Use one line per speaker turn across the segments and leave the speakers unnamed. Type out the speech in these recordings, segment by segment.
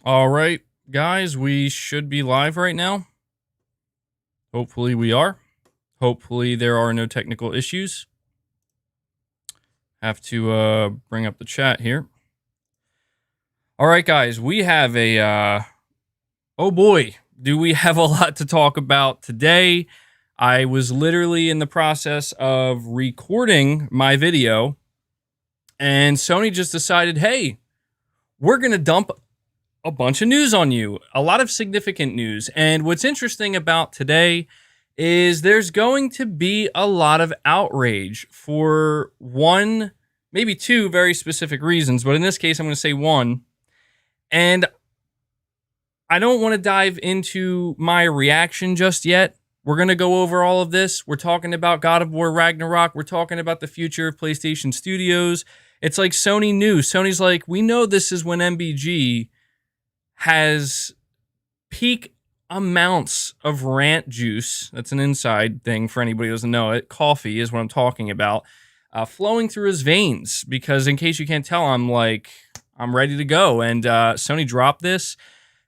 All right, guys, we should be live right now. Hopefully we are. Hopefully there are no technical issues. Have to bring up the chat here. All right, guys, we have oh boy, do we have a lot to talk about today. I was literally in the process of recording my video, and Sony just decided, hey, we're going to dump a bunch of news on you, a lot of significant news. And what's interesting about today is there's going to be a lot of outrage for one, maybe two very specific reasons, but in this case, I'm going to say one. And I don't want to dive into my reaction just yet. We're going to go over all of this. We're talking about God of War Ragnarok. We're talking about the future of PlayStation Studios. It's like Sony knew. Sony's like, we know this is when MBG has peak amounts of rant juice. That's an inside thing for anybody who doesn't know it. Coffee is what I'm talking about. Flowing through his veins, because in case you can't tell, I'm ready to go. And Sony dropped this.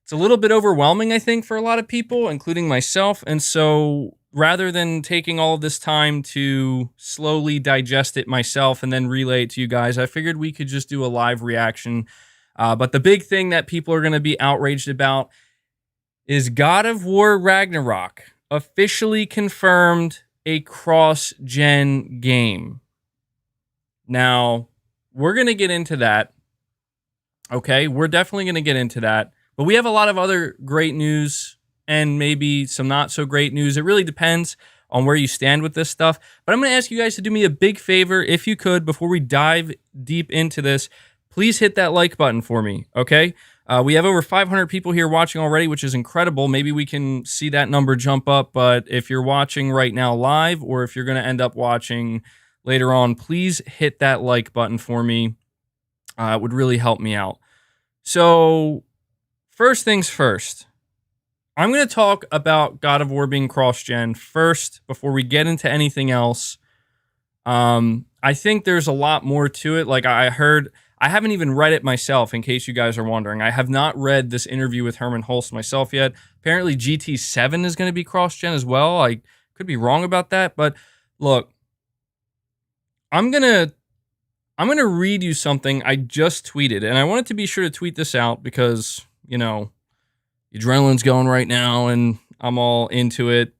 It's a little bit overwhelming, I think, for a lot of people, including myself. And so rather than taking all of this time to slowly digest it myself and then relay it to you guys, I figured we could just do a live reaction. But the big thing that people are going to be outraged about is God of War Ragnarok officially confirmed a cross-gen game. Now, we're going to get into that. Okay, we're definitely going to get into that. But we have a lot of other great news and maybe some not so great news. It really depends on where you stand with this stuff. But I'm going to ask you guys to do me a big favor, if you could, before we dive deep into this. Please hit that like button for me, okay? We have over 500 people here watching already, which is incredible. Maybe we can see that number jump up, but if you're watching right now live, or if you're going to end up watching later on, please hit that like button for me. It would really help me out. So, first things first. I'm going to talk about God of War being cross-gen first, before we get into anything else. I think there's a lot more to it. Like I haven't even read it myself, in case you guys are wondering. I have not read this interview with Hermen Hulst myself yet. Apparently GT7 is going to be cross-gen as well. I could be wrong about that, but look, I'm going to read you something I just tweeted, and I wanted to be sure to tweet this out because, you know, adrenaline's going right now and I'm all into it.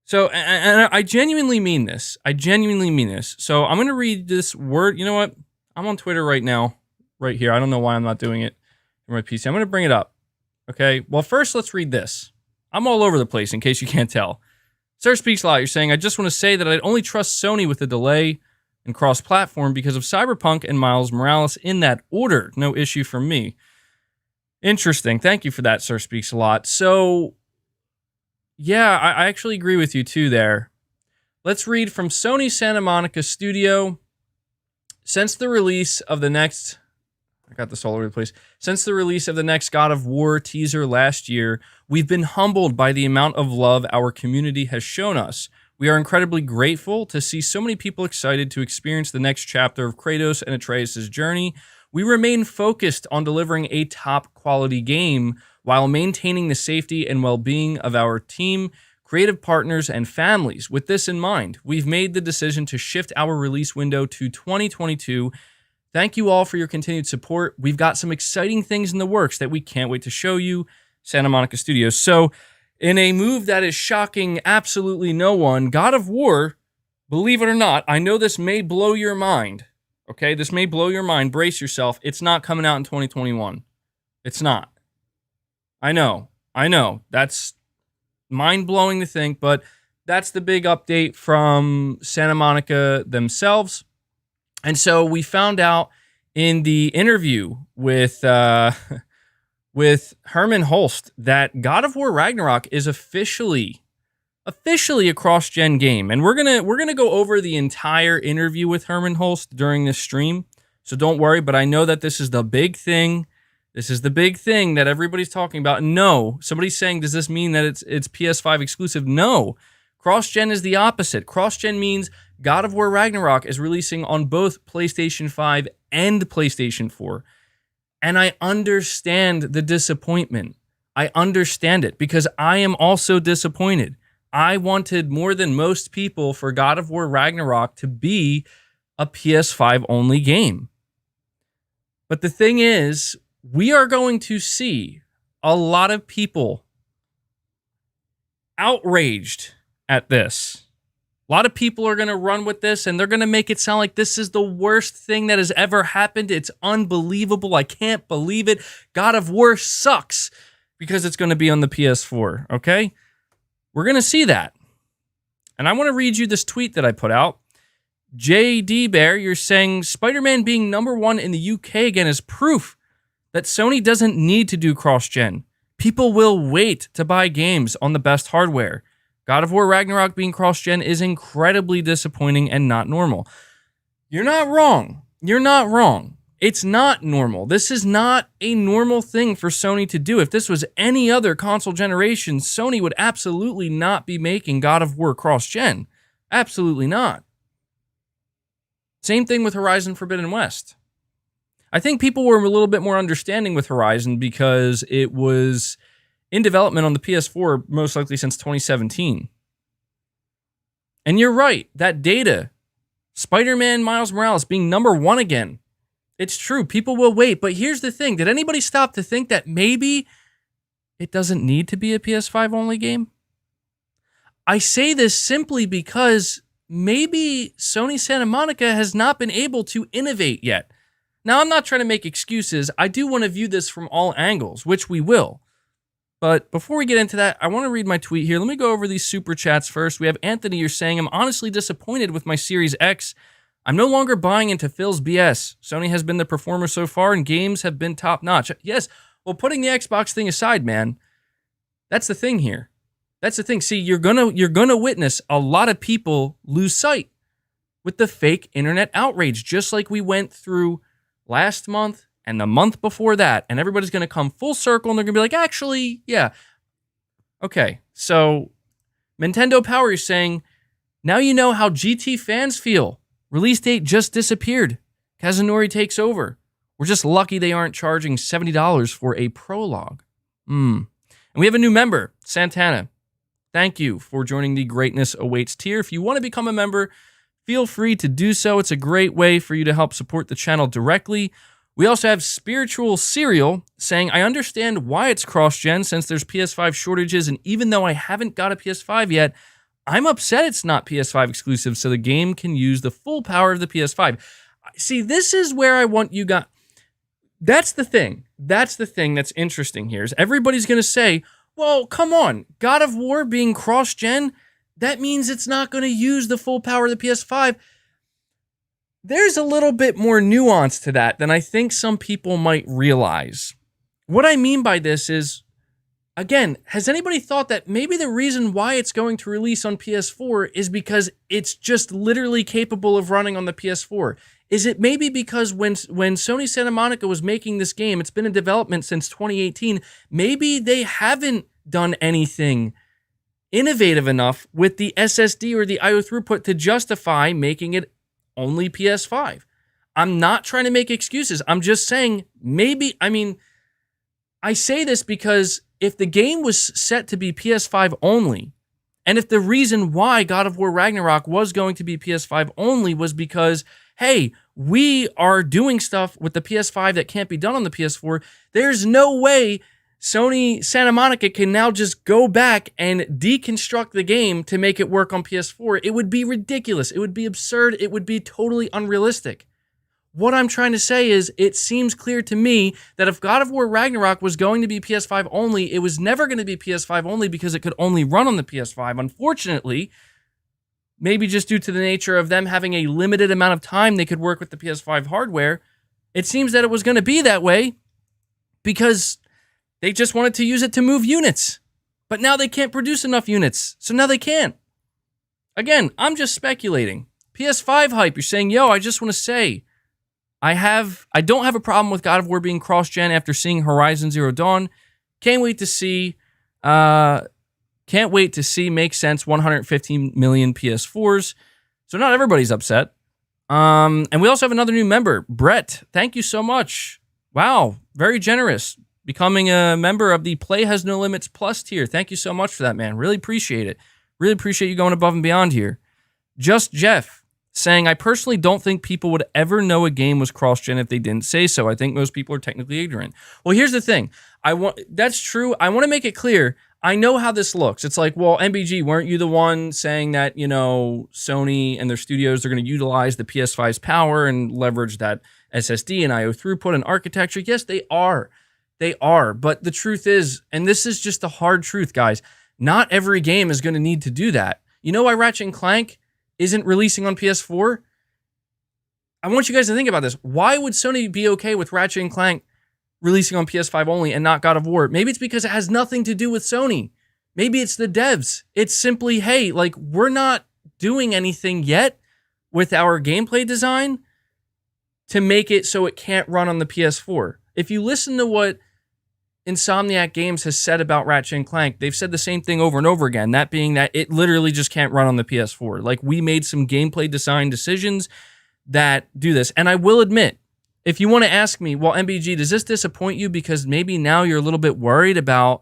So, and I genuinely mean this. So I'm going to read this word. You know what? I'm on Twitter right now, right here. I don't know why I'm not doing it on my PC. I'm going to bring it up. Okay. Well, first, let's read this. I'm all over the place, in case you can't tell. Sir Speaks a Lot. You're saying, I just want to say that I'd only trust Sony with the delay and cross-platform because of Cyberpunk and Miles Morales in that order. No issue for me. Interesting. Thank you for that, Sir Speaks a Lot. So, yeah, I actually agree with you too there. Let's read from Sony Santa Monica Studio. Since the release of the next... I got this all over the place. Since the release of the next God of War teaser last year, we've been humbled by the amount of love our community has shown us. We are incredibly grateful to see so many people excited to experience the next chapter of Kratos and Atreus' journey. We remain focused on delivering a top-quality game while maintaining the safety and well-being of our team, creative partners, and families. With this in mind, we've made the decision to shift our release window to 2022. Thank you all for your continued support. We've got some exciting things in the works that we can't wait to show you. Santa Monica Studios. So, in a move that is shocking absolutely no one, God of War, believe it or not, I know this may blow your mind. Okay, this may blow your mind. Brace yourself. It's not coming out in 2021. It's not. I know. That's mind-blowing to think, but that's the big update from Santa Monica themselves. And so we found out in the interview with Hermen Hulst that God of War Ragnarok is officially a cross-gen game. And we're gonna go over the entire interview with Hermen Hulst during this stream. So don't worry, but I know that this is the big thing. This is the big thing that everybody's talking about. No, somebody's saying, does this mean that it's PS5 exclusive? No. Cross-gen is the opposite. Cross-gen means God of War Ragnarok is releasing on both PlayStation 5 and PlayStation 4. And I understand the disappointment. I understand it because I am also disappointed. I wanted more than most people for God of War Ragnarok to be a PS5 only game. But the thing is, we are going to see a lot of people outraged at this. A lot of people are going to run with this and they're going to make it sound like this is the worst thing that has ever happened. It's unbelievable. I can't believe it. God of War sucks because it's going to be on the PS4, okay? We're going to see that. And I want to read you this tweet that I put out. JD Bear, you're saying Spider-Man being #1 in the UK again is proof that Sony doesn't need to do cross-gen. People will wait to buy games on the best hardware. God of War Ragnarok being cross-gen is incredibly disappointing and not normal. You're not wrong. You're not wrong. It's not normal. This is not a normal thing for Sony to do. If this was any other console generation, Sony would absolutely not be making God of War cross-gen. Absolutely not. Same thing with Horizon Forbidden West. I think people were a little bit more understanding with Horizon because it was in development on the PS4 most likely since 2017. And you're right, that data, Spider-Man Miles Morales being #1 again, it's true, people will wait. But here's the thing, did anybody stop to think that maybe it doesn't need to be a PS5 only game? I say this simply because maybe Sony Santa Monica has not been able to innovate yet. Now, I'm not trying to make excuses. I do want to view this from all angles, which we will. But before we get into that, I want to read my tweet here. Let me go over these super chats first. We have Anthony, you're saying, I'm honestly disappointed with my Series X. I'm no longer buying into Phil's BS. Sony has been the performer so far, and games have been top-notch. Yes, well, putting the Xbox thing aside, man, that's the thing here. That's the thing. See, you're gonna witness a lot of people lose sight with the fake internet outrage, just like we went through last month and the month before that, and everybody's going to come full circle, and they're going to be like, actually, yeah. Okay, so Nintendo Power is saying, now you know how GT fans feel. Release date just disappeared. Kazunori takes over. We're just lucky they aren't charging $70 for a prologue. And we have a new member, Santana. Thank you for joining the Greatness Awaits tier. If you want to become a member, feel free to do so. It's a great way for you to help support the channel directly. We also have Spiritual Serial saying, I understand why it's cross-gen since there's PS5 shortages, and even though I haven't got a PS5 yet, I'm upset it's not PS5 exclusive so the game can use the full power of the PS5. See, this is where I want you guys... That's the thing. That's the thing that's interesting here is everybody's going to say, well, come on, God of War being cross-gen, that means it's not going to use the full power of the PS5. There's a little bit more nuance to that than I think some people might realize. What I mean by this is, again, has anybody thought that maybe the reason why it's going to release on PS4 is because it's just literally capable of running on the PS4? Is it maybe because when Sony Santa Monica was making this game, it's been in development since 2018, maybe they haven't done anything innovative enough with the SSD or the IO throughput to justify making it only PS5. I'm not trying to make excuses. I'm just saying maybe, I say this because if the game was set to be PS5 only, and if the reason why God of War Ragnarok was going to be PS5 only was because, hey, we are doing stuff with the PS5 that can't be done on the PS4, there's no way Sony Santa Monica can now just go back and deconstruct the game to make it work on PS4. It would be ridiculous. It would be absurd. It would be totally unrealistic. What I'm trying to say is it seems clear to me that if God of War Ragnarok was going to be PS5 only, it was never going to be PS5 only because it could only run on the PS5. Unfortunately, maybe just due to the nature of them having a limited amount of time they could work with the PS5 hardware, it seems that it was going to be that way because they just wanted to use it to move units. But now they can't produce enough units, so now they can't. Again, I'm just speculating. PS5 hype, you're saying, yo, I just want to say, I don't have a problem with God of War being cross-gen after seeing Horizon Zero Dawn. Can't wait to see make sense 115 million PS4s. So not everybody's upset. And we also have another new member, Brett. Thank you so much. Wow, very generous. Becoming a member of the Play Has No Limits Plus tier. Thank you so much for that, man. Really appreciate it. Really appreciate you going above and beyond here. Just Jeff saying, I personally don't think people would ever know a game was cross-gen if they didn't say so. I think most people are technically ignorant. Well, here's the thing. That's true. I want to make it clear. I know how this looks. It's like, well, MBG, weren't you the one saying that, Sony and their studios are going to utilize the PS5's power and leverage that SSD and IO throughput and architecture? Yes, they are. They are. But the truth is, and this is just the hard truth, guys, not every game is going to need to do that. You know why Ratchet & Clank isn't releasing on PS4? I want you guys to think about this. Why would Sony be okay with Ratchet & Clank releasing on PS5 only and not God of War? Maybe it's because it has nothing to do with Sony. Maybe it's the devs. It's simply, hey, like, we're not doing anything yet with our gameplay design to make it so it can't run on the PS4. If you listen to what Insomniac Games has said about Ratchet & Clank, they've said the same thing over and over again, that being that it literally just can't run on the PS4. Like, we made some gameplay design decisions that do this. And I will admit, if you want to ask me, well, MBG, does this disappoint you because maybe now you're a little bit worried about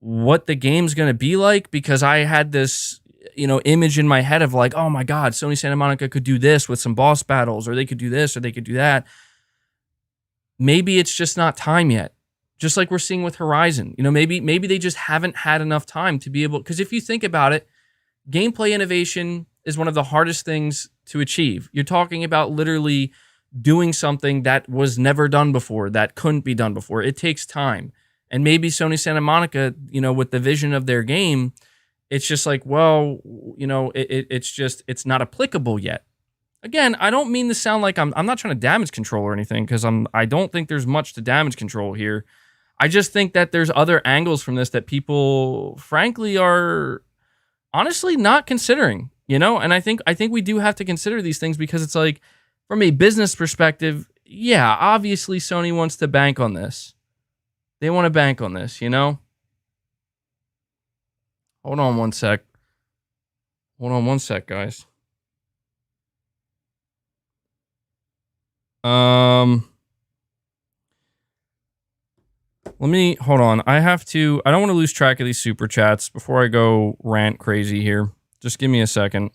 what the game's going to be like? Because I had this, image in my head of like, oh my God, Sony Santa Monica could do this with some boss battles, or they could do this, or they could do that. Maybe it's just not time yet. Just like we're seeing with Horizon. Maybe they just haven't had enough time to be able, because if you think about it, gameplay innovation is one of the hardest things to achieve. You're talking about literally doing something that was never done before, that couldn't be done before. It takes time. And maybe Sony Santa Monica, with the vision of their game, it's just like, well, it's not applicable yet. Again, I don't mean to sound like I'm not trying to damage control or anything, because I don't think there's much to damage control here. I just think that there's other angles from this that people, frankly, are honestly not considering, And I think we do have to consider these things, because it's like, from a business perspective, yeah, obviously Sony wants to bank on this. They want to bank on this, Hold on one sec. Guys. Hold on. I don't want to lose track of these super chats before I go rant crazy here. Just give me a second.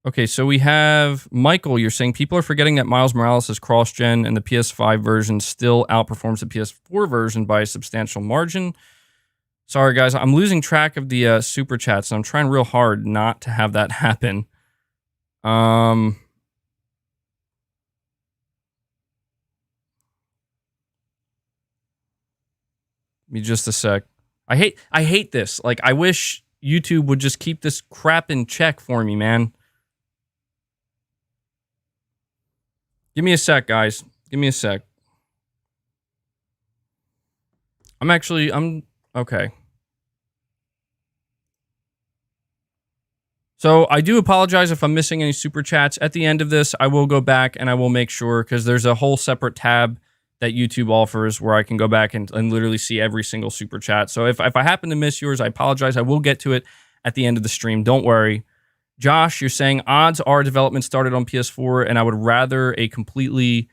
Okay, so we have Michael. You're saying people are forgetting that Miles Morales is cross-gen and the PS5 version still outperforms the PS4 version by a substantial margin. Sorry, guys. I'm losing track of the super chats, and I'm trying real hard not to have that happen. Give me just a sec. I hate this. Like, I wish YouTube would just keep this crap in check for me, man. Give me a sec, guys. Give me a sec. I'm okay. So I do apologize if I'm missing any super chats. At the end of this, I will go back and I will make sure, because there's a whole separate tab that YouTube offers where I can go back and literally see every single super chat. So if I happen to miss yours, I apologize. I will get to it at the end of the stream. Don't worry. Josh, you're saying odds are development started on PS4, and I would rather a completely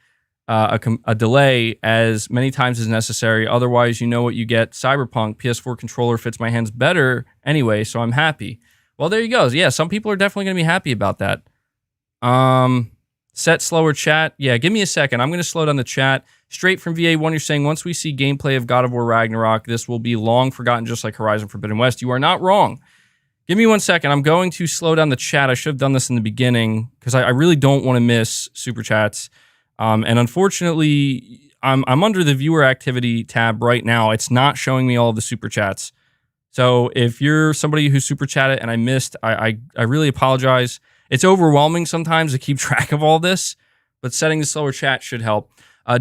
a delay as many times as necessary. Otherwise, you know what you get. Cyberpunk PS4 controller fits my hands better anyway, so I'm happy. Well, there you go. Yeah, some people are definitely going to be happy about that. Set slower chat. Yeah, give me a second. I'm going to slow down the chat. Straight from VA1, you're saying once we see gameplay of God of War Ragnarok, this will be long forgotten, just like Horizon Forbidden West. You are not wrong. Give me 1 second. I'm going to slow down the chat. I should have done this in the beginning, because I really don't want to miss super chats. And unfortunately, I'm under the viewer activity tab right now. It's not showing me all of the super chats. So if you're somebody who super chatted and I missed, I really apologize. It's overwhelming sometimes to keep track of all this, but setting the slower chat should help.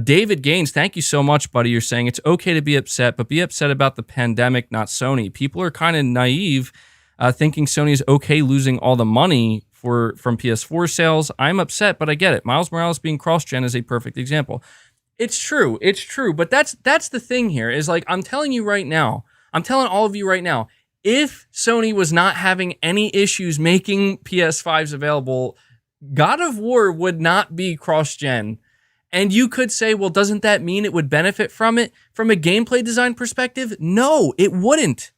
David Gaines, thank you so much, buddy. You're saying it's okay to be upset, but be upset about the pandemic, not Sony. People are kind of naive, thinking Sony is okay losing all the money from PS4 sales. I'm upset, but I get it. Miles Morales being cross-gen is a perfect example. It's true, but that's the thing here, is like, I'm telling you right now, I'm telling all of you right now, if Sony was not having any issues making PS5s available, God of War would not be cross-gen. And you could say, well, doesn't that mean it would benefit from it? From a gameplay design perspective, no, it wouldn't.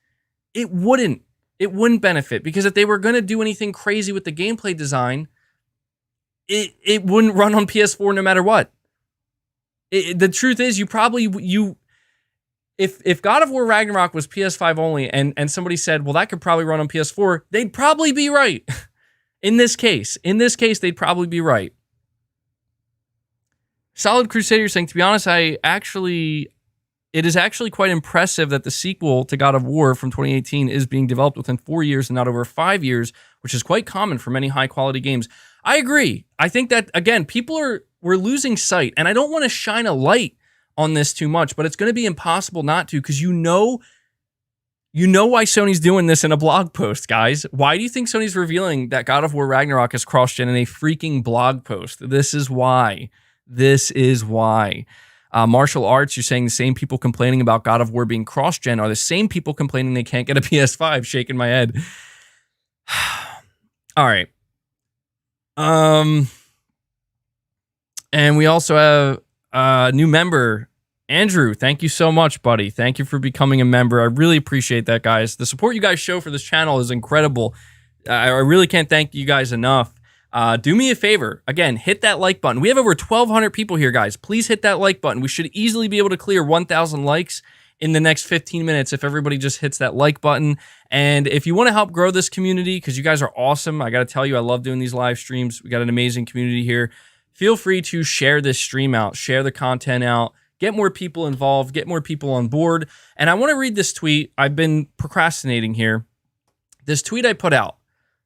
It wouldn't. It wouldn't benefit, because if they were going to do anything crazy with the gameplay design, it wouldn't run on PS4 no matter what. The truth is, if God of War Ragnarok was PS5 only, and somebody said, well, that could probably run on PS4, they'd probably be right. In this case, they'd probably be right. Solid Crusader saying, to be honest, it is actually quite impressive that the sequel to God of War from 2018 is being developed within 4 years and not over 5 years, which is quite common for many high-quality games. I agree. I think that, again, we're losing sight, and I don't want to shine a light on this too much, but it's going to be impossible not to, because you know why Sony's doing this in a blog post, guys. Why do you think Sony's revealing that God of War Ragnarok is cross-gen in a freaking blog post? This is why. Martial Arts, you're saying the same people complaining about God of War being cross-gen are the same people complaining they can't get a PS5, shaking my head. All right. And we also have a new member, Andrew. Thank you so much, buddy. Thank you for becoming a member. I really appreciate that, guys. The support you guys show for this channel is incredible. I really can't thank you guys enough. Do me a favor. Again, hit that like button. We have over 1,200 people here, guys. Please hit that like button. We should easily be able to clear 1,000 likes in the next 15 minutes if everybody just hits that like button. And if you want to help grow this community, because you guys are awesome, I got to tell you, I love doing these live streams. We got an amazing community here. Feel free to share this stream out, share the content out, get more people involved, get more people on board. And I want to read this tweet. I've been procrastinating here. This tweet I put out.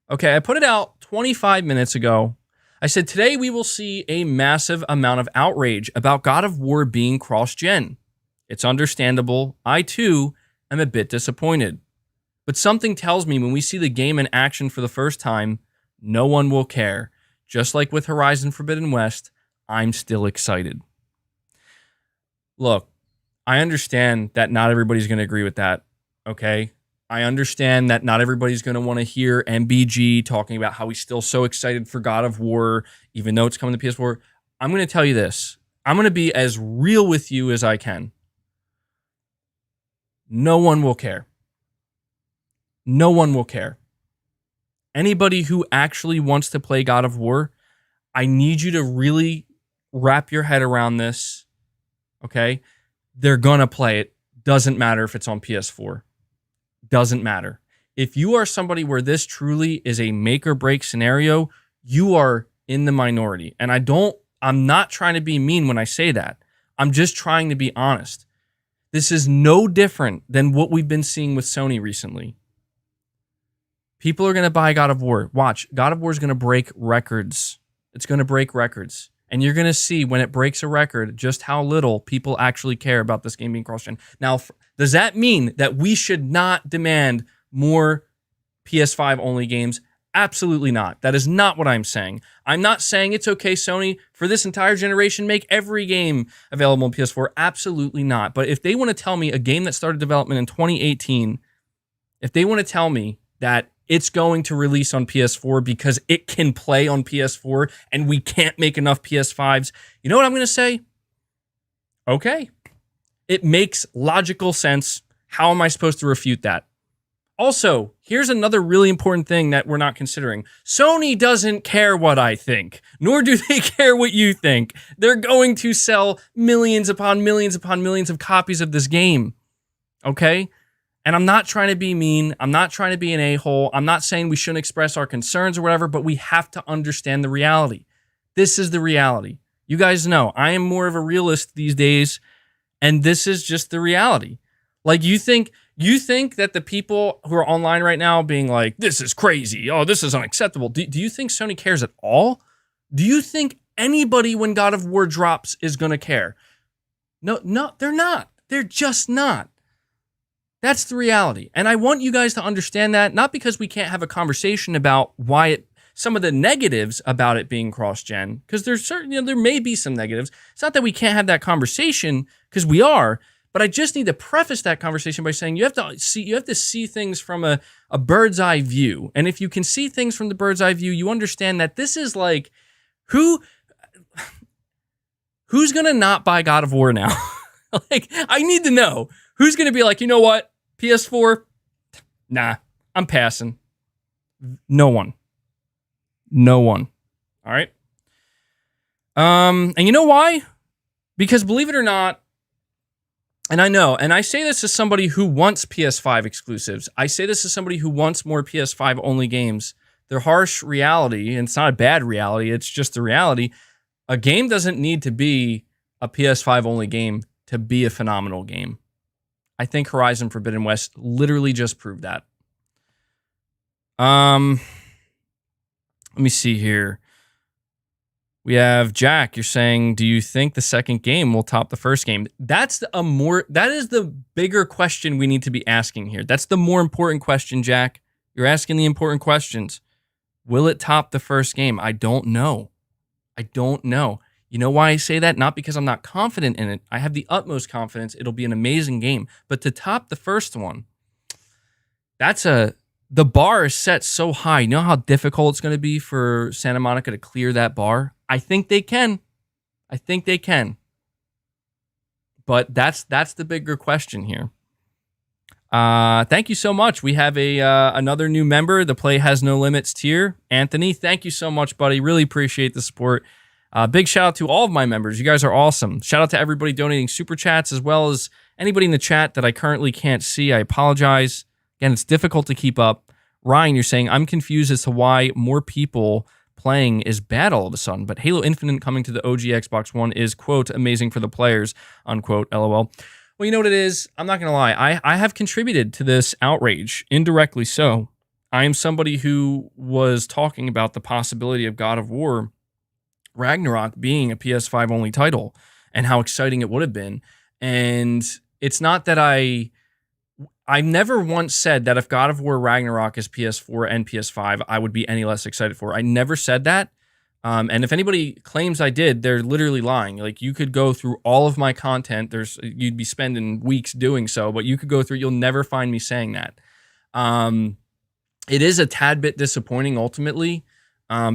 Okay, I put it out 25 minutes ago. I said, today we will see a massive amount of outrage about God of War being cross-gen. It's understandable. I, too, am a bit disappointed. But something tells me when we see the game in action for the first time, no one will care. Just like with Horizon Forbidden West, I'm still excited. Look, I understand that not everybody's going to agree with that, okay? I understand that not everybody's going to want to hear MBG talking about how he's still so excited for God of War, even though it's coming to PS4. I'm going to tell you this. I'm going to be as real with you as I can. No one will care. No one will care. Anybody who actually wants to play God of War, I need you to really wrap your head around this, okay? They're going to play it. Doesn't matter if it's on PS4. Doesn't matter. If you are somebody where this truly is a make or break scenario, you are in the minority. And I'm not trying to be mean when I say that. I'm just trying to be honest. This is no different than what we've been seeing with Sony recently. People are going to buy God of War. Watch, God of War is going to break records. It's going to break records. And you're going to see when it breaks a record just how little people actually care about this game being cross-gen. Now, does that mean that we should not demand more PS5 only games? Absolutely not. That is not what I'm saying. I'm not saying it's okay, Sony, for this entire generation, make every game available on PS4. Absolutely not. But if they want to tell me a game that started development in 2018, if they want to tell me that it's going to release on PS4 because it can play on PS4 and we can't make enough PS5s, you know what I'm going to say? Okay. It makes logical sense. How am I supposed to refute that? Also, here's another really important thing that we're not considering. Sony doesn't care what I think, nor do they care what you think. They're going to sell millions upon millions upon millions of copies of this game. Okay? And I'm not trying to be mean. I'm not trying to be an a-hole. I'm not saying we shouldn't express our concerns or whatever, but we have to understand the reality. This is the reality. You guys know, I am more of a realist these days, and this is just the reality. Like, you think that the people who are online right now being like, this is crazy, oh, this is unacceptable, do you think Sony cares at all? Do you think anybody when God of War drops is going to care? No, they're not. They're just not. That's the reality. And I want you guys to understand that, not because we can't have a conversation about some of the negatives about it being cross-gen, because there's certain, there may be some negatives. It's not that we can't have that conversation, because we are, But I just need to preface that conversation by saying you have to see things from a bird's eye view. And if you can see things from the bird's eye view, you understand that this is like who's going to not buy God of War now? Like, I need to know who's going to be like, you know what? PS4? Nah, I'm passing. No one. All right. And you know why? Because believe it or not, and I know, and I say this as somebody who wants PS5 exclusives. I say this as somebody who wants more PS5 only games. Their harsh reality, and it's not a bad reality, it's just the reality. A game doesn't need to be a PS5 only game to be a phenomenal game. I think Horizon Forbidden West literally just proved that. Let me see here. We have Jack. You're saying, do you think the second game will top the first game? That is the bigger question we need to be asking here. That's the more important question, Jack. You're asking the important questions. Will it top the first game? I don't know. You know why I say that? Not because I'm not confident in it. I have the utmost confidence it'll be an amazing game. But to top the first one, the bar is set so high. You know how difficult it's going to be for Santa Monica to clear that bar? I think they can. But that's the bigger question here. Thank you so much. We have another new member, the Play Has No Limits tier. Anthony, thank you so much, buddy. Really appreciate the support. Big shout out to all of my members. You guys are awesome. Shout out to everybody donating super chats, as well as anybody in the chat that I currently can't see. I apologize. Again, it's difficult to keep up. Ryan, you're saying, I'm confused as to why more people playing is bad all of a sudden, but Halo Infinite coming to the OG Xbox One is, quote, amazing for the players, unquote, LOL. Well, you know what it is? I'm not going to lie. I have contributed to this outrage, indirectly so. I am somebody who was talking about the possibility of God of War Ragnarok being a PS5 only title and how exciting it would have been. And it's not that I never once said that if God of War Ragnarok is PS4 and PS5, I would be any less excited for it. I never said that. And if anybody claims I did, they're literally lying. Like, you could go through all of my content. You'd be spending weeks doing so, but you could go through, you'll never find me saying that. It is a tad bit disappointing ultimately,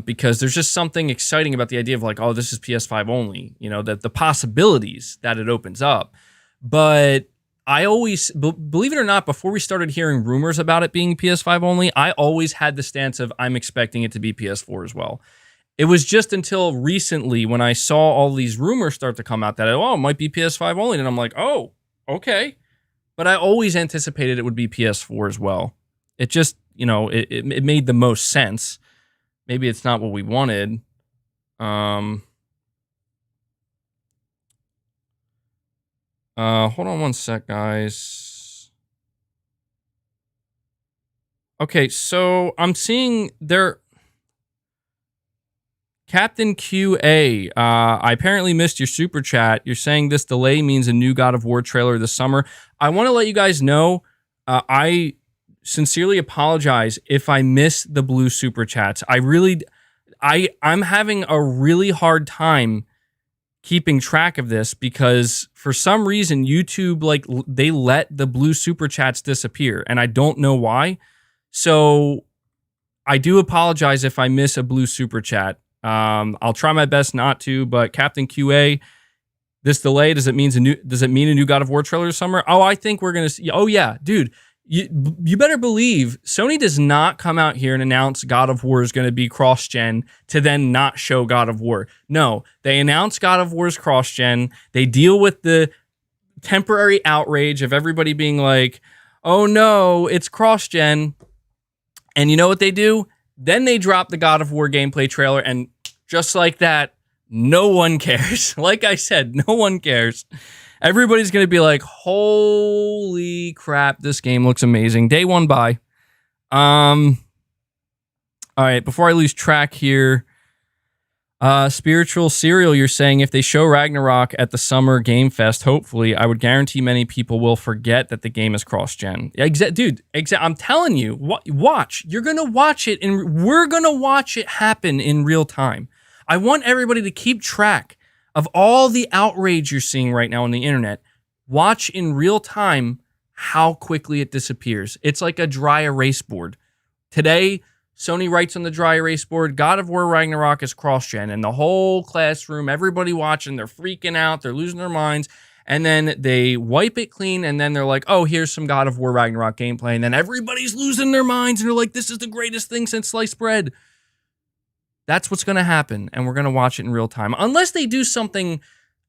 because there's just something exciting about the idea of like, oh, this is PS5 only, you know, that the possibilities that it opens up. But I always, believe it or not, before we started hearing rumors about it being PS5 only, I always had the stance of I'm expecting it to be PS4 as well. It was just until recently when I saw all these rumors start to come out that, oh, it might be PS5 only. And I'm like, oh, okay. But I always anticipated it would be PS4 as well. It just, you know, it made the most sense. Maybe it's not what we wanted. Hold on one sec, guys. Okay, so I'm seeing there... Captain QA, I apparently missed your super chat. You're saying this delay means a new God of War trailer this summer. I want to let you guys know, I sincerely apologize if I miss the blue super chats. I'm having a really hard time keeping track of this because for some reason YouTube, like, they let the blue super chats disappear and I don't know why. So I do apologize if I miss a blue super chat. I'll try my best not to, but Captain QA, this delay, does it mean a new God of War trailer this summer? Oh, I think we're going to see. Oh yeah, dude, you better believe Sony does not come out here and announce God of War is going to be cross-gen to then not show God of War. No, they announce God of War's cross-gen. They deal with the temporary outrage of everybody being like, oh no, it's cross-gen. And you know what they do? Then they drop the God of War gameplay trailer, and just like that, no one cares. Like I said, no one cares. Everybody's going to be like, holy crap, this game looks amazing. Day one buy. All right, before I lose track here, Spiritual Cereal, you're saying if they show Ragnarok at the Summer Game Fest, hopefully, I would guarantee many people will forget that the game is cross-gen. Dude, I'm telling you, watch. You're going to watch it, and we're going to watch it happen in real time. I want everybody to keep track of all the outrage you're seeing right now on the internet. watch in real time how quickly it disappears. It's like a dry erase board. Today, Sony writes on the dry erase board, God of War Ragnarok is cross-gen, and the whole classroom, everybody watching, they're freaking out, they're losing their minds, and then they wipe it clean, and then they're like, oh, here's some God of War Ragnarok gameplay, and then everybody's losing their minds, and they're like, this is the greatest thing since sliced bread. That's what's going to happen, and we're going to watch it in real time. Unless they do something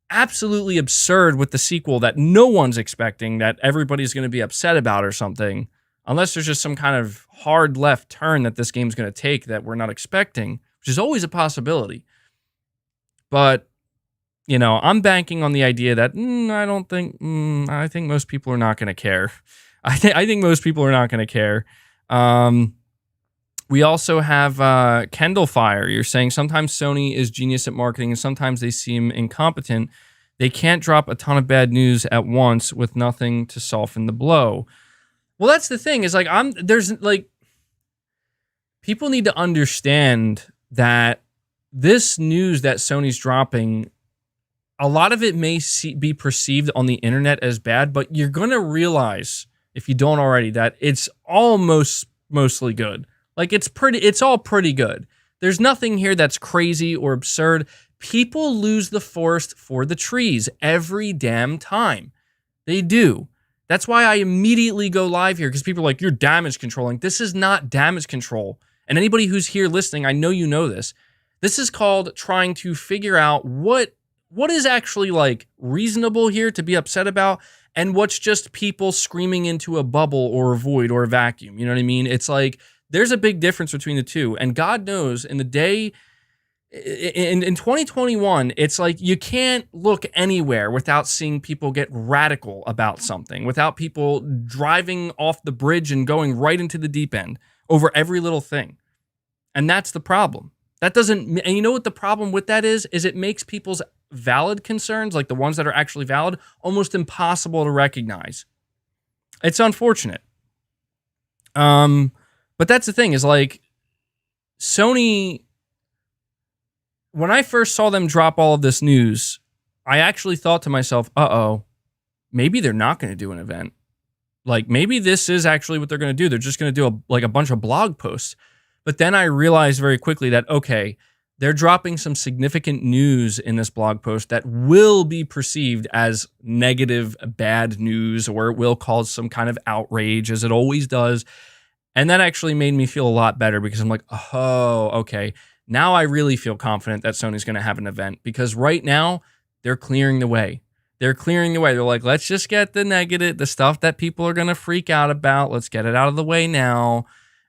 absolutely absurd with the sequel that no one's expecting, that everybody's going to be upset about or something. Unless there's just some kind of hard left turn that this game's going to take that we're not expecting, which is always a possibility. But, you know, I'm banking on the idea that I think most people are not going to care. I think most people are not going to care. We also have Kendall Fire. You're saying sometimes Sony is genius at marketing and sometimes they seem incompetent. They can't drop a ton of bad news at once with nothing to soften the blow. Well, that's the thing is like people need to understand that this news that Sony's dropping, a lot of it may be perceived on the internet as bad, but you're going to realize, if you don't already, that it's almost mostly good. Like it's all pretty good. There's nothing here that's crazy or absurd. People lose the forest for the trees every damn time. They do. That's why I immediately go live here, because people are like, you're damage controlling. This is not damage control. And anybody who's here listening, I know you know this. This is called trying to figure out what is actually like reasonable here to be upset about and what's just people screaming into a bubble or a void or a vacuum. You know what I mean? It's like there's a big difference between the two. And God knows in the day, in 2021, it's like you can't look anywhere without seeing people get radical about something, without people driving off the bridge and going right into the deep end over every little thing. And that's the problem. And you know what the problem with that is it makes people's valid concerns, like the ones that are actually valid, almost impossible to recognize. It's unfortunate. But that's the thing is like Sony, when I first saw them drop all of this news, I actually thought to myself, maybe they're not going to do an event. Like maybe this is actually what they're going to do. They're just going to do a bunch of blog posts. But then I realized very quickly that, okay, they're dropping some significant news in this blog post that will be perceived as negative, bad news, or it will cause some kind of outrage, as it always does. And that actually made me feel a lot better because I'm like, oh, okay. Now I really feel confident that Sony's going to have an event because right now they're clearing the way. They're clearing the way. They're like, let's just get the negative, the stuff that people are going to freak out about. Let's get it out of the way now.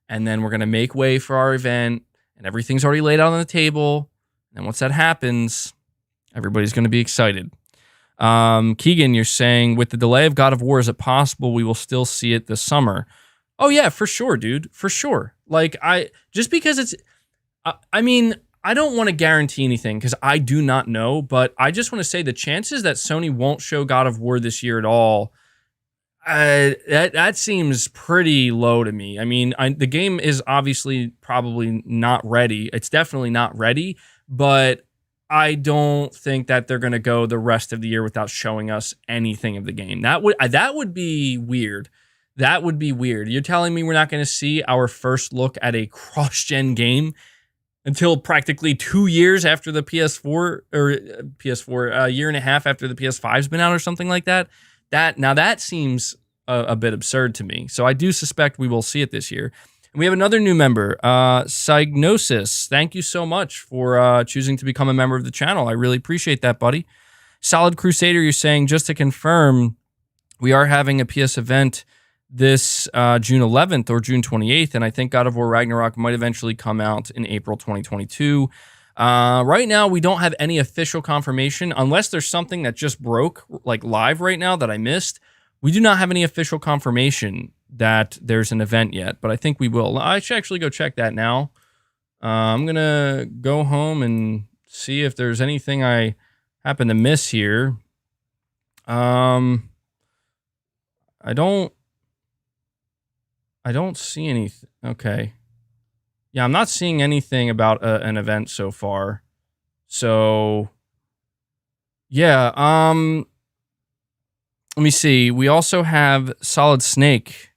And then we're going to make way for our event. And everything's already laid out on the table. And once that happens, everybody's going to be excited. Keegan, you're saying, with the delay of God of War, is it possible we will still see it this summer? Oh, yeah, for sure, dude. For sure. Like, just because it's... I mean, I don't want to guarantee anything because I do not know, but I just want to say the chances that Sony won't show God of War this year at all, that seems pretty low to me. I mean, the game is obviously probably not ready. It's definitely not ready, but I don't think that they're going to go the rest of the year without showing us anything of the game. That would be weird. That would be weird. You're telling me we're not going to see our first look at a cross-gen game until practically 2 years after the PS4, a year and a half after the PS5's been out or something like that. That seems a bit absurd to me. So I do suspect we will see it this year. And we have another new member, Psygnosis. Thank you so much for choosing to become a member of the channel. I really appreciate that, buddy. Solid Crusader, you're saying, just to confirm, we are having a PS event this June 11th or June 28th, and I think God of War Ragnarok might eventually come out in April 2022. Right now, we don't have any official confirmation, unless there's something that just broke, like live right now, that I missed. We do not have any official confirmation that there's an event yet, but I think we will. I should actually go check that now. I'm going to go home and see if there's anything I happen to miss here. I don't see anything. Okay. Yeah, I'm not seeing anything about an event so far. So, yeah. Let me see. We also have Solid Snake.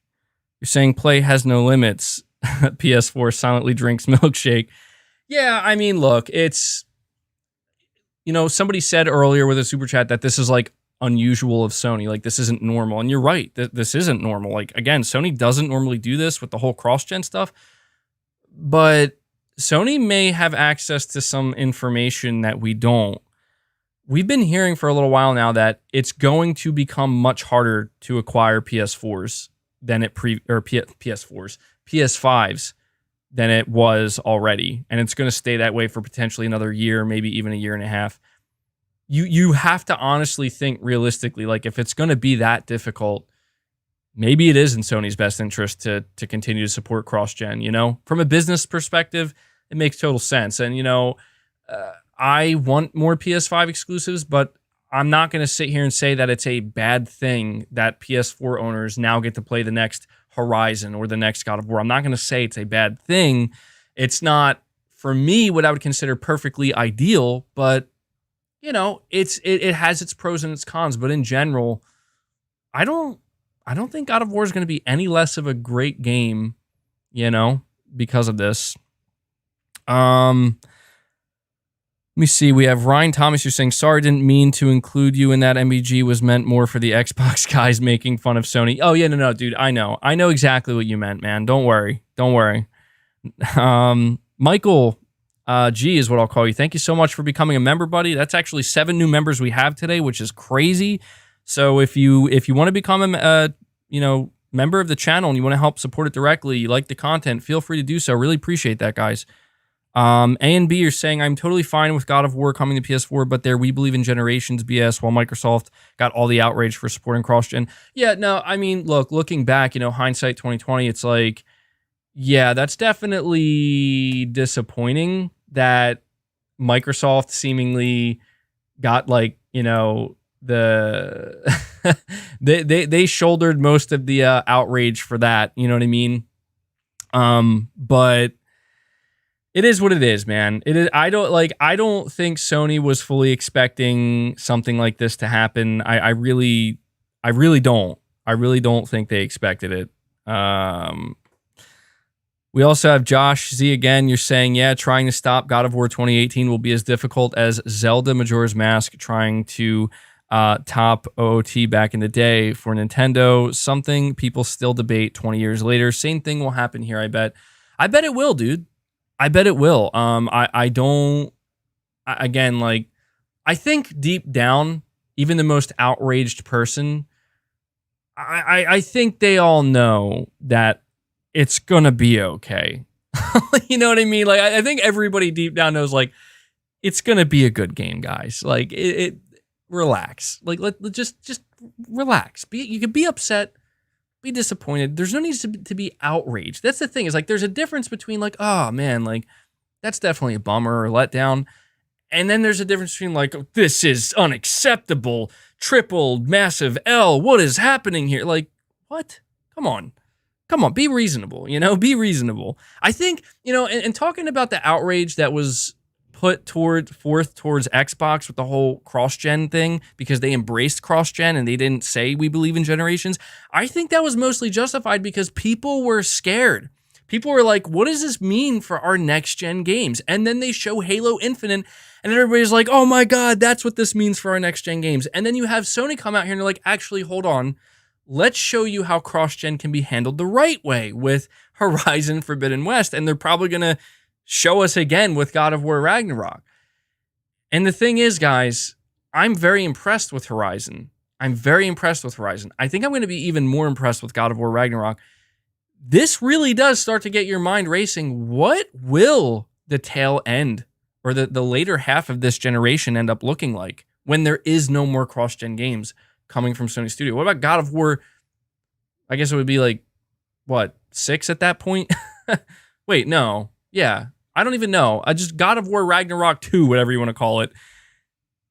You're saying play has no limits. PS4 silently drinks milkshake. Yeah, I mean, look, it's, somebody said earlier with a super chat that this is like unusual of Sony. Like, this isn't normal. And you're right. This isn't normal. Like, again, Sony doesn't normally do this with the whole cross-gen stuff. But Sony may have access to some information that we don't. We've been hearing for a little while now that it's going to become much harder to acquire PS4s than PS5s than it was already, and it's going to stay that way for potentially another year, maybe even a year and a half. You have to honestly think realistically, like if it's going to be that difficult, maybe it is in Sony's best interest to continue to support cross-gen. From a business perspective, it makes total sense, and I want more PS5 exclusives, but I'm not going to sit here and say that it's a bad thing that PS4 owners now get to play the next Horizon or the next God of War. I'm not going to say it's a bad thing. It's not, for me, what I would consider perfectly ideal, but, it has its pros and its cons. But in general, I don't think God of War is going to be any less of a great game, because of this. Let me see. We have Ryan Thomas. You're saying, sorry, didn't mean to include you in that. MBG was meant more for the Xbox guys making fun of Sony. Oh, yeah, no, dude. I know exactly what you meant, man. Don't worry. Michael G is what I'll call you. Thank you so much for becoming a member, buddy. That's actually 7 new members we have today, which is crazy. So if you want to become a member of the channel and you want to help support it directly, you like the content, feel free to do so. Really appreciate that, guys. A and B are saying, I'm totally fine with God of War coming to PS4, but there we believe in generations BS, while Microsoft got all the outrage for supporting cross-gen. Yeah, no, I mean, looking back, hindsight 2020, it's like, yeah, that's definitely disappointing that Microsoft seemingly got they shouldered most of the outrage for that, you know what I mean? But it is what it is, man. It is. I don't think Sony was fully expecting something like this to happen. I really don't. I really don't think they expected it. We also have Josh Z again. You're saying, yeah, trying to stop God of War 2018 will be as difficult as Zelda Majora's Mask trying to top OOT back in the day for Nintendo. Something people still debate 20 years later. Same thing will happen here, I bet. I bet it will, dude. I bet it will. I think deep down, even the most outraged person, I think they all know that it's gonna be okay. You know what I mean? Like, I think everybody deep down knows, like, it's gonna be a good game, guys. Like, it relax. Like, just relax. You can be upset, be disappointed. There's no need to be outraged. That's the thing, is like, there's a difference between like, oh man, like that's definitely a bummer or letdown. And then there's a difference between like, oh, this is unacceptable, triple massive L. What is happening here? Like, what? Come on, be reasonable, be reasonable. I think, and talking about the outrage that was put forth towards Xbox with the whole cross-gen thing, because they embraced cross-gen and they didn't say we believe in generations, I think that was mostly justified because people were scared. People were like, what does this mean for our next-gen games? And then they show Halo Infinite, and everybody's like, oh my god, that's what this means for our next-gen games. And then you have Sony come out here and they're like, actually, hold on. Let's show you how cross-gen can be handled the right way with Horizon Forbidden West. And they're probably going to show us again with God of War Ragnarok. And the thing is, guys, I'm very impressed with Horizon. I think I'm going to be even more impressed with God of War Ragnarok. This really does start to get your mind racing. What will the tail end or the later half of this generation end up looking like when there is no more cross-gen games coming from Sony Studio? What about God of War? I guess it would be like, what, 6 at that point? Wait, no. Yeah, I don't even know. Just God of War Ragnarok 2, whatever you want to call it.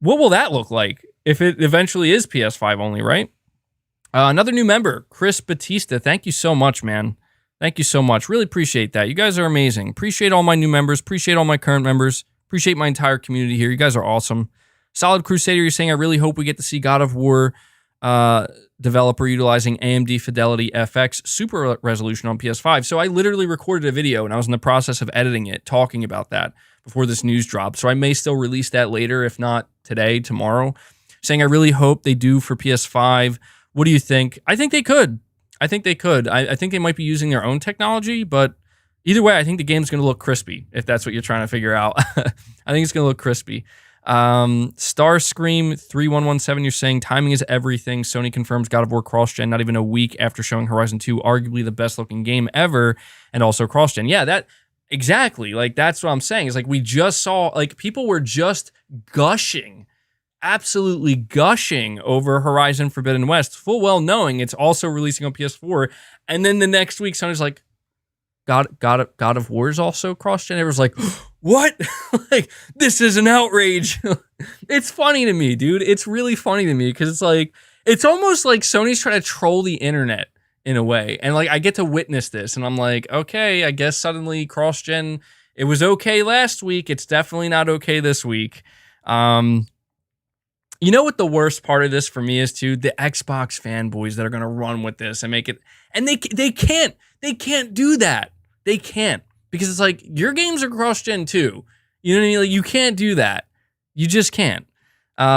What will that look like if it eventually is PS5 only, right? Another new member, Chris Batista. Thank you so much, man. Thank you so much. Really appreciate that. You guys are amazing. Appreciate all my new members. Appreciate all my current members. Appreciate my entire community here. You guys are awesome. Solid Crusader, you're saying, I really hope we get to see God of War developer utilizing AMD Fidelity FX super resolution on PS5. So I literally recorded a video and I was in the process of editing it, talking about that before this news dropped. So I may still release that later, if not today, tomorrow, saying I really hope they do for PS5. What do you think? I think they could. I think they could. I think they might be using their own technology, but either way, I think the game's going to look crispy, if that's what you're trying to figure out. I think it's going to look crispy. Starscream 3117, you're saying timing is everything. Sony confirms God of War cross-gen not even a week after showing Horizon 2, arguably the best looking game ever, and also cross-gen. Yeah, that exactly. Like, that's what I'm saying. It's like we just saw, like, people were just gushing, absolutely gushing over Horizon Forbidden West, full well knowing it's also releasing on PS4. And then the next week, Sony's like, God of War is also cross-gen. Everyone's like, what? Like, this is an outrage. It's funny to me, dude. It's really funny to me because it's like, it's almost like Sony's trying to troll the internet in a way. And like, I get to witness this and I'm like, okay, I guess suddenly cross-gen, it was okay last week. It's definitely not okay this week. You know what the worst part of this for me is too? The Xbox fanboys that are going to run with this and make it, and they can't do that. They can't, because it's like, your games are cross-gen too. You know what I mean? Like, you can't do that. You just can't.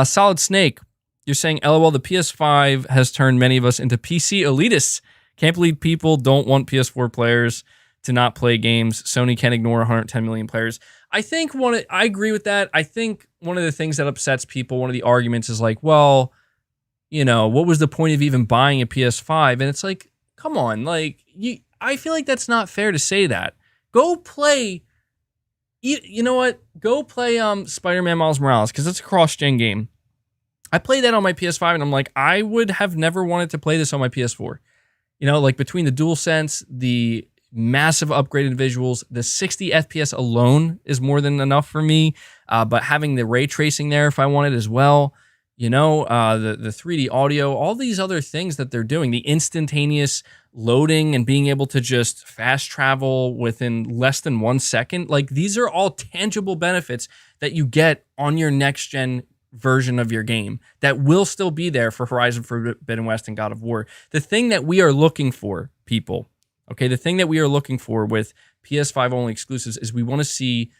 Solid Snake, you're saying, LOL, the PS5 has turned many of us into PC elitists. Can't believe people don't want PS4 players to not play games. Sony can't ignore 110 million players. I think I agree with that. I think one of the things that upsets people, one of the arguments is like, well, you know, what was the point of even buying a PS5? And it's like, come on, like, I feel like that's not fair to say that. Go play, you know what? Go play Spider-Man Miles Morales, because it's a cross-gen game. I played that on my PS5, and I'm like, I would have never wanted to play this on my PS4. You know, like, between the DualSense, the massive upgraded visuals, the 60 FPS alone is more than enough for me. But having the ray tracing there if I wanted as well, you know, the 3D audio, all these other things that they're doing, the instantaneous loading and being able to just fast travel within less than 1 second, like, these are all tangible benefits that you get on your next gen version of your game that will still be there for Horizon Forbidden West and God of War. The thing that we are looking for, people, okay, the thing that we are looking for with PS5 only exclusives is we want to see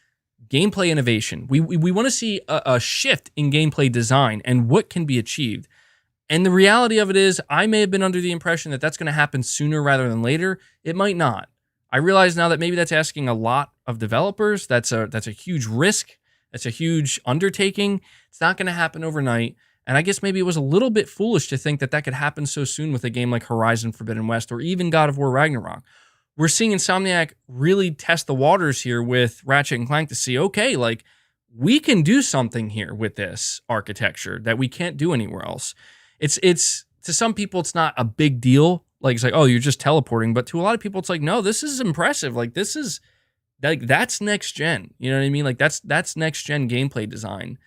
gameplay innovation. We want to see a shift in gameplay design and what can be achieved. And the reality of it is, I may have been under the impression that that's going to happen sooner rather than later. It might not. I realize now that maybe that's asking a lot of developers. That's a huge risk. That's a huge undertaking. It's not going to happen overnight. And I guess maybe it was a little bit foolish to think that that could happen so soon with a game like Horizon Forbidden West or even God of War Ragnarok. We're seeing Insomniac really test the waters here with Ratchet and Clank to see, okay, like, we can do something here with this architecture that we can't do anywhere else. It's to some people, it's not a big deal. Like, it's like, oh, you're just teleporting. But to a lot of people, it's like, no, this is impressive. Like, this is, like, that's next gen. You know what I mean? Like, that's next gen gameplay design.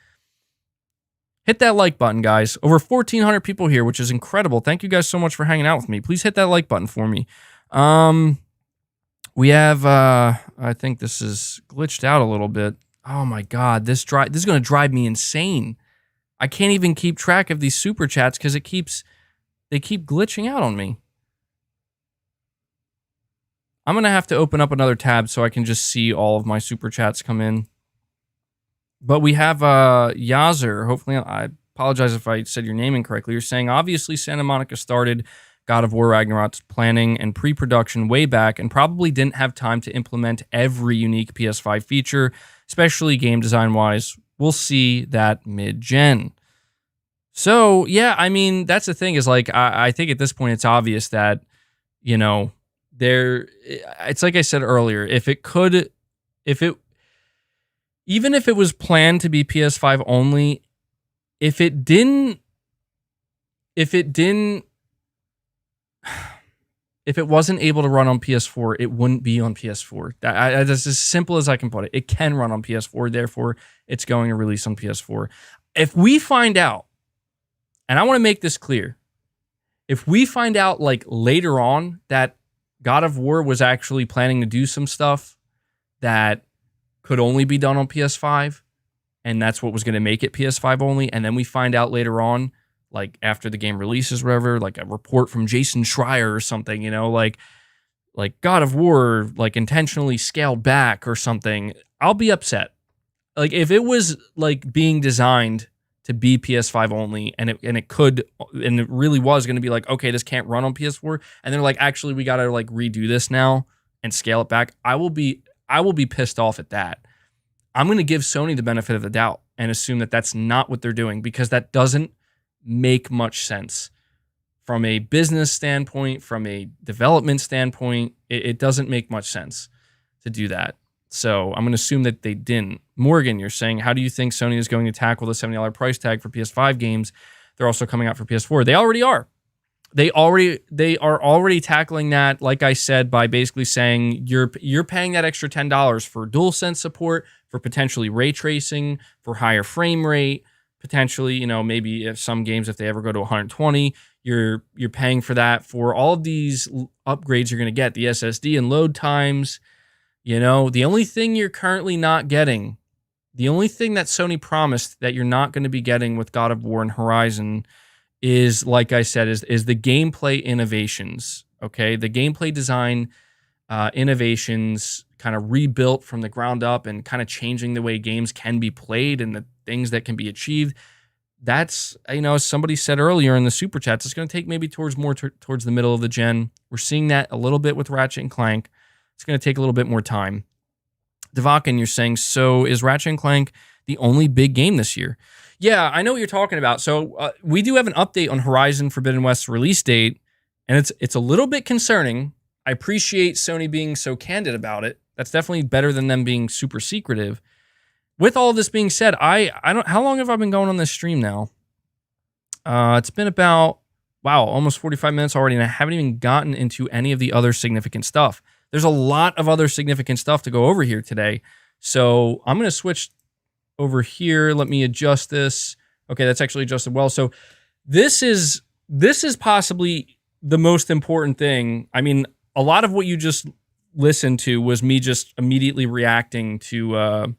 Hit that like button, guys. Over 1,400 people here, which is incredible. Thank you guys so much for hanging out with me. Please hit that like button for me. We have, I think this is glitched out a little bit. Oh my God, this is going to drive me insane. I can't even keep track of these super chats because they keep glitching out on me. I'm going to have to open up another tab so I can just see all of my super chats come in. But we have Yazer. Hopefully, I apologize if I said your name incorrectly. You're saying, obviously, Santa Monica started God of War Ragnarok's planning and pre-production way back and probably didn't have time to implement every unique PS5 feature, especially game design-wise. We'll see that mid-gen. So, yeah, I mean, that's the thing is, like, I think at this point it's obvious that, you know, it's like I said earlier, even if it was planned to be PS5 only, if it wasn't able to run on PS4, it wouldn't be on PS4. That's as simple as I can put it. It can run on PS4, therefore it's going to release on PS4. If we find out, and I want to make this clear, if we find out like later on that God of War was actually planning to do some stuff that could only be done on PS5, and that's what was going to make it PS5 only, and then we find out later on like after the game releases, whatever, like a report from Jason Schreier or something, you know, like God of War like intentionally scaled back or something, I'll be upset. Like if it was like being designed to be PS5 only, and it really was going to be like, okay, this can't run on PS4, and they're like, actually, we got to like redo this now and scale it back. I will be pissed off at that. I'm going to give Sony the benefit of the doubt and assume that that's not what they're doing, because that doesn't make much sense from a business standpoint, from a development standpoint. It doesn't make much sense to do that. So I'm going to assume that they didn't. Morgan, you're saying, how do you think Sony is going to tackle the $70 price tag for PS5 games? They're also coming out for PS4. They already are. They are already tackling that, like I said, by basically saying you're paying that extra $10 for DualSense support, for potentially ray tracing, for higher frame rate, potentially, you know, maybe if some games, if they ever go to 120, you're paying for that, for all of these upgrades you're going to get, the SSD and load times. You know, the only thing you're currently not getting, the only thing that Sony promised that you're not going to be getting with God of War and Horizon is, like I said, is the gameplay innovations. Okay, the gameplay design innovations, kind of rebuilt from the ground up and kind of changing the way games can be played and the things that can be achieved. That's, you know, as somebody said earlier in the super chats, it's going to take maybe towards the middle of the gen. We're seeing that a little bit with Ratchet and Clank. It's going to take a little bit more time. Devakin, you're saying, so is Ratchet and Clank the only big game this year? Yeah, I know what you're talking about. So we do have an update on Horizon Forbidden West's release date, and it's a little bit concerning. I appreciate Sony being so candid about it. That's definitely better than them being super secretive. With all this being said, I don't. How long have I been going on this stream now? It's been about, almost 45 minutes already, and I haven't even gotten into any of the other significant stuff. There's a lot of other significant stuff to go over here today. So I'm going to switch over here. Let me adjust this. Okay, that's actually adjusted well. So this is possibly the most important thing. I mean, a lot of what you just listened to was me just immediately reacting to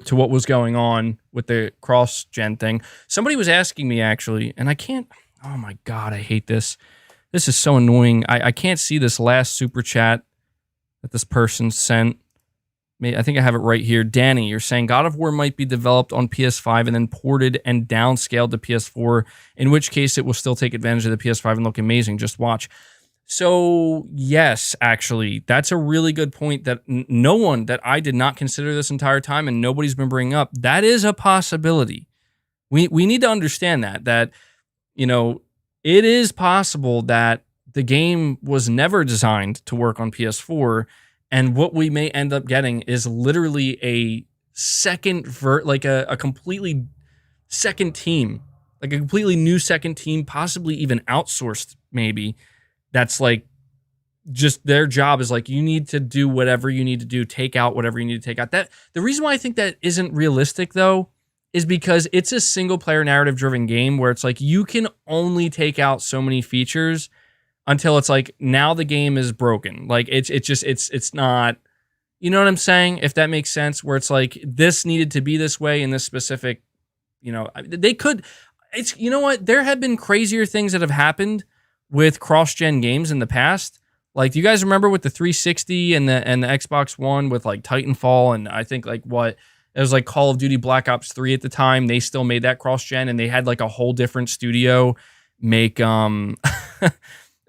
what was going on with the cross-gen thing. Somebody was asking me, actually, and I can't... Oh, my God, I hate this. This is so annoying. I can't see this last super chat that this person sent. I think I have it right here. Danny, you're saying God of War might be developed on PS5 and then ported and downscaled to PS4, in which case it will still take advantage of the PS5 and look amazing. Just watch. So, yes, actually, that's a really good point that no one, that I did not consider this entire time and nobody's been bringing up. That is a possibility. We need to understand that, you know, it is possible that the game was never designed to work on PS4, and what we may end up getting is literally a second, a completely second team, like a completely new second team, possibly even outsourced maybe, that's like just their job is like, you need to do whatever you need to do, take out whatever you need to take out. That the reason why I think that isn't realistic, though, is because it's a single player narrative driven game where it's like you can only take out so many features until it's like now the game is broken. Like it's not, you know what I'm saying? If that makes sense, where it's like this needed to be this way in this specific, you know, they could, it's, you know what? There have been crazier things that have happened with cross-gen games in the past. Like, do you guys remember with the 360 and the Xbox One with like Titanfall, and I think like what it was like Call of Duty Black Ops 3 at the time, they still made that cross-gen, and they had like a whole different studio make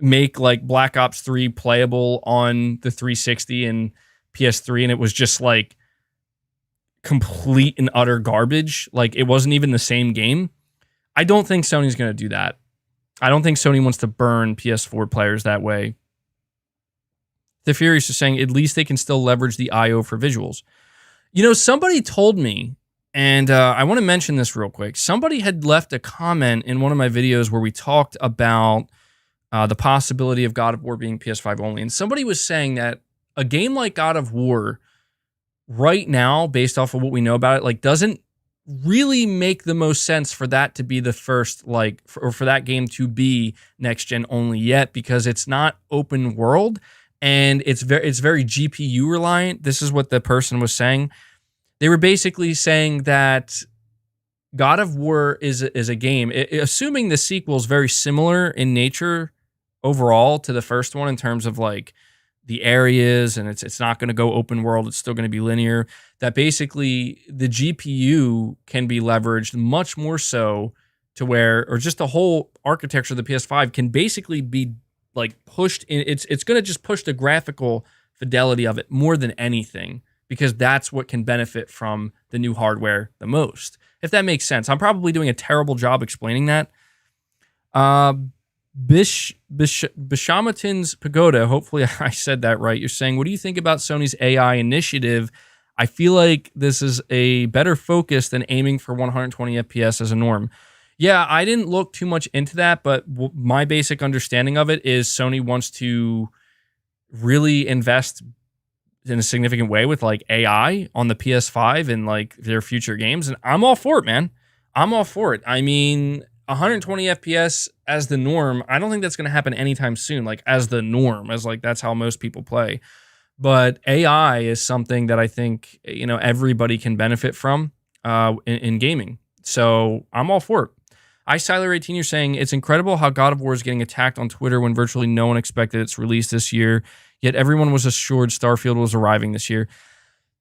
make like Black Ops 3 playable on the 360 and PS3, and it was just like complete and utter garbage. Like, it wasn't even the same game. I don't think Sony's going to do that. I don't think Sony wants to burn PS4 players that way. The Furious is saying at least they can still leverage the I/O for visuals. You know, somebody told me, and I want to mention this real quick. Somebody had left a comment in one of my videos where we talked about the possibility of God of War being PS5 only. And somebody was saying that a game like God of War right now, based off of what we know about it, like doesn't really make the most sense for that to be the first, like, for that game to be next gen only yet, because it's not open world and it's very GPU reliant. This is what the person was saying. They were basically saying that God of War is a game, assuming the sequel is very similar in nature overall to the first one in terms of like the areas, and it's not going to go open world, it's still going to be linear, that basically the GPU can be leveraged much more so to where, or just the whole architecture of the PS5 can basically be like pushed in, it's going to just push the graphical fidelity of it more than anything, because that's what can benefit from the new hardware the most, if that makes sense. I'm probably doing a terrible job explaining that. Bishamatin's Pagoda, hopefully I said that right. You're saying, what do you think about Sony's AI initiative? I feel like this is a better focus than aiming for 120 FPS as a norm. Yeah, I didn't look too much into that, but my basic understanding of it is Sony wants to really invest in a significant way with like AI on the PS5 and like their future games. And I'm all for it, man. I'm all for it. I mean, 120 FPS as the norm, I don't think that's going to happen anytime soon. Like as the norm, as like that's how most people play. But AI is something that I think, you know, everybody can benefit from in gaming. So I'm all for it. Tyler18, you're saying, it's incredible how God of War is getting attacked on Twitter when virtually no one expected its release this year, yet everyone was assured Starfield was arriving this year.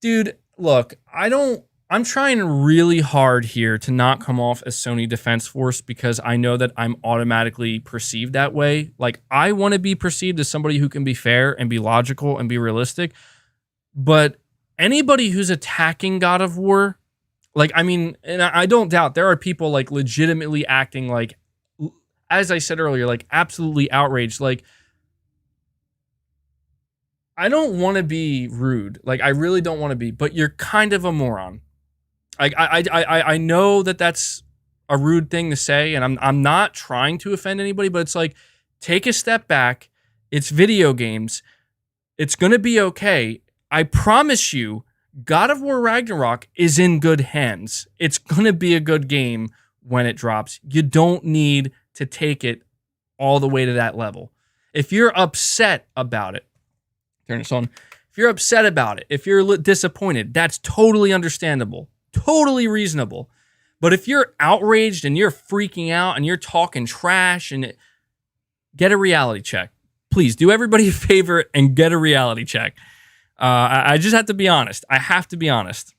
Dude, look, I'm trying really hard here to not come off as Sony Defense Force, because I know that I'm automatically perceived that way. Like, I want to be perceived as somebody who can be fair and be logical and be realistic, but anybody who's attacking God of War, like, I mean, and I don't doubt there are people like legitimately acting like, as I said earlier, like absolutely outraged. Like, I don't want to be rude. Like, I really don't want to be, but you're kind of a moron. Like, I know that that's a rude thing to say, and I'm not trying to offend anybody, but it's like, take a step back. It's video games. It's going to be okay. I promise you, God of War Ragnarok is in good hands. It's going to be a good game when it drops. You don't need to take it all the way to that level. If you're upset about it, turn this on. If you're upset about it, if you're disappointed, that's totally understandable, totally reasonable. But if you're outraged and you're freaking out and you're talking trash, get a reality check. Please do everybody a favor and get a reality check. I just have to be honest. I have to be honest.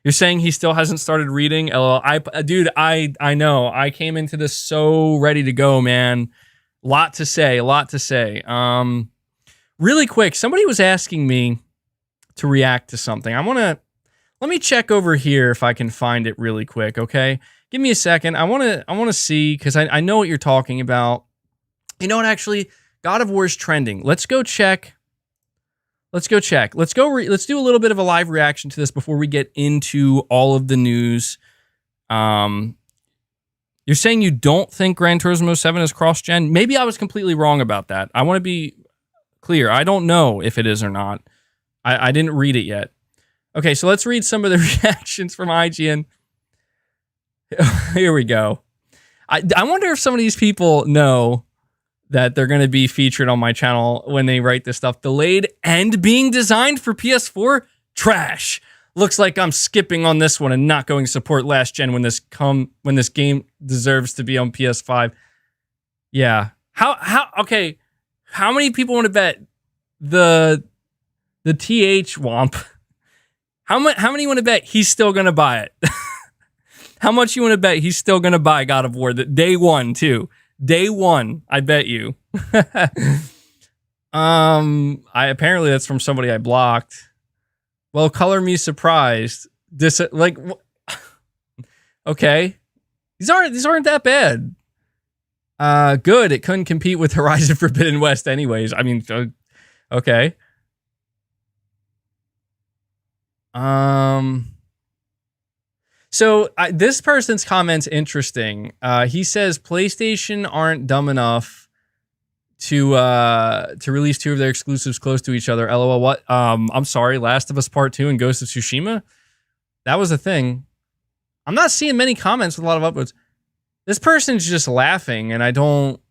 You're saying he still hasn't started reading? LOL. Dude, I know. I came into this so ready to go, man. A lot to say. Really quick, somebody was asking me to react to something. Let me check over here if I can find it really quick, okay? Give me a second. I want to see, because I know what you're talking about. You know what, actually? God of War is trending. Let's go check. Let's do a little bit of a live reaction to this before we get into all of the news. You're saying you don't think Gran Turismo 7 is cross-gen? Maybe I was completely wrong about that. I want to be clear. I don't know if it is or not. I didn't read it yet. Okay, so let's read some of the reactions from IGN. Here we go. I wonder if some of these people know that they're going to be featured on my channel when they write this stuff. Delayed and being designed for PS4? Trash. Looks like I'm skipping on this one and not going to support last gen when this game deserves to be on PS5. Yeah. Okay. How many people want to bet the TH Womp? How many want to bet he's still going to buy it? How much you want to bet he's still going to buy God of War day one too? Day one, I bet you. Apparently that's from somebody I blocked. Well, color me surprised. Okay. These aren't that bad. Good. It couldn't compete with Horizon Forbidden West anyways. I mean, okay. So this person's comment's interesting. He says PlayStation aren't dumb enough to release two of their exclusives close to each other. LOL. What? I'm sorry. Last of Us Part 2 and Ghost of Tsushima? That was a thing. I'm not seeing many comments with a lot of upvotes. This person's just laughing, and I don't...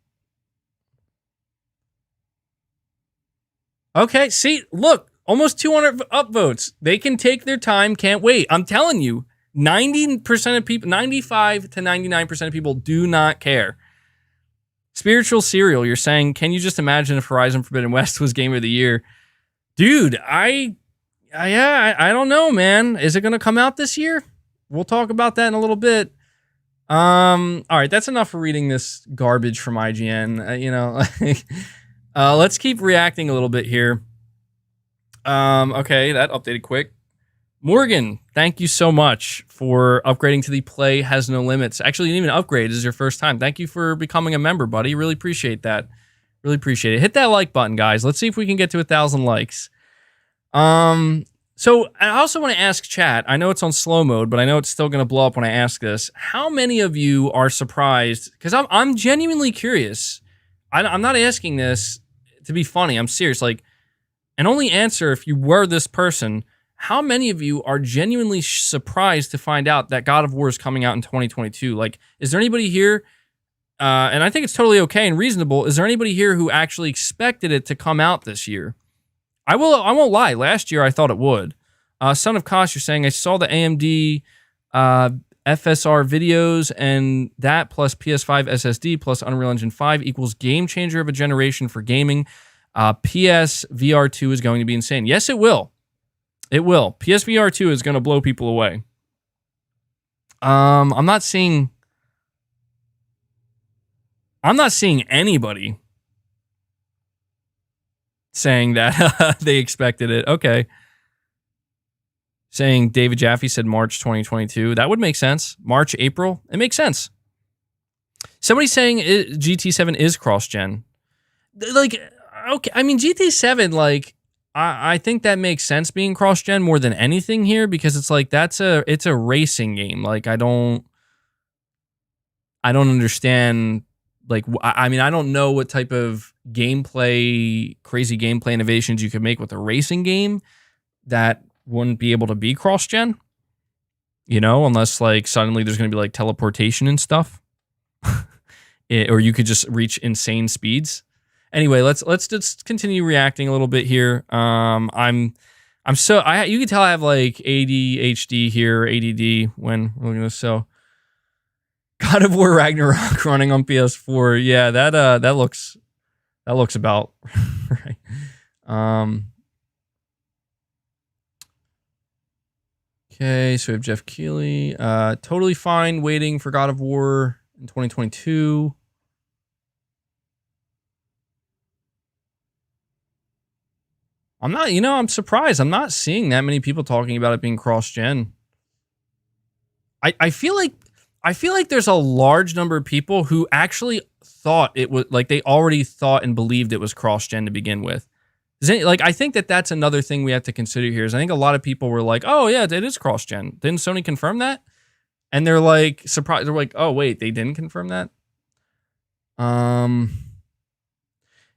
Okay, see, look. Almost 200 upvotes. They can take their time. Can't wait. I'm telling you. 90% of people, 95 to 99% of people do not care. Spiritual Cereal, you're saying, can you just imagine if Horizon Forbidden West was Game of the Year? Dude, I don't know, man. Is it going to come out this year? We'll talk about that in a little bit. All right, that's enough for reading this garbage from IGN. Let's keep reacting a little bit here. Okay, that updated quick. Morgan, thank you so much for upgrading to the Play Has No Limits. Actually, you didn't even upgrade. This is your first time. Thank you for becoming a member, buddy. Really appreciate that. Really appreciate it. Hit that like button, guys. Let's see if we can get to 1,000 likes. So I also want to ask chat. I know it's on slow mode, but I know it's still going to blow up when I ask this. How many of you are surprised? Because I'm genuinely curious. I'm not asking this to be funny. I'm serious. And only answer if you were this person. How many of you are genuinely surprised to find out that God of War is coming out in 2022? Is there anybody here? And I think it's totally okay and reasonable. Is there anybody here who actually expected it to come out this year? I won't lie. Last year I thought it would. Son of Kosh, you're saying I saw the AMD FSR videos, and that plus PS5 SSD plus Unreal Engine 5 equals game changer of a generation for gaming. PS VR 2 is going to be insane. Yes, it will. It will. PSVR 2 is going to blow people away. I'm not seeing anybody saying that they expected it. Okay. Saying David Jaffe said March 2022. That would make sense. March, April. It makes sense. Somebody saying GT7 is cross-gen. Okay. I mean, GT7, I think that makes sense being cross-gen more than anything here, because it's it's a racing game. I don't understand. I mean, I don't know what type of crazy gameplay innovations you could make with a racing game that wouldn't be able to be cross-gen, unless suddenly there's going to be teleportation and stuff, or you could just reach insane speeds. Anyway, let's just continue reacting a little bit here. You can tell I have ADHD here, ADD when we're looking at this. So, God of War Ragnarok running on PS4. Yeah, that looks about right. Okay, so we have Jeff Keighley. Totally fine waiting for God of War in 2022. I'm surprised. I'm not seeing that many people talking about it being cross-gen. I feel like there's a large number of people who actually thought it was, they already thought and believed it was cross-gen to begin with. I think that's another thing we have to consider here. Is I think a lot of people were like, oh yeah, it is cross-gen. Didn't Sony confirm that? And they're surprised. They're oh wait, they didn't confirm that?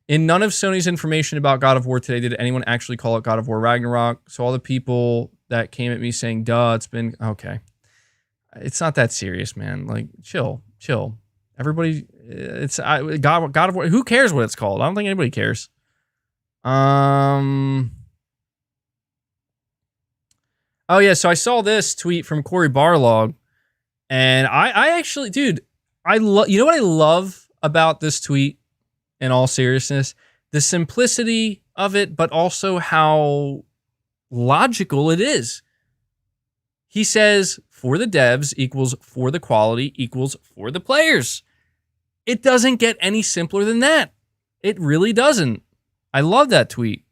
In none of Sony's information about God of War today did anyone actually call it God of War Ragnarok. So all the people that came at me saying, duh, it's been... Okay. It's not that serious, man. Chill. Everybody... God of War... Who cares what it's called? I don't think anybody cares. Oh, yeah, so I saw this tweet from Corey Barlog, and I actually... Dude, you know what I love about this tweet? In all seriousness, the simplicity of it, but also how logical it is. He says, for the devs equals for the quality equals for the players. It doesn't get any simpler than that. It really doesn't. I love that tweet.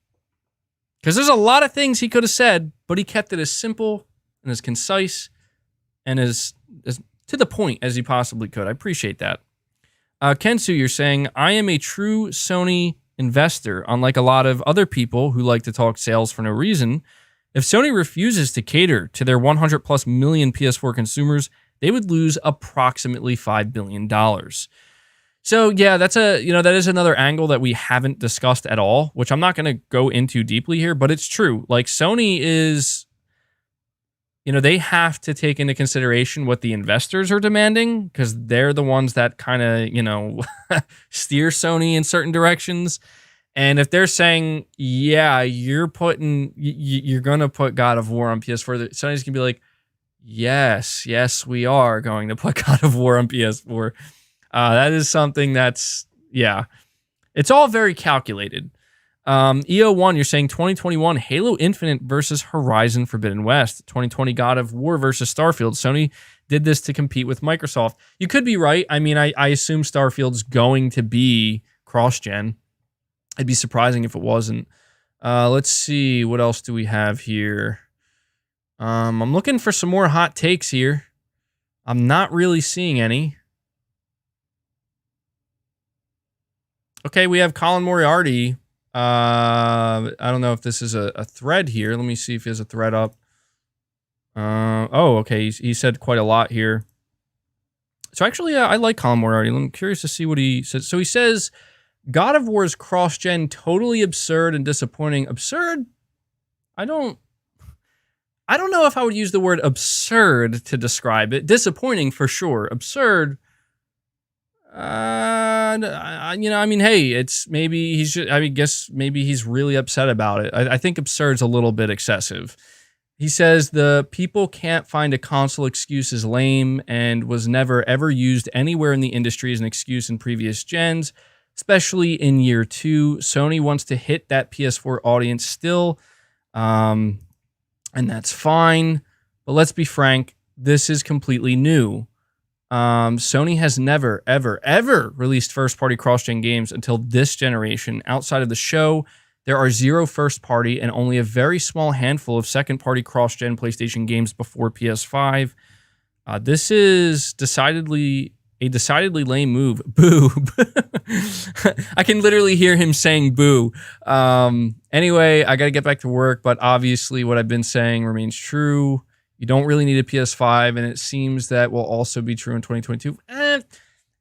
Because there's a lot of things he could have said, but he kept it as simple and as concise and as to the point as he possibly could. I appreciate that. Kensu, you're saying, I am a true Sony investor, unlike a lot of other people who like to talk sales for no reason. If Sony refuses to cater to their 100 plus million PS4 consumers, they would lose approximately $5 billion. So yeah, that is another angle that we haven't discussed at all, which I'm not going to go into deeply here, but it's true. Sony is... they have to take into consideration what the investors are demanding, because they're the ones that kind of, steer Sony in certain directions. And if they're saying, yeah, you're going to put God of War on PS4, Sony's going to be like, Yes, yes, we are going to put God of War on PS4. That is something that's, yeah, it's all very calculated. EO1, you're saying 2021 Halo Infinite versus Horizon Forbidden West. 2020 God of War versus Starfield. Sony did this to compete with Microsoft. You could be right. I mean, I assume Starfield's going to be cross-gen. It'd be surprising if it wasn't. Let's see. What else do we have here? I'm looking for some more hot takes here. I'm not really seeing any. Okay, we have Colin Moriarty. I don't know if this is a thread here. Let me see if he has a thread up. Oh, okay. He said quite a lot here. So actually, I like Colin Moriarty. I'm curious to see what he says. So he says, God of War is cross-gen, totally absurd and disappointing. Absurd? I don't know if I would use the word absurd to describe it. Disappointing for sure. Absurd. I mean, hey, it's maybe he's just, I guess maybe he's really upset about it. I think absurd's a little bit excessive. He says the people can't find a console excuse is lame and was never ever used anywhere in the industry as an excuse in previous gens, especially in year 2. Sony wants to hit that PS4 audience still. And that's fine. But let's be frank, this is completely new. Sony has never, ever, ever released first-party cross-gen games until this generation. Outside of the show, there are 0 first-party and only a very small handful of second-party cross-gen PlayStation games before PS5. This is decidedly lame move. Boo. I can literally hear him saying boo. Anyway, I got to get back to work, but obviously what I've been saying remains true. You don't really need a PS5, and it seems that will also be true in 2022.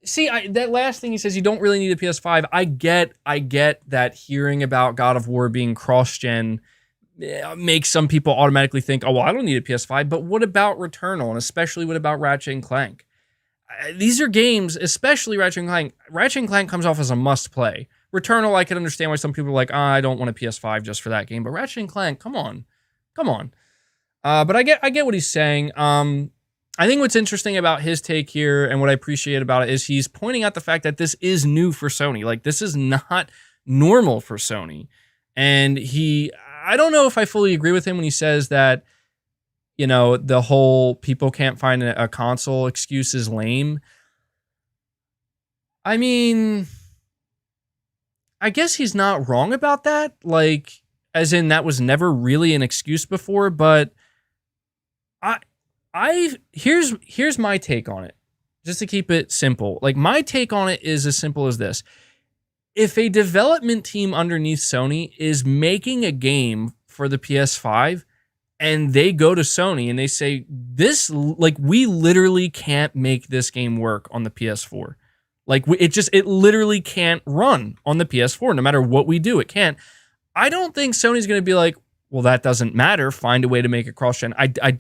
See, that last thing he says, you don't really need a PS5. I get that hearing about God of War being cross-gen makes some people automatically think, oh, well, I don't need a PS5. But what about Returnal, and especially what about Ratchet & Clank? These are games, especially Ratchet & Clank. Ratchet & Clank comes off as a must-play. Returnal, I can understand why some people are like, I don't want a PS5 just for that game. But Ratchet & Clank, come on. But I get what he's saying. I think what's interesting about his take here and what I appreciate about it is he's pointing out the fact that this is new for Sony. Like, this is not normal for Sony. And I don't know if I fully agree with him when he says that, you know, the whole people can't find a console excuse is lame. I mean, I guess he's not wrong about that. Like, as in that was never really an excuse before, but here's my take on it, just to keep it simple. Like, my take on it is as simple as this. If a development team underneath Sony is making a game for the PS5 and they go to Sony and they say, we literally can't make this game work on the PS4. Like, it literally can't run on the PS4. No matter what we do, it can't. I don't think Sony's going to be like, well, that doesn't matter. Find a way to make it cross-gen. I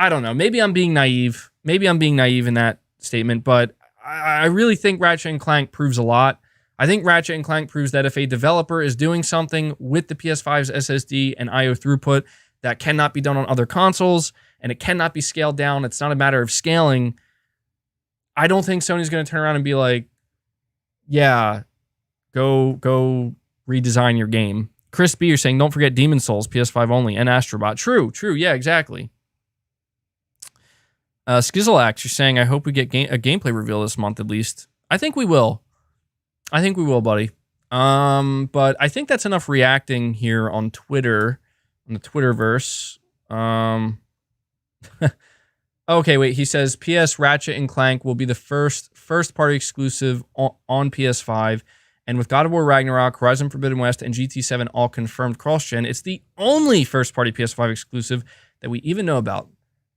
don't know. Maybe I'm being naive. In that statement, but I really think Ratchet & Clank proves a lot. I think Ratchet & Clank proves that if a developer is doing something with the PS5's SSD and IO throughput that cannot be done on other consoles and it cannot be scaled down, it's not a matter of scaling. I don't think Sony's going to turn around and be like, yeah, go redesign your game. Chris B, you're saying, don't forget Demon's Souls, PS5 only, and Astrobot. True, yeah, exactly. Skizzleax, you're saying, I hope we get a gameplay reveal this month at least. I think we will, buddy. But I think that's enough reacting here on Twitter, on the Twitterverse. Okay, wait, he says, PS Ratchet & Clank will be the first-party exclusive on PS5, and with God of War Ragnarok, Horizon Forbidden West, and GT7 all confirmed cross-gen, it's the only first-party PS5 exclusive that we even know about.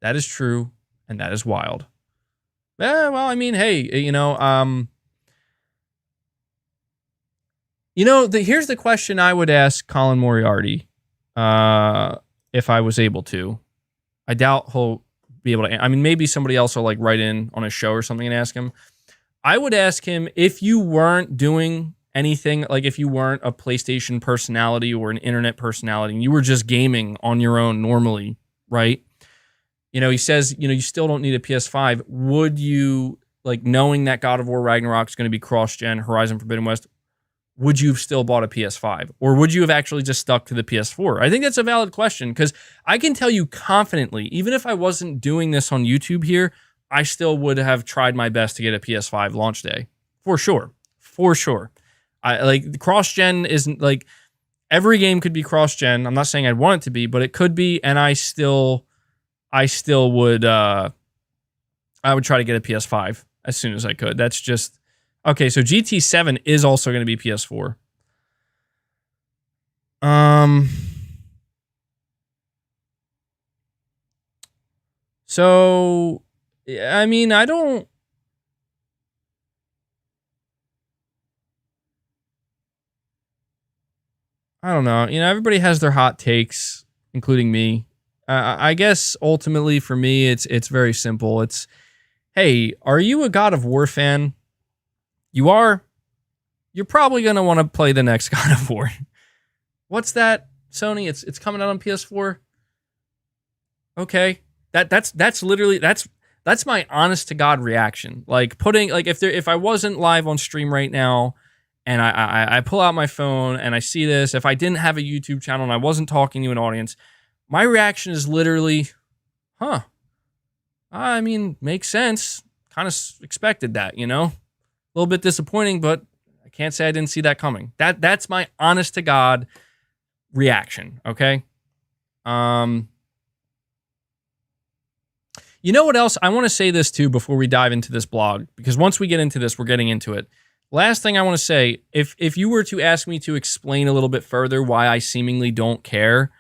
That is true, and that is wild. Well, I mean, hey, here's the question I would ask Colin Moriarty if I was able to. I doubt he'll be able to. I mean, maybe somebody else will write in on a show or something and ask him. I would ask him, if you weren't doing anything, like if you weren't a PlayStation personality or an internet personality and you were just gaming on your own normally, right? He says, you still don't need a PS5. Would you, like, knowing that God of War Ragnarok is going to be cross-gen, Horizon Forbidden West, would you have still bought a PS5? Or would you have actually just stuck to the PS4? I think that's a valid question, because I can tell you confidently, even if I wasn't doing this on YouTube here, I still would have tried my best to get a PS5 launch day. For sure. For sure. The cross-gen isn't, like, every game could be cross-gen. I'm not saying I'd want it to be, but it could be, and I still would, I would try to get a PS5 as soon as I could. That's just, okay, so GT7 is also going to be PS4. So, I mean, I don't know. Everybody has their hot takes, including me. I guess ultimately for me, it's very simple. It's, hey, are you a God of War fan? You are? You're probably going to want to play the next God of War. What's that, Sony? It's coming out on PS4? Okay. That's literally, that's my honest to God reaction. Like, if I wasn't live on stream right now and I pull out my phone and I see this, if I didn't have a YouTube channel and I wasn't talking to an audience, my reaction is literally, huh. I mean, makes sense. Kind of expected that, A little bit disappointing, but I can't say I didn't see that coming. That's my honest to God reaction, okay? You know what else? I want to say this too before we dive into this blog, because once we get into this, we're getting into it. Last thing I want to say, if you were to ask me to explain a little bit further why I seemingly don't care,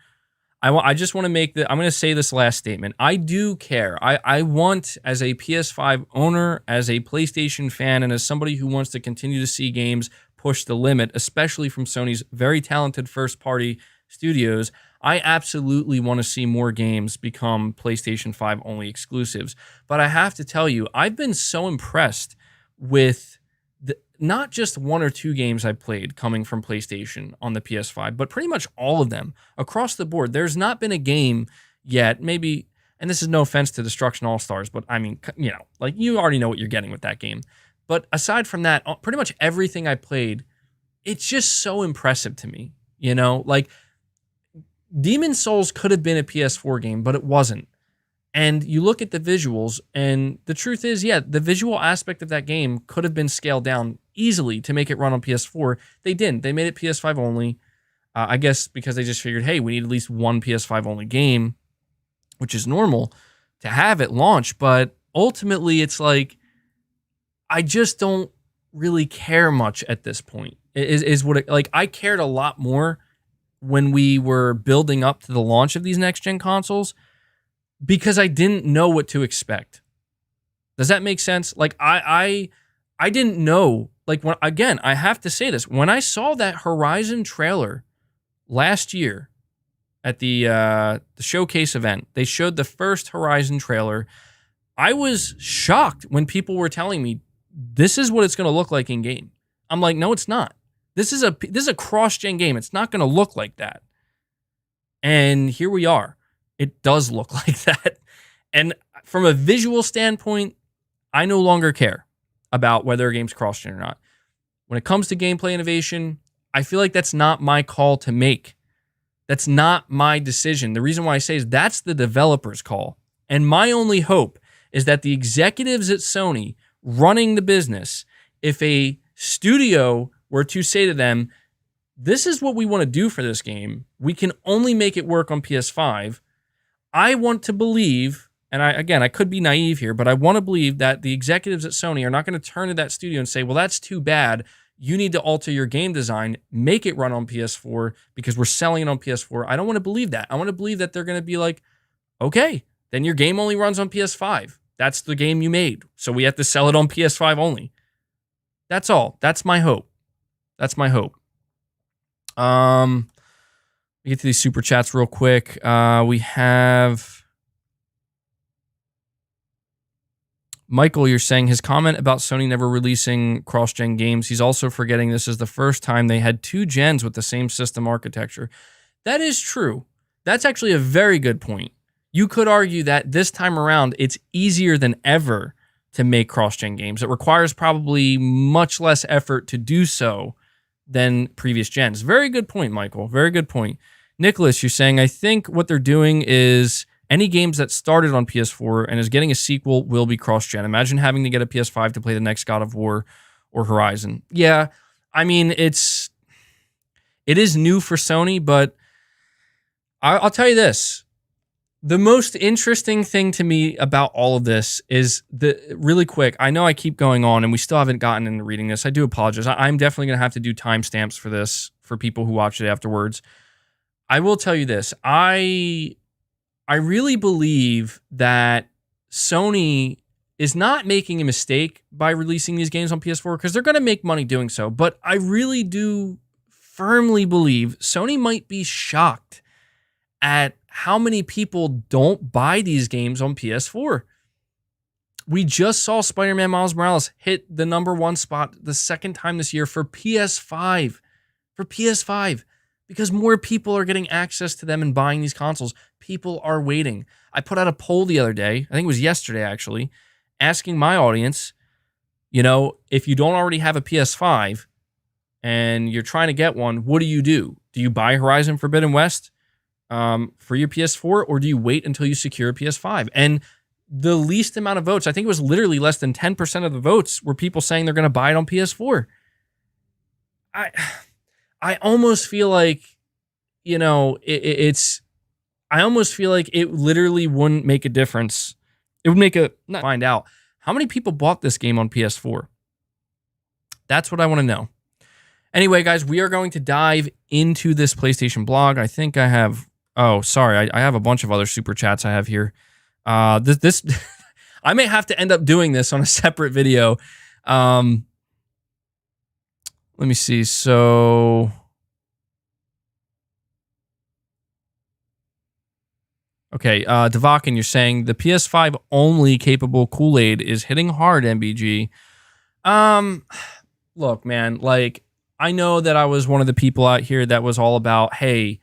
I just want to I'm going to say this last statement. I do care. I want, as a PS5 owner, as a PlayStation fan, and as somebody who wants to continue to see games push the limit, especially from Sony's very talented first-party studios, I absolutely want to see more games become PlayStation 5 only exclusives. But I have to tell you, I've been so impressed with not just one or two games I played coming from PlayStation on the PS5, but pretty much all of them across the board. There's not been a game yet, maybe, and this is no offense to Destruction All-Stars, but I mean, you already know what you're getting with that game. But aside from that, pretty much everything I played, it's just so impressive to me, Like, Demon's Souls could have been a PS4 game, but it wasn't. And you look at the visuals, and the truth is, yeah, the visual aspect of that game could have been scaled down easily to make it run on PS4. They didn't. They made it PS5 only. I guess because they just figured, hey, we need at least one PS5 only game, which is normal to have at launch. But ultimately, it's like, I just don't really care much at this point. I cared a lot more when we were building up to the launch of these next-gen consoles, because I didn't know what to expect. Does that make sense? Like, I didn't know. Like, again, I have to say this. When I saw that Horizon trailer last year at the showcase event, they showed the first Horizon trailer. I was shocked when people were telling me, this is what it's going to look like in game. I'm like, no, it's not. This is a cross-gen game. It's not going to look like that. And here we are. It does look like that. And from a visual standpoint, I no longer care about whether a game's cross-gen or not. When it comes to gameplay innovation, I feel like that's not my call to make. That's not my decision. The reason why I say is that's the developer's call. And my only hope is that the executives at Sony running the business, if a studio were to say to them, this is what we want to do for this game, we can only make it work on PS5, I want to believe, and I could be naive here, but I want to believe that the executives at Sony are not going to turn to that studio and say, well, that's too bad. You need to alter your game design, make it run on PS4 because we're selling it on PS4. I don't want to believe that. I want to believe that they're going to be like, okay, then your game only runs on PS5. That's the game you made. So we have to sell it on PS5 only. That's all. That's my hope. That's my hope. We get to these super chats real quick. We have Michael, you're saying his comment about Sony never releasing cross-gen games. He's also forgetting this is the first time they had two gens with the same system architecture. That is true. That's actually a very good point. You could argue that this time around, it's easier than ever to make cross-gen games. It requires probably much less effort to do so than previous gens. Very good point, Michael. Very good point. Nicholas, you're saying, I think what they're doing is any games that started on PS4 and is getting a sequel will be cross-gen. Imagine having to get a PS5 to play the next God of War or Horizon. Yeah, I mean, it is new for Sony, but I'll tell you this. The most interesting thing to me about all of this is really quick. I know I keep going on and we still haven't gotten into reading this. I do apologize. I'm definitely going to have to do timestamps for this for people who watch it afterwards. I will tell you this. I really believe that Sony is not making a mistake by releasing these games on PS4 because they're going to make money doing so. But I really do firmly believe Sony might be shocked at how many people don't buy these games on PS4. We just saw Spider-Man Miles Morales hit the #1 spot the second time this year for PS5. For PS5. Because more people are getting access to them and buying these consoles. People are waiting. I put out a poll the other day, I think it was yesterday actually, asking my audience, if you don't already have a PS5 and you're trying to get one, what do? Do you buy Horizon Forbidden West for your PS4, or do you wait until you secure a PS5? And the least amount of votes, I think it was literally less than 10% of the votes, were people saying they're going to buy it on PS4. I almost feel like, I almost feel like it literally wouldn't make a difference. It would find out how many people bought this game on PS4. That's what I want to know. Anyway, guys, we are going to dive into this PlayStation blog. I think I have, I have a bunch of other super chats I have here. This I may have to end up doing this on a separate video. Let me see. So, okay, Devakin, you're saying the PS5 only capable Kool-Aid is hitting hard, MBG. Look, man, I know that I was one of the people out here that was all about, hey,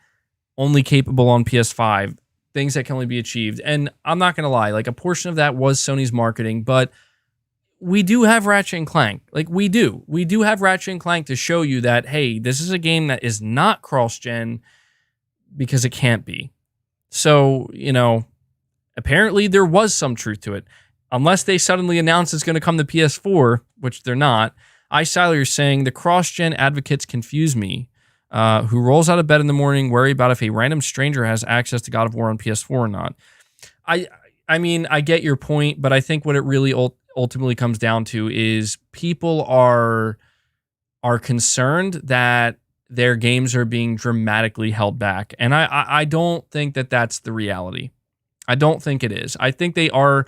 only capable on PS5, things that can only be achieved. And I'm not going to lie, a portion of that was Sony's marketing, but we do have Ratchet and Clank. We do. We do have Ratchet and Clank to show you that, hey, this is a game that is not cross-gen because it can't be. So, apparently there was some truth to it. Unless they suddenly announce it's going to come to PS4, which they're not. Siler is saying, the cross-gen advocates confuse me. Who rolls out of bed in the morning, worry about if a random stranger has access to God of War on PS4 or not. I mean, I get your point, but I think what it really ultimately comes down to is people are concerned that their games are being dramatically held back. And I don't think that that's the reality. I don't think it is. I think they are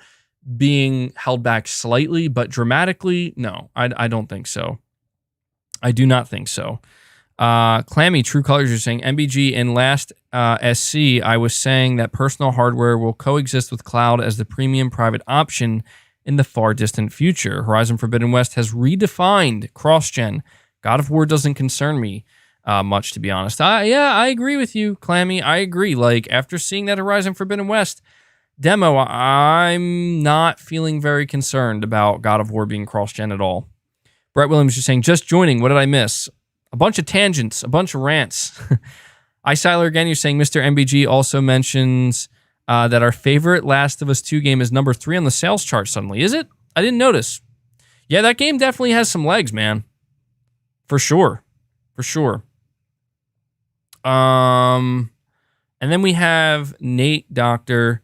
being held back slightly, but dramatically, no, I don't think so. I do not think so. Clammy True Colors are saying, MBG in last SC, I was saying that personal hardware will coexist with cloud as the premium private option in the far distant future. Horizon Forbidden West has redefined cross-gen. God of War doesn't concern me much, to be honest. I agree with you, Clammy. I agree. After seeing that Horizon Forbidden West demo, I'm not feeling very concerned about God of War being cross-gen at all. Brett Williams is saying, just joining. What did I miss? A bunch of tangents, a bunch of rants. Siler again, you're saying Mr. MBG also mentions that our favorite Last of Us 2 game is number 3 on the sales chart suddenly. Is it? I didn't notice. Yeah, that game definitely has some legs, man. For sure. For sure. And then we have Nate Doctor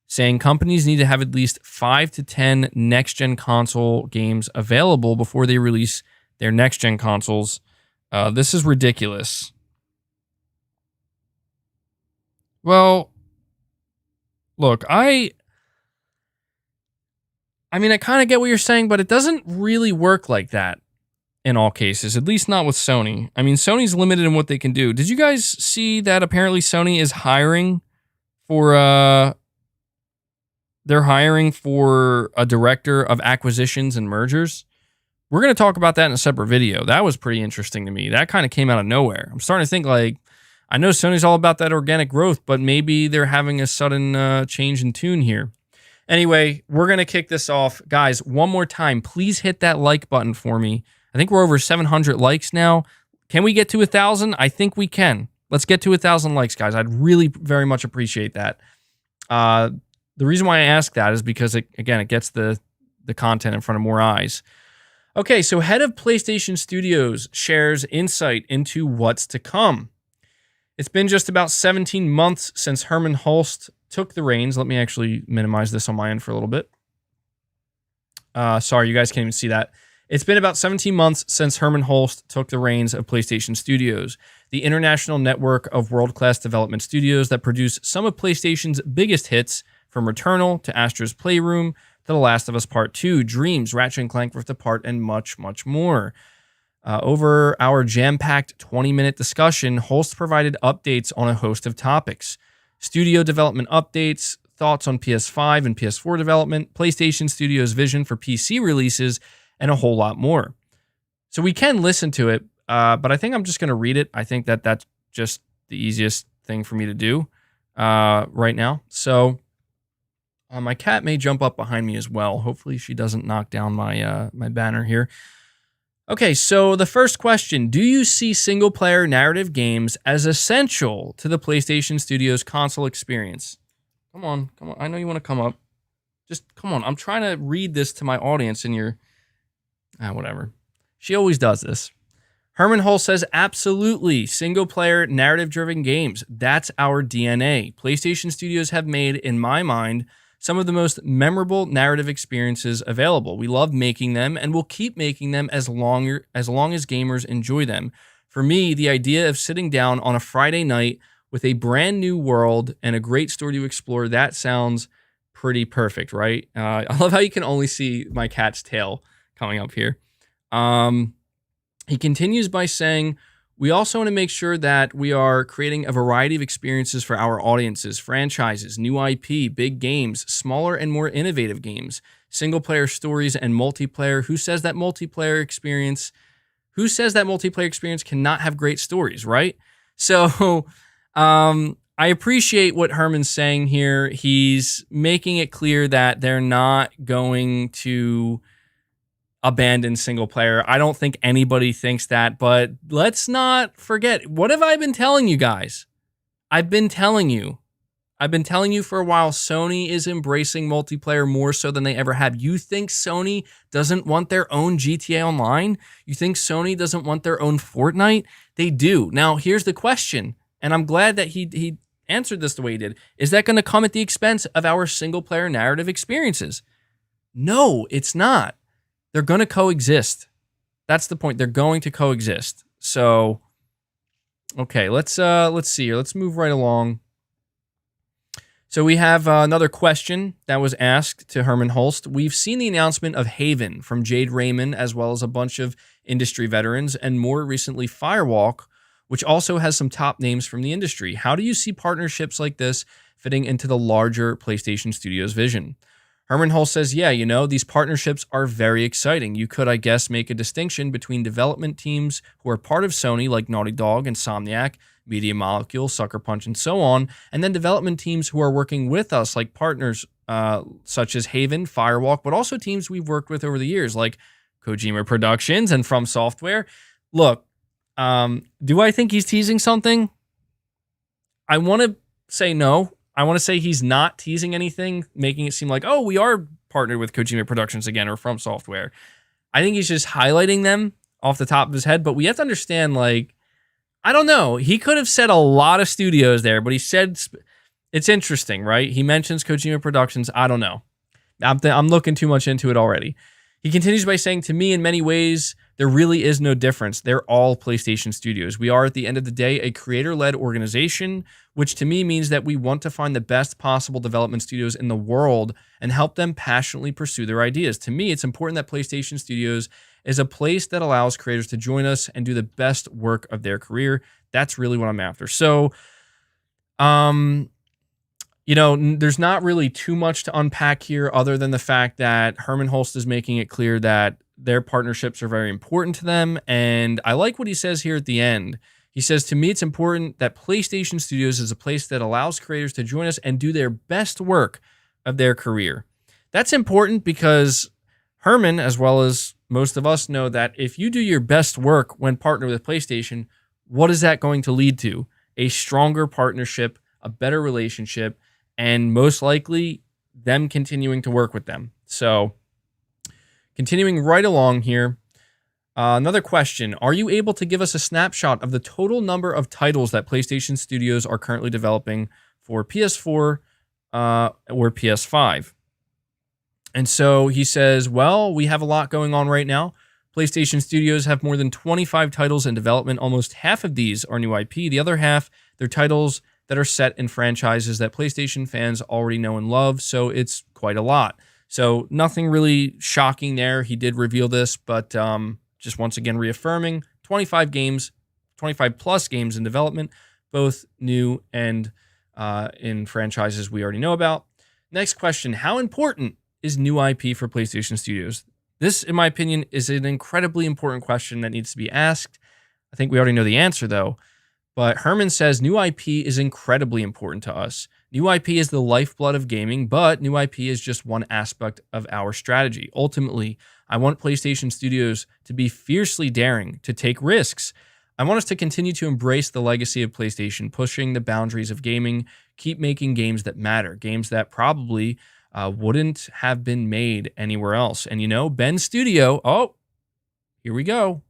saying companies need to have at least 5 to 10 next-gen console games available before they release their next-gen consoles. This is ridiculous. Well, look, I mean, I kind of get what you're saying, but it doesn't really work like that in all cases, at least not with Sony. I mean, Sony's limited in what they can do. Did you guys see that apparently Sony is hiring for, they're hiring for a director of acquisitions and mergers? We're going to talk about that in a separate video. That was pretty interesting to me. That kind of came out of nowhere. I'm starting to think I know Sony's all about that organic growth, but maybe they're having a sudden change in tune here. Anyway, we're going to kick this off. Guys, one more time, please hit that like button for me. I think we're over 700 likes now. Can we get to 1,000? I think we can. Let's get to 1,000 likes, guys. I'd really very much appreciate that. The reason why I ask that is because, it gets the content in front of more eyes. Okay, so head of PlayStation Studios shares insight into what's to come. It's been just about 17 months since Hermen Hulst took the reins. Let me actually minimize this on my end for a little bit. Sorry, you guys can't even see that. It's been about 17 months since Hermen Hulst took the reins of PlayStation Studios, the international network of world-class development studios that produce some of PlayStation's biggest hits, from Returnal to Astro's Playroom to The Last of Us Part 2, Dreams, Ratchet & Clank Rift Apart, and much, much more. Over our jam-packed 20-minute discussion, Hulst provided updates on a host of topics. Studio development updates, thoughts on PS5 and PS4 development, PlayStation Studios' vision for PC releases, and a whole lot more. So we can listen to it, but I think I'm just going to read it. I think that that's just the easiest thing for me to do right now. So my cat may jump up behind me as well. Hopefully she doesn't knock down my my banner here. Okay, so the first question, do you see single-player narrative games as essential to the PlayStation Studios console experience? Come on. I know you want to come up. Just come on. I'm trying to read this to my audience and you're... whatever. She always does this. Hermen Hulst says, absolutely. Single-player, narrative-driven games. That's our DNA. PlayStation Studios have made, in my mind, some of the most memorable narrative experiences available. We love making them, and we'll keep making them as long as gamers enjoy them. For me, the idea of sitting down on a Friday night with a brand new world and a great story to explore, that sounds pretty perfect, right? I love how you can only see my cat's tail coming up here. He continues by saying, we also want to make sure that we are creating a variety of experiences for our audiences, franchises, new IP, big games, smaller and more innovative games, single-player stories, and multiplayer. Who says that multiplayer experience cannot have great stories, right? So I appreciate what Hermen's saying here. He's making it clear that they're not going to abandon single player. I don't think anybody thinks that, but let's not forget, what have I been telling you guys? I've been telling you for a while, Sony is embracing multiplayer more so than they ever have. You think Sony doesn't want their own GTA Online? You think Sony doesn't want their own Fortnite? They do. Now, here's the question, and I'm glad that he answered this the way he did. Is that going to come at the expense of our single player narrative experiences? No, it's not. They're going to coexist. That's the point. They're going to coexist. So, okay, let's see here. Let's move right along. So we have another question that was asked to Hermen Hulst. We've seen the announcement of Haven from Jade Raymond, as well as a bunch of industry veterans, and more recently Firewalk, which also has some top names from the industry. How do you see partnerships like this fitting into the larger PlayStation Studios vision? Hermen Hulst says, yeah, these partnerships are very exciting. You could, I guess, make a distinction between development teams who are part of Sony, like Naughty Dog, Insomniac, Media Molecule, Sucker Punch, and so on, and then development teams who are working with us, like partners such as Haven, Firewalk, but also teams we've worked with over the years, like Kojima Productions and From Software. Look, do I think he's teasing something? I want to say no. I want to say he's not teasing anything, making it seem like, oh, we are partnered with Kojima Productions again or From Software. I think he's just highlighting them off the top of his head, but we have to understand, like, I don't know. He could have said a lot of studios there, but he said, it's interesting, right? He mentions Kojima Productions. I don't know. I'm looking too much into it already. He continues by saying, to me, in many ways, there really is no difference. They're all PlayStation Studios. We are, at the end of the day, a creator-led organization, which to me means that we want to find the best possible development studios in the world and help them passionately pursue their ideas. To me, it's important that PlayStation Studios is a place that allows creators to join us and do the best work of their career. That's really what I'm after. So, there's not really too much to unpack here other than the fact that Hermen Hulst is making it clear that their partnerships are very important to them. And I like what he says here at the end. He says, to me, it's important that PlayStation Studios is a place that allows creators to join us and do their best work of their career. That's important because Hermen, as well as most of us, know that if you do your best work when partnered with PlayStation, what is that going to lead to? A stronger partnership, a better relationship, and most likely them continuing to work with them. So, continuing right along here. Another question. Are you able to give us a snapshot of the total number of titles that PlayStation Studios are currently developing for PS4 or PS5? And so he says, well, we have a lot going on right now. PlayStation Studios have more than 25 titles in development. Almost half of these are new IP. The other half, they're titles that are set in franchises that PlayStation fans already know and love. So it's quite a lot. So nothing really shocking there. He did reveal this, but just once again reaffirming 25 games, 25 plus games in development, both new and in franchises we already know about. Next question, how important is new IP for PlayStation Studios? This, in my opinion, is an incredibly important question that needs to be asked. I think we already know the answer, though. But Hermen says new IP is incredibly important to us. New IP is the lifeblood of gaming, but new IP is just one aspect of our strategy. Ultimately, I want PlayStation Studios to be fiercely daring, to take risks. I want us to continue to embrace the legacy of PlayStation, pushing the boundaries of gaming, keep making games that matter, games that probably wouldn't have been made anywhere else. And you know, Ben Studio, oh, here we go.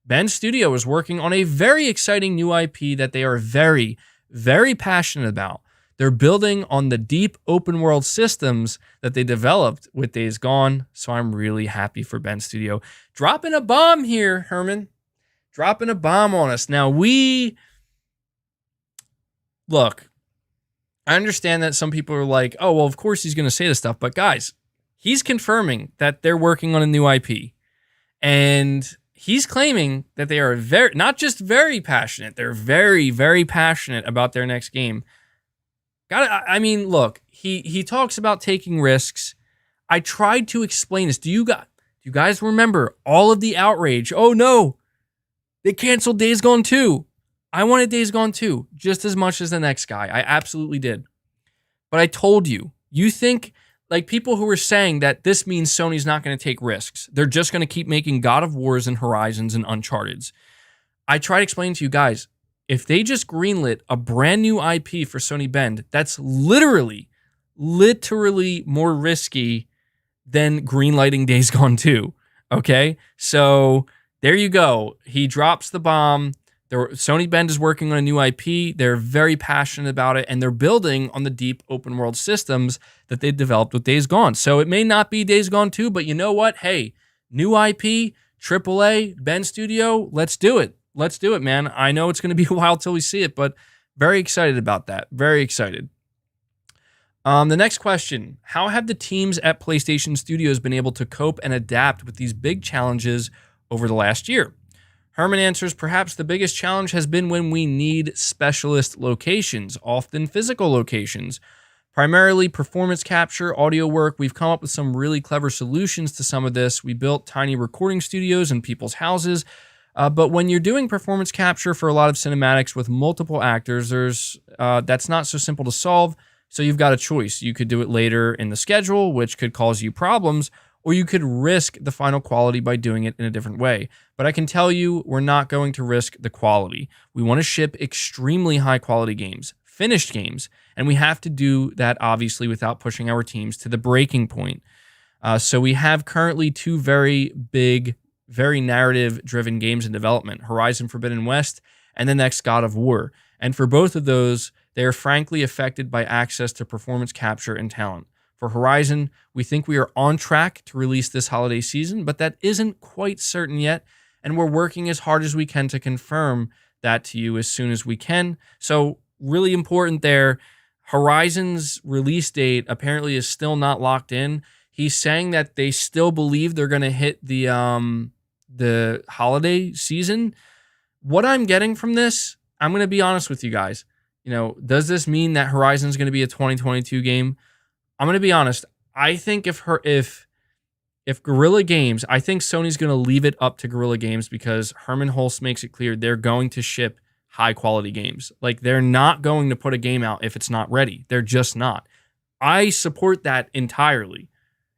Ben Studio is working on a very exciting new IP that they are very, very passionate about. They're building on the deep open world systems that they developed with Days Gone. So I'm really happy for Ben Studio. Dropping a bomb here, Hermen. Dropping a bomb on us. Now look, I understand that some people are like, oh, well, of course he's going to say this stuff. But guys, he's confirming that they're working on a new IP. And he's claiming that they are not just very passionate, they're very, very passionate about their next game. I mean, look, he talks about taking risks. I tried to explain this. Do you guys remember all of the outrage? Oh no, they canceled Days Gone 2. I wanted Days Gone 2 just as much as the next guy. I absolutely did. But I told you, you think like people who are saying that this means Sony's not going to take risks. They're just going to keep making God of Wars and Horizons and Uncharted's. I tried to explain to you guys, if they just greenlit a brand new IP for Sony Bend, that's literally more risky than greenlighting Days Gone 2. Okay? So there you go. He drops the bomb. Sony Bend is working on a new IP. They're very passionate about it, and they're building on the deep open world systems that they developed with Days Gone. So it may not be Days Gone 2, but you know what? Hey, new IP, AAA, Bend Studio, let's do it. Let's do it, man. I know it's going to be a while till we see it, but very excited about that. Very excited. The next question, how have the teams at PlayStation Studios been able to cope and adapt with these big challenges over the last year? Hermen answers, perhaps the biggest challenge has been when we need specialist locations, often physical locations. Primarily performance capture, audio work. We've come up with some really clever solutions to some of this. We built tiny recording studios in people's houses. But when you're doing performance capture for a lot of cinematics with multiple actors, that's not so simple to solve. So you've got a choice. You could do it later in the schedule, which could cause you problems, or you could risk the final quality by doing it in a different way. But I can tell you, we're not going to risk the quality. We want to ship extremely high quality games, finished games, and we have to do that obviously without pushing our teams to the breaking point. So we have currently two very big, very narrative-driven games in development, Horizon Forbidden West and the next God of War. And for both of those, they are frankly affected by access to performance capture and talent. For Horizon, we think we are on track to release this holiday season, but that isn't quite certain yet, and we're working as hard as we can to confirm that to you as soon as we can. So really important there, Horizon's release date apparently is still not locked in. He's saying that they still believe they're going to hit the holiday season. What I'm getting from this, I'm going to be honest with you guys. You know, does this mean that Horizon's going to be a 2022 game? I'm going to be honest. I think if Guerrilla Games, I think Sony's going to leave it up to Guerrilla Games because Hermen Hulst makes it clear they're going to ship high quality games. Like, they're not going to put a game out if it's not ready. They're just not. I support that entirely.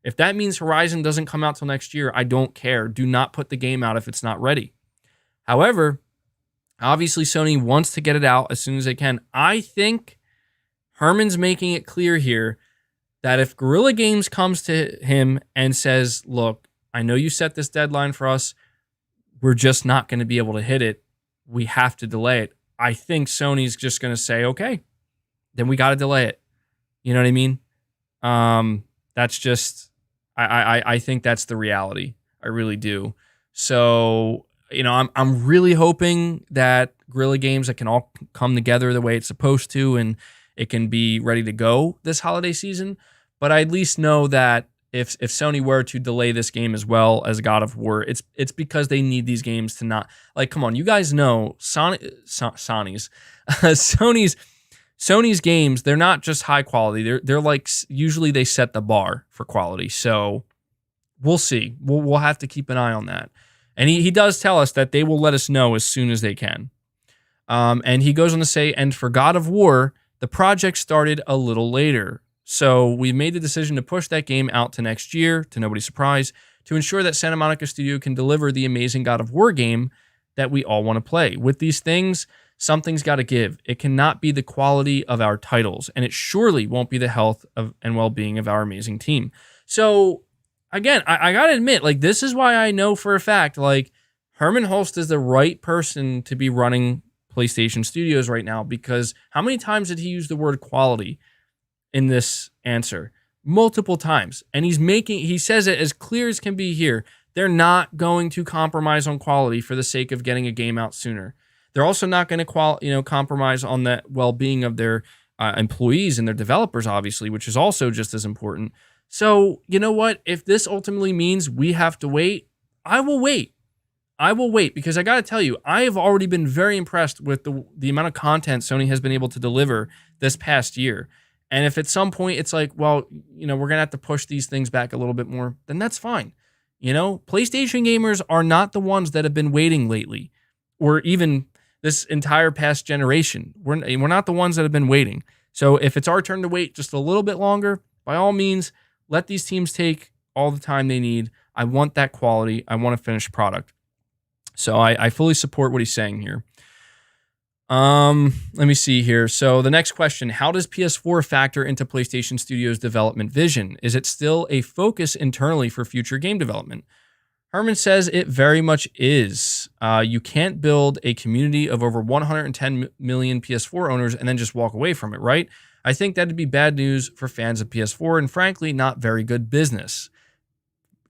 If that means Horizon doesn't come out till next year, I don't care. Do not put the game out if it's not ready. However, obviously Sony wants to get it out as soon as they can. I think Hermen's making it clear here that if Guerrilla Games comes to him and says, look, I know you set this deadline for us, we're just not going to be able to hit it, we have to delay it, I think Sony's just going to say, okay, then we got to delay it. You know what I mean? That's just, I think that's the reality. I really do. So, you know, I'm really hoping that Guerrilla Games, that can all come together the way it's supposed to, and it can be ready to go this holiday season. But I at least know that if Sony were to delay this game as well as God of War, it's because they need these games to not, like, come on, you guys know Sony's games, they're not just high quality. They're like, usually they set the bar for quality. So we'll see. We'll have to keep an eye on that. And he does tell us that they will let us know as soon as they can. And he goes on to say, and for God of War, the project started a little later. So we made the decision to push that game out to next year, to nobody's surprise, to ensure that Santa Monica Studio can deliver the amazing God of War game that we all want to play. With these things, something's got to give. It cannot be the quality of our titles, and it surely won't be the health and well-being of our amazing team. So, again, I got to admit, like, this is why I know for a fact, like, Hermen Hulst is the right person to be running PlayStation Studios right now, because how many times did he use the word quality in this answer? Multiple times. And he says it as clear as can be here. They're not going to compromise on quality for the sake of getting a game out sooner. They're also not going to compromise on the well-being of their employees and their developers, obviously, which is also just as important. So, you know what? If this ultimately means we have to wait, I will wait. I will wait, because I got to tell you, I have already been very impressed with the amount of content Sony has been able to deliver this past year. And if at some point it's like, well, you know, we're going to have to push these things back a little bit more, then that's fine. You know, PlayStation gamers are not the ones that have been waiting lately, or even this entire past generation. We're not the ones that have been waiting. So if it's our turn to wait just a little bit longer, by all means, let these teams take all the time they need. I want that quality. I want a finished product. So I fully support what he's saying here. Let me see here. So the next question, how does PS4 factor into PlayStation Studios' development vision? Is it still a focus internally for future game development? Hermen says it very much is. You can't build a community of over 110 million PS4 owners and then just walk away from it, right? I think that'd be bad news for fans of PS4 and frankly, not very good business.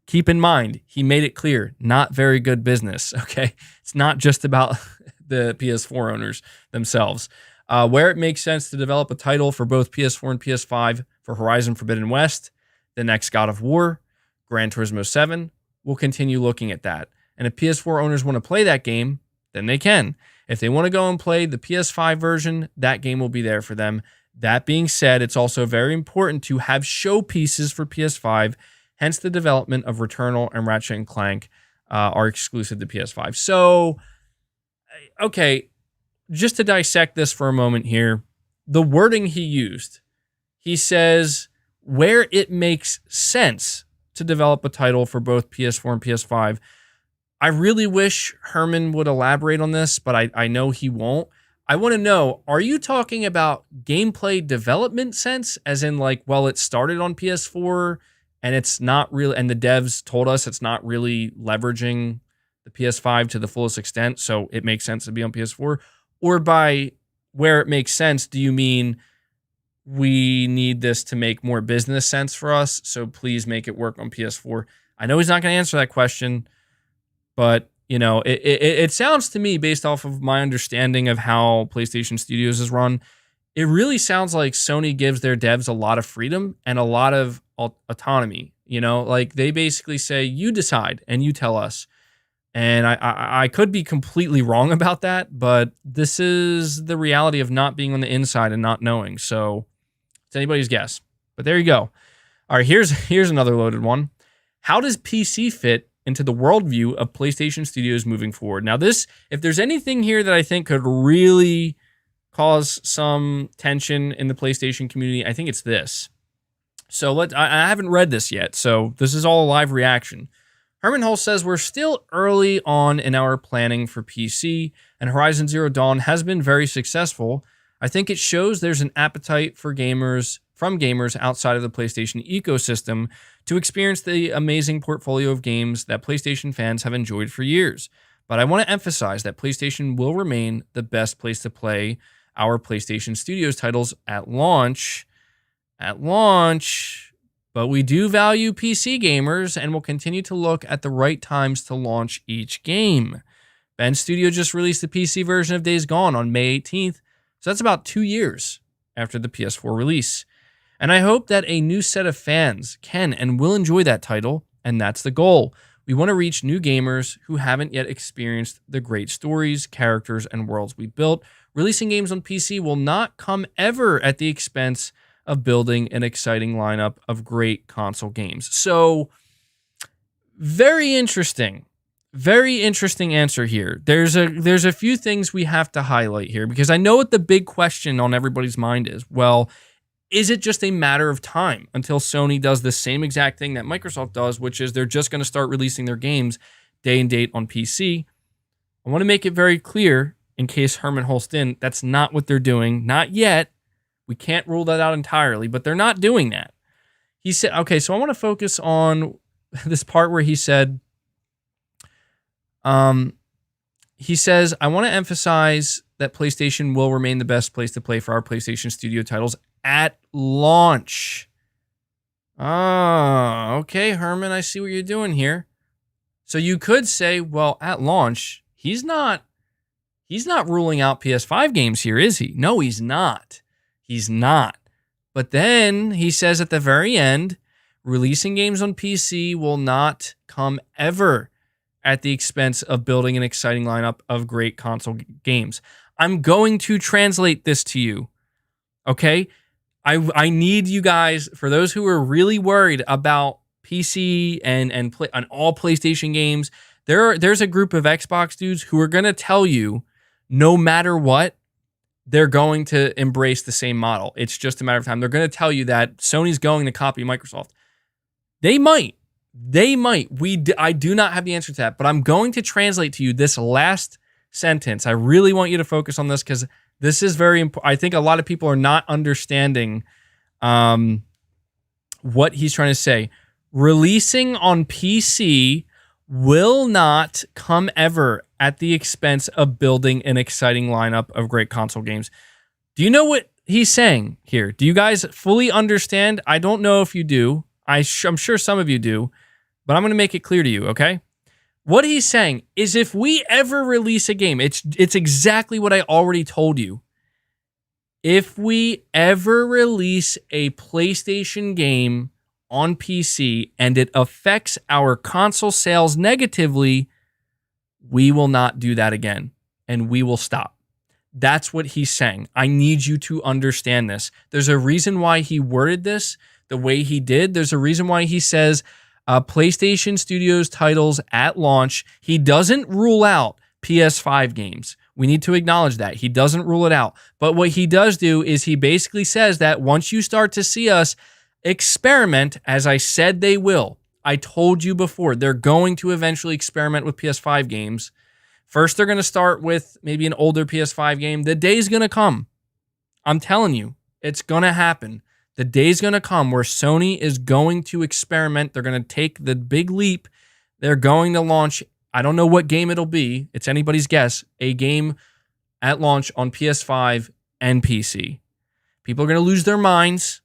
Keep in mind, he made it clear, not very good business, okay? It's not just about the PS4 owners themselves. Where it makes sense to develop a title for both PS4 and PS5 for Horizon Forbidden West, the next God of War, Gran Turismo 7, we'll continue looking at that. And if PS4 owners want to play that game, then they can. If they want to go and play the PS5 version, that game will be there for them. That being said, it's also very important to have showpieces for PS5, hence the development of Returnal and Ratchet & Clank are exclusive to PS5. So, okay, just to dissect this for a moment here, the wording he used, he says, where it makes sense to develop a title for both PS4 and PS5. I really wish Hermen would elaborate on this, but I know he won't. I want to know, are you talking about gameplay development sense, as in like, well, it started on PS4 and it's not really, and the devs told us it's not really leveraging the PS5 to the fullest extent, so it makes sense to be on PS4? Or by where it makes sense, do you mean we need this to make more business sense for us, so please make it work on PS4? I know he's not going to answer that question, but you know, it sounds to me, based off of my understanding of how PlayStation Studios is run, it really sounds like Sony gives their devs a lot of freedom and a lot of autonomy. You know, like they basically say, you decide and you tell us. And I could be completely wrong about that, but this is the reality of not being on the inside and not knowing. So it's anybody's guess. But there you go. All right, here's another loaded one. How does PC fit into the worldview of PlayStation Studios moving forward. Now, if there's anything here that I think could really cause some tension in the PlayStation community, I think it's this. So I haven't read this yet, so this is all a live reaction. Hermen Hulst says, we're still early on in our planning for PC, and Horizon Zero Dawn has been very successful. I think it shows there's an appetite from gamers outside of the PlayStation ecosystem to experience the amazing portfolio of games that PlayStation fans have enjoyed for years. But I want to emphasize that PlayStation will remain the best place to play our PlayStation Studios titles at launch. But we do value PC gamers and will continue to look at the right times to launch each game. Ben's studio just released the PC version of Days Gone on May 18th, so that's about 2 years after the PS4 release. And I hope that a new set of fans can and will enjoy that title, and that's the goal. We want to reach new gamers who haven't yet experienced the great stories, characters, and worlds we built. Releasing games on PC will not come ever at the expense of building an exciting lineup of great console games. So, very interesting answer here. There's a few things we have to highlight here, because I know what the big question on everybody's mind is. Well, is it just a matter of time until Sony does the same exact thing that Microsoft does, which is they're just going to start releasing their games day and date on PC? I want to make it very clear, in case Hermen Hulst didn't, that's not what they're doing. Not yet. We can't rule that out entirely, but they're not doing that. He said, okay, so I want to focus on this part where he said, he says, I want to emphasize that PlayStation will remain the best place to play for our PlayStation Studio titles at launch. Ah, okay, Hermen, I see what you're doing here. So you could say, well, at launch, he's not ruling out PS5 games here, is he? No, he's not. He's not. But then he says at the very end, releasing games on PC will not come ever at the expense of building an exciting lineup of great console games. I'm going to translate this to you, okay? I need you guys, for those who are really worried about PC and all PlayStation games, there's a group of Xbox dudes who are going to tell you, no matter what, they're going to embrace the same model. It's just a matter of time. They're going to tell you that Sony's going to copy Microsoft. They might. I do not have the answer to that, but I'm going to translate to you this last sentence. I really want you to focus on this, because this is very important. I think a lot of people are not understanding what he's trying to say. Releasing on PC will not come ever at the expense of building an exciting lineup of great console games. Do you know what he's saying here? Do you guys fully understand? I don't know if you do. I'm sure some of you do, but I'm going to make it clear to you, okay? What he's saying is, if we ever release a game, it's exactly what I already told you. If we ever release a PlayStation game on PC and it affects our console sales negatively, we will not do that again, and we will stop. That's what he's saying. I need you to understand this. There's a reason why he worded this the way he did. There's a reason why he says PlayStation Studios titles at launch. He doesn't rule out PS5 games. We need to acknowledge that. He doesn't rule it out. But what he does do is he basically says that once you start to see us experiment, as I said they will, I told you before, they're going to eventually experiment with PS5 games. First, they're going to start with maybe an older PS5 game. The day's going to come. I'm telling you, it's going to happen. The day's going to come where Sony is going to experiment. They're going to take the big leap. They're going to launch, I don't know what game it'll be. It's anybody's guess. A game at launch on PS5 and PC. People are going to lose their minds.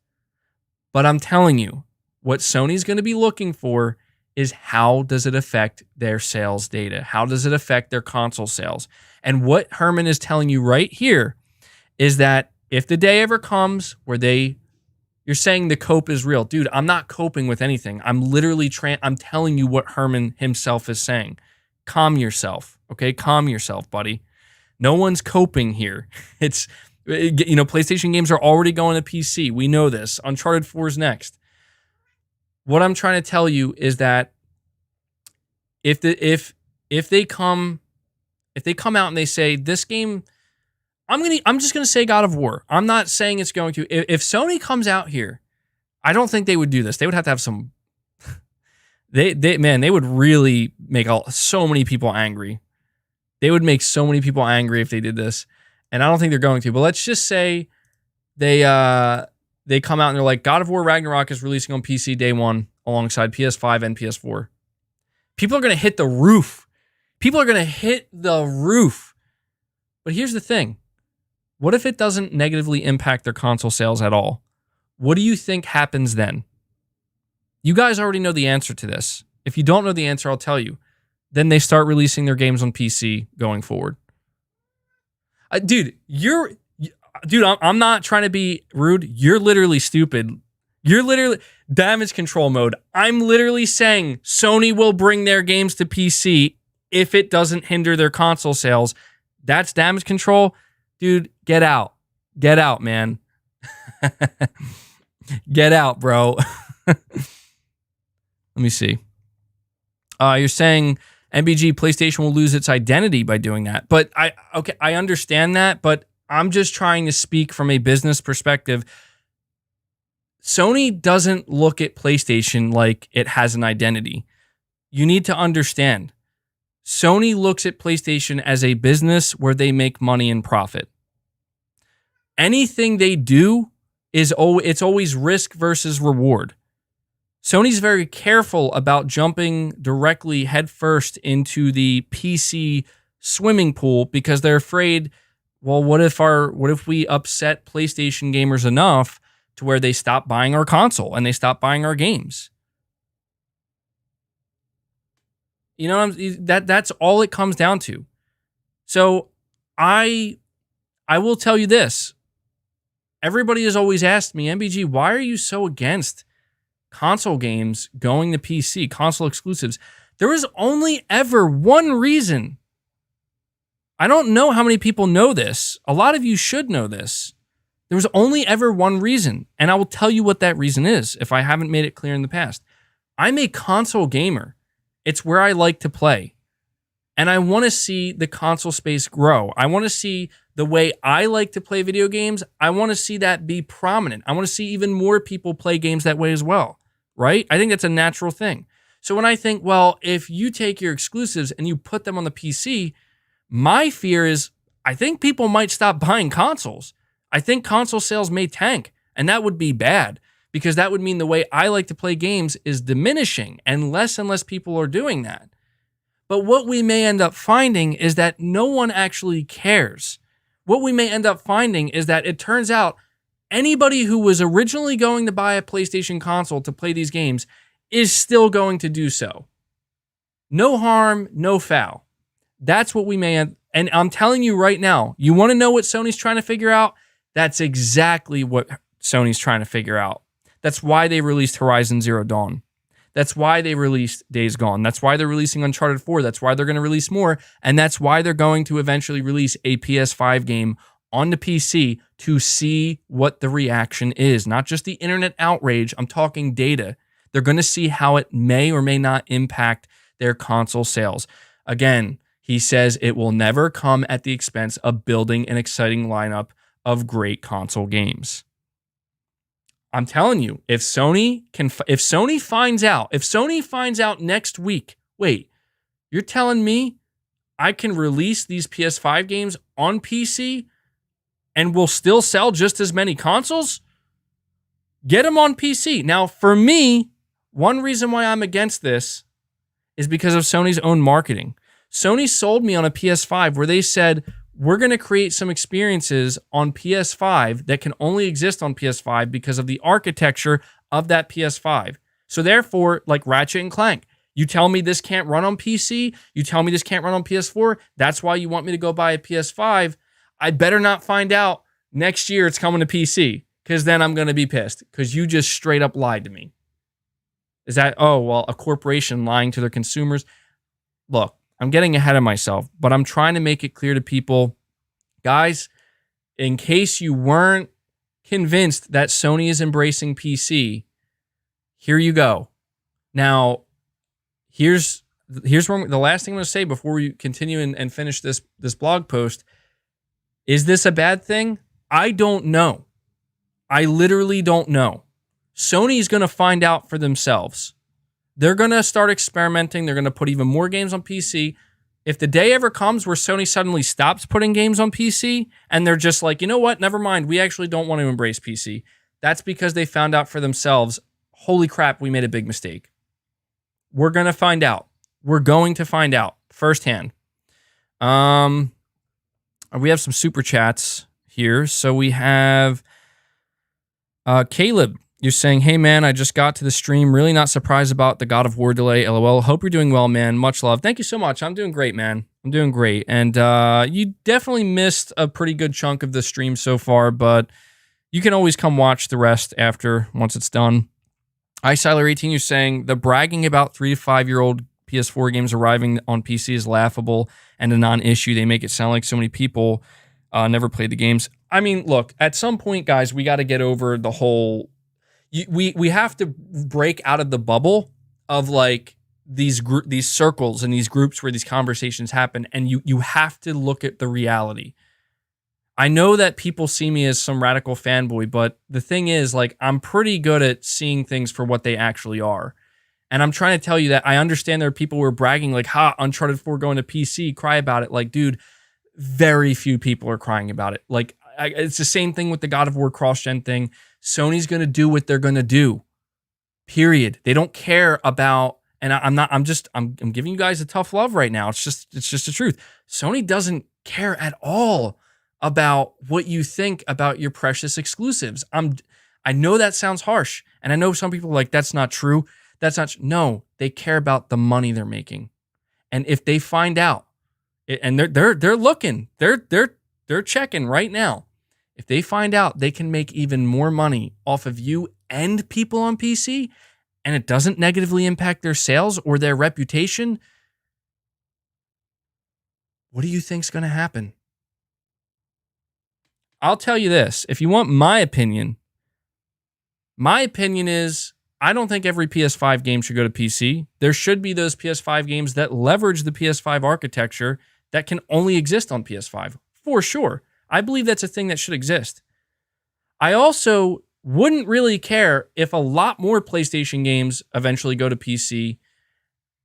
But I'm telling you, what Sony's going to be looking for is, how does it affect their sales data? How does it affect their console sales? And what Hermen is telling you right here is that if the day ever comes where you're saying the cope is real. Dude, I'm not coping with anything. I'm literally I'm telling you what Hermen himself is saying. Calm yourself, okay? Calm yourself, buddy. No one's coping here. PlayStation games are already going to PC. We know this. Uncharted 4 is next. What I'm trying to tell you is that If they come out and they say this game, I'm just gonna say God of War. I'm not saying it's going to. If Sony comes out here, I don't think they would do this. They would have to have some. They would really make so many people angry. They would make so many people angry if they did this, and I don't think they're going to. But let's just say they come out and they're like, God of War Ragnarok is releasing on PC day one alongside PS5 and PS4. People are gonna hit the roof. People are gonna hit the roof. But here's the thing. What if it doesn't negatively impact their console sales at all? What do you think happens then? You guys already know the answer to this. If you don't know the answer, I'll tell you. Then they start releasing their games on PC going forward. Dude, I'm not trying to be rude. You're literally stupid. You're literally damage control mode. I'm literally saying Sony will bring their games to PC if it doesn't hinder their console sales. That's damage control. Dude, get out. Get out, man. Get out, bro. Let me see. You're saying MBG PlayStation will lose its identity by doing that. But I understand that, but I'm just trying to speak from a business perspective. Sony doesn't look at PlayStation like it has an identity. You need to understand. Sony looks at PlayStation as a business where they make money and profit. Anything they do it's always risk versus reward. Sony's very careful about jumping directly headfirst into the PC swimming pool because they're afraid, well, what if we upset PlayStation gamers enough to where they stop buying our console and they stop buying our games? You know, that's all it comes down to. So I will tell you this. Everybody has always asked me, MBG, why are you so against console games going to PC, console exclusives? There was only ever one reason. I don't know how many people know this. A lot of you should know this. There was only ever one reason, and I will tell you what that reason is if I haven't made it clear in the past. I'm a console gamer. It's where I like to play. And I want to see the console space grow. I want to see the way I like to play video games. I want to see that be prominent. I want to see even more people play games that way as well, right? I think that's a natural thing. So when I think, well, if you take your exclusives and you put them on the PC, my fear is I think people might stop buying consoles. I think console sales may tank, and that would be bad because that would mean the way I like to play games is diminishing and less people are doing that. But what we may end up finding is that no one actually cares. What we may end up finding is that it turns out anybody who was originally going to buy a PlayStation console to play these games is still going to do so. No harm, no foul. That's what we may end. And I'm telling you right now, you want to know what Sony's trying to figure out? That's exactly what Sony's trying to figure out. That's why they released Horizon Zero Dawn. That's why they released Days Gone. That's why they're releasing Uncharted 4. That's why they're going to release more. And that's why they're going to eventually release a PS5 game on the PC to see what the reaction is. Not just the internet outrage. I'm talking data. They're going to see how it may or may not impact their console sales. Again, he says it will never come at the expense of building an exciting lineup of great console games. I'm telling you, if Sony finds out next week, wait, you're telling me I can release these PS5 games on PC and will still sell just as many consoles? Get them on PC. Now, for me, one reason why I'm against this is because of Sony's own marketing. Sony sold me on a PS5 where they said, we're going to create some experiences on PS5 that can only exist on PS5 because of the architecture of that PS5. So therefore, like Ratchet and Clank, you tell me this can't run on PC, you tell me this can't run on PS4, that's why you want me to go buy a PS5. I better not find out next year it's coming to PC, because then I'm going to be pissed, because you just straight up lied to me. Is that, oh, well, a corporation lying to their consumers? Look, I'm getting ahead of myself, but I'm trying to make it clear to people, guys, in case you weren't convinced that Sony is embracing PC, here you go. Now, here's here's the last thing I'm going to say before we continue and finish this blog post. Is this a bad thing? I don't know. I literally don't know. Sony's going to find out for themselves. They're going to start experimenting. They're going to put even more games on PC. If the day ever comes where Sony suddenly stops putting games on PC and they're just like, you know what, never mind, we actually don't want to embrace PC, that's because they found out for themselves, holy crap, we made a big mistake. We're going to find out. We're going to find out firsthand. We have some super chats here. So we have Caleb. You're saying, hey, man, I just got to the stream. Really not surprised about the God of War delay. LOL. Hope you're doing well, man. Much love. Thank you so much. I'm doing great, man. I'm doing great. And you definitely missed a pretty good chunk of the stream so far, but you can always come watch the rest after, once it's done. iSiler18, you're saying, the bragging about 3 to 5 year old PS4 games arriving on PC is laughable and a non-issue. They make it sound like so many people never played the games. I mean, look, at some point, guys, we got to get over the whole... We have to break out of the bubble of like these circles and these groups where these conversations happen, and you have to look at the reality. I know that people see me as some radical fanboy, but the thing is, like, I'm pretty good at seeing things for what they actually are. And I'm trying to tell you that I understand there are people who are bragging like, Uncharted 4 going to PC, cry about it. Like, dude, very few people are crying about it. Like, it's the same thing with the God of War cross-gen thing. Sony's going to do what they're going to do. Period. They don't care about, and I'm giving you guys a tough love right now. It's just the truth. Sony doesn't care at all about what you think about your precious exclusives. I know that sounds harsh, and I know some people are like, that's not true. No, they care about the money they're making. And if they find out, and they're looking, they're checking right now. If they find out they can make even more money off of you and people on PC, and it doesn't negatively impact their sales or their reputation, what do you think's going to happen? I'll tell you this. If you want my opinion is I don't think every PS5 game should go to PC. There should be those PS5 games that leverage the PS5 architecture that can only exist on PS5, for sure. I believe that's a thing that should exist. I also wouldn't really care if a lot more PlayStation games eventually go to PC.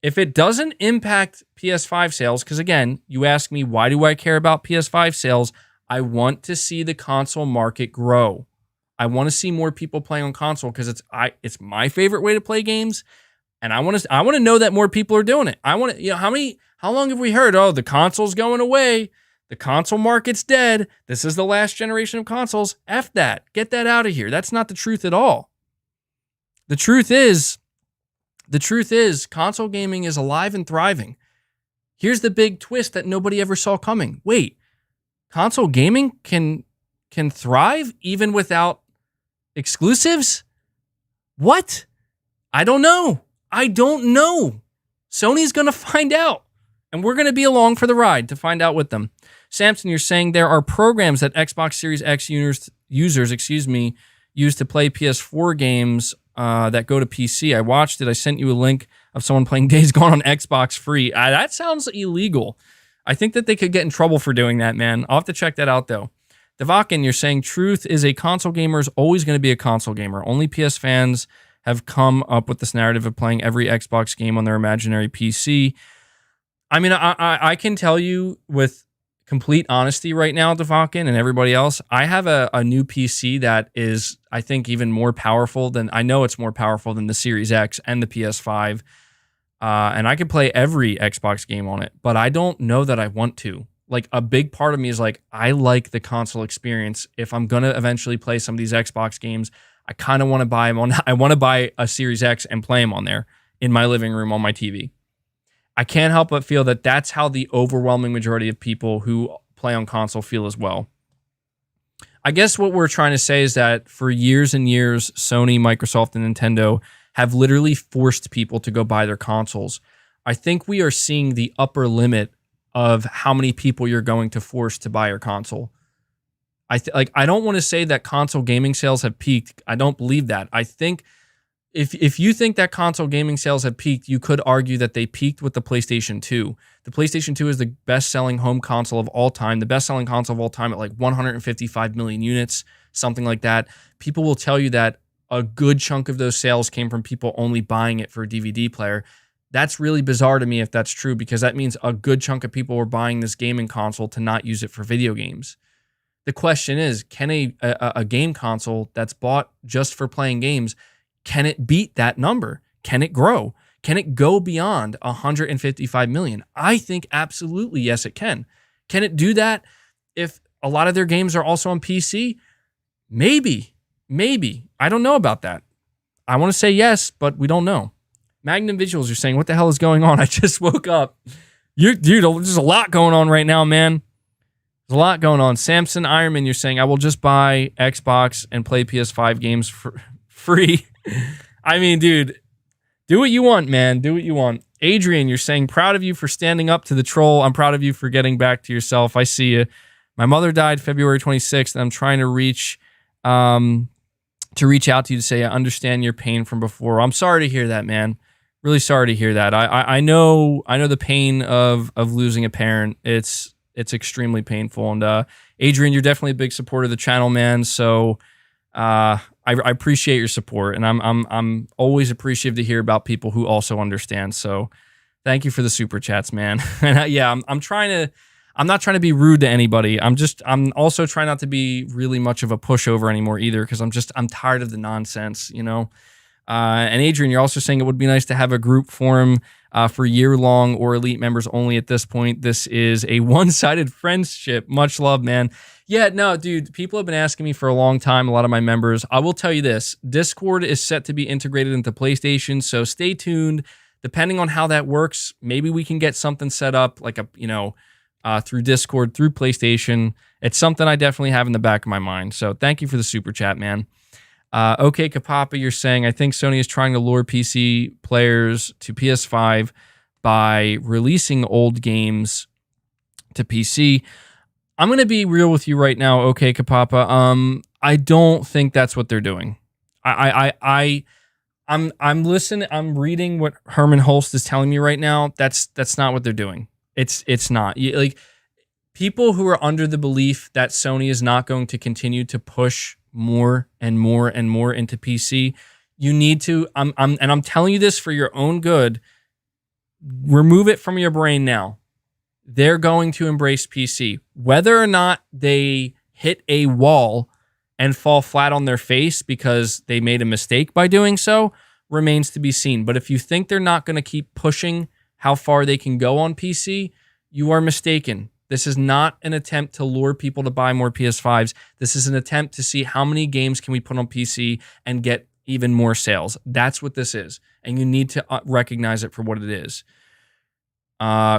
If it doesn't impact PS5 sales, because again, you ask me, why do I care about PS5 sales? I want to see the console market grow. I want to see more people playing on console because it's my favorite way to play games, and I want to know that more people are doing it. I want to, how long have we heard? Oh, the console's going away. The console market's dead. This is the last generation of consoles. F that. Get that out of here. That's not the truth at all. The truth is, console gaming is alive and thriving. Here's the big twist that nobody ever saw coming. Wait, console gaming can thrive even without exclusives? What? I don't know. Sony's going to find out, and we're going to be along for the ride to find out with them. Samson, you're saying there are programs that Xbox Series X users use to play PS4 games that go to PC. I watched it. I sent you a link of someone playing Days Gone on Xbox free. That sounds illegal. I think that they could get in trouble for doing that, man. I'll have to check that out, though. Devakin, you're saying truth is a console gamer is always going to be a console gamer. Only PS fans have come up with this narrative of playing every Xbox game on their imaginary PC. I mean, I can tell you with complete honesty right now, Devakin and everybody else, I have a new PC that is, I think, even more powerful than, I know it's more powerful than the Series X and the PS5. And I can play every Xbox game on it, but I don't know that I want to. Like, a big part of me is like, I like the console experience. If I'm going to eventually play some of these Xbox games, I kind of want to buy them on, I want to buy a Series X and play them on there in my living room on my TV. I can't help but feel that that's how the overwhelming majority of people who play on console feel as well. I guess what we're trying to say is that for years and years, Sony, Microsoft, and Nintendo have literally forced people to go buy their consoles. I think we are seeing the upper limit of how many people you're going to force to buy your console. I don't want to say that console gaming sales have peaked. I don't believe that. I think if you think that console gaming sales have peaked, you could argue that they peaked with the PlayStation 2. The PlayStation 2 is the best-selling home console of all time, the best-selling console of all time at like 155 million units, something like that. People will tell you that a good chunk of those sales came from people only buying it for a DVD player. That's really bizarre to me if that's true, because that means a good chunk of people were buying this gaming console to not use it for video games. The question is, can a game console that's bought just for playing games, can it beat that number? Can it grow? Can it go beyond 155 million? I think absolutely yes, it can. Can it do that if a lot of their games are also on PC? Maybe. I don't know about that. I want to say yes, but we don't know. Magnum Visuals, you're saying, what the hell is going on? I just woke up. Dude, there's a lot going on right now, man. There's a lot going on. Samson Ironman, you're saying, I will just buy Xbox and play PS5 games for free. I mean, dude, do what you want, man. Do what you want. Adrian, you're saying, proud of you for standing up to the troll. I'm proud of you for getting back to yourself. I see you. My mother died February 26th, and I'm trying to reach out to you to say I understand your pain from before. I'm sorry to hear that, man. Really sorry to hear that. I know the pain of losing a parent. It's extremely painful. And Adrian, you're definitely a big supporter of the channel, man. So I appreciate your support, and I'm always appreciative to hear about people who also understand. So thank you for the super chats, man. And yeah, I'm not trying to be rude to anybody. I'm also trying not to be really much of a pushover anymore either, because I'm tired of the nonsense, you know. And Adrian, you're also saying it would be nice to have a group forum for year-long or elite members only at this point. This is a one-sided friendship. Much love, man. Yeah, no, dude, people have been asking me for a long time, a lot of my members. I will tell you this. Discord is set to be integrated into PlayStation, so stay tuned. Depending on how that works, maybe we can get something set up like through Discord, through PlayStation. It's something I definitely have in the back of my mind. So thank you for the super chat, man. Okay, Kapapa, you're saying, I think Sony is trying to lure PC players to PS5 by releasing old games to PC. I'm going to be real with you right now, okay, Kapapa. I don't think that's what they're doing. I'm listening, I'm reading what Hermen Hulst is telling me right now. That's not what they're doing. It's not. Like, people who are under the belief that Sony is not going to continue to push more and more and more into PC, you need to, I'm telling you this for your own good, remove it from your brain now. They're going to embrace PC. Whether or not they hit a wall and fall flat on their face because they made a mistake by doing so remains to be seen. But if you think they're not going to keep pushing how far they can go on PC, you are mistaken. This is not an attempt to lure people to buy more PS5s. This is an attempt to see how many games can we put on PC and get even more sales. That's what this is. And you need to recognize it for what it is.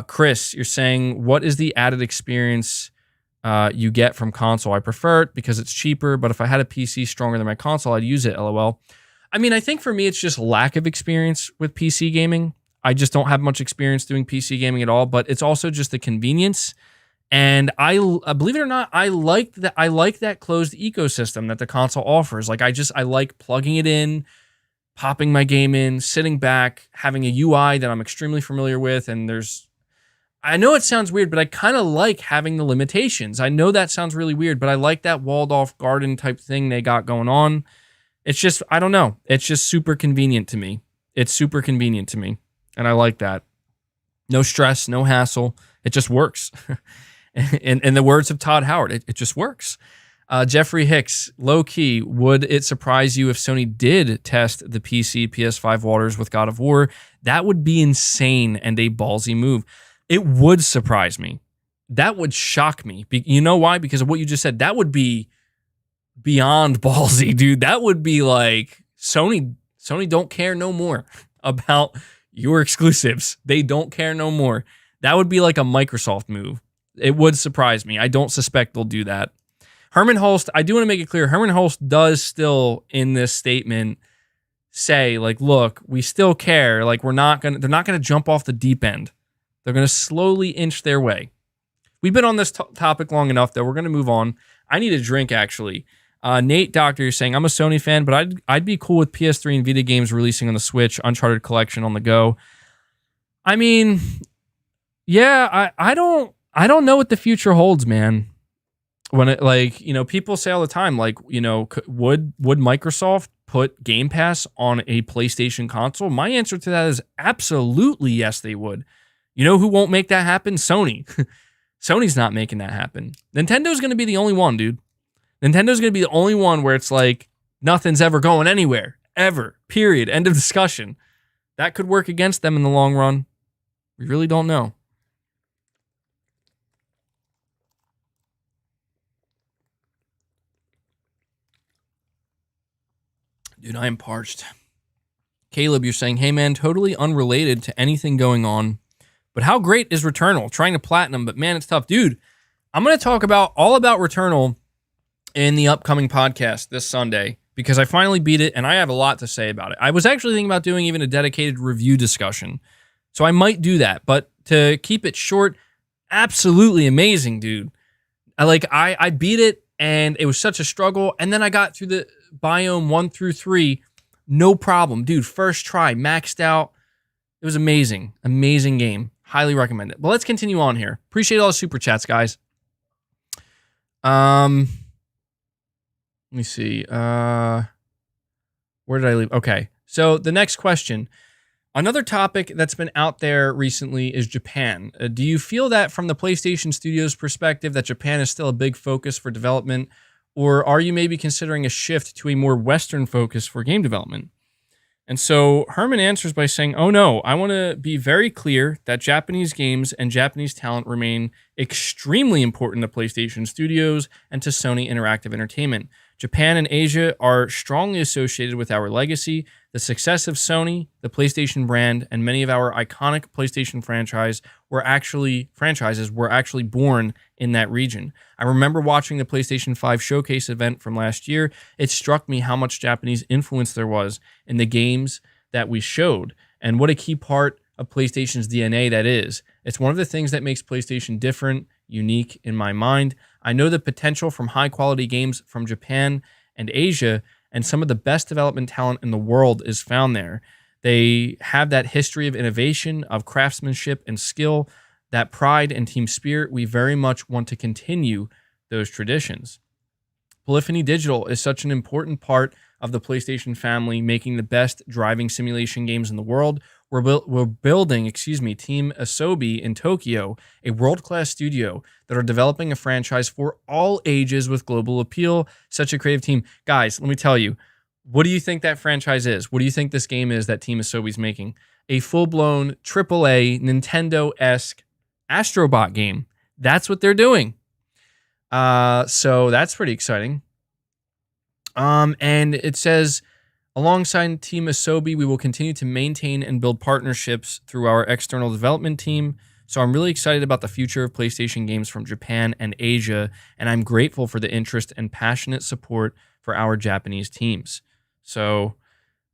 Chris, you're saying, what is the added experience you get from console? I prefer it because it's cheaper, but if I had a PC stronger than my console, I'd use it, LOL. I mean, I think for me, it's just lack of experience with PC gaming. I just don't have much experience doing PC gaming at all, but it's also just the convenience. And I believe it or not, I like that closed ecosystem that the console offers. Like, I like plugging it in, popping my game in, sitting back, having a UI that I'm extremely familiar with. And I know it sounds weird, but I kind of like having the limitations. I know that sounds really weird, but I like that walled off garden type thing they got going on. It's just, I don't know. It's just super convenient to me. It's super convenient to me. And I like that. No stress, no hassle. It just works. In the words of Todd Howard, it just works. Jeffrey Hicks, low key, would it surprise you if Sony did test the PC PS5 waters with God of War? That would be insane and a ballsy move. It would surprise me. That would shock me. You know why? Because of what you just said. That would be beyond ballsy, dude. That would be like Sony don't care no more about your exclusives. They don't care no more. That would be like a Microsoft move. It would surprise me. I don't suspect they'll do that. Hermen Hulst, I do want to make it clear, Hermen Hulst does still in this statement say, like, look, we still care. Like, they're not gonna jump off the deep end. They're gonna slowly inch their way. We've been on this topic long enough, though. We're gonna move on. I need a drink, actually. Nate Doctor, you're saying, I'm a Sony fan, but I'd be cool with PS3 and Vita games releasing on the Switch, Uncharted Collection on the go. I mean, yeah, I don't know what the future holds, man. When it, like, you know, people say all the time, like, you know, would Microsoft put Game Pass on a PlayStation console? My answer to that is absolutely yes, they would. You know who won't make that happen? Sony. Sony's not making that happen. Nintendo's going to be the only one, dude. Nintendo's going to be the only one where it's like nothing's ever going anywhere, ever, period, end of discussion. That could work against them in the long run. We really don't know. Dude, I am parched. Caleb, you're saying, hey man, totally unrelated to anything going on, but how great is Returnal? Trying to platinum, but man, it's tough. Dude, I'm going to talk all about Returnal in the upcoming podcast this Sunday because I finally beat it and I have a lot to say about it. I was actually thinking about doing even a dedicated review discussion, so I might do that, but to keep it short, absolutely amazing, dude. I beat it and it was such a struggle, and then I got through the biome 1 through 3, no problem, dude. First try, maxed out. It was amazing, amazing game. Highly recommend it. But let's continue on here. Appreciate all the super chats, guys. Let me see. Where did I leave? Okay, so the next question. Another topic that's been out there recently is Japan. Do you feel that from the PlayStation Studios perspective that Japan is still a big focus for development? Or are you maybe considering a shift to a more Western focus for game development? And so Herman answers by saying, oh no, I want to be very clear that Japanese games and Japanese talent remain extremely important to PlayStation Studios and to Sony Interactive Entertainment. Japan and Asia are strongly associated with our legacy. The success of Sony, the PlayStation brand, and many of our iconic PlayStation franchises were actually born in that region. I remember watching the PlayStation 5 showcase event from last year. It struck me how much Japanese influence there was in the games that we showed, and what a key part of PlayStation's DNA that is. It's one of the things that makes PlayStation different, unique in my mind. I know the potential from high-quality games from Japan and Asia, and some of the best development talent in the world is found there. They have that history of innovation, of craftsmanship and skill, that pride and team spirit. We very much want to continue those traditions. Polyphony Digital is such an important part of the PlayStation family, making the best driving simulation games in the world. We're building, Team Asobi in Tokyo, a world-class studio that are developing a franchise for all ages with global appeal. Such a creative team. Guys, let me tell you, what do you think that franchise is? What do you think this game is that Team Asobi's making? A full-blown AAA Nintendo-esque Astrobot game. That's what they're doing. So that's pretty exciting. And it says, alongside Team Asobi, we will continue to maintain and build partnerships through our external development team. So I'm really excited about the future of PlayStation games from Japan and Asia, and I'm grateful for the interest and passionate support for our Japanese teams. So,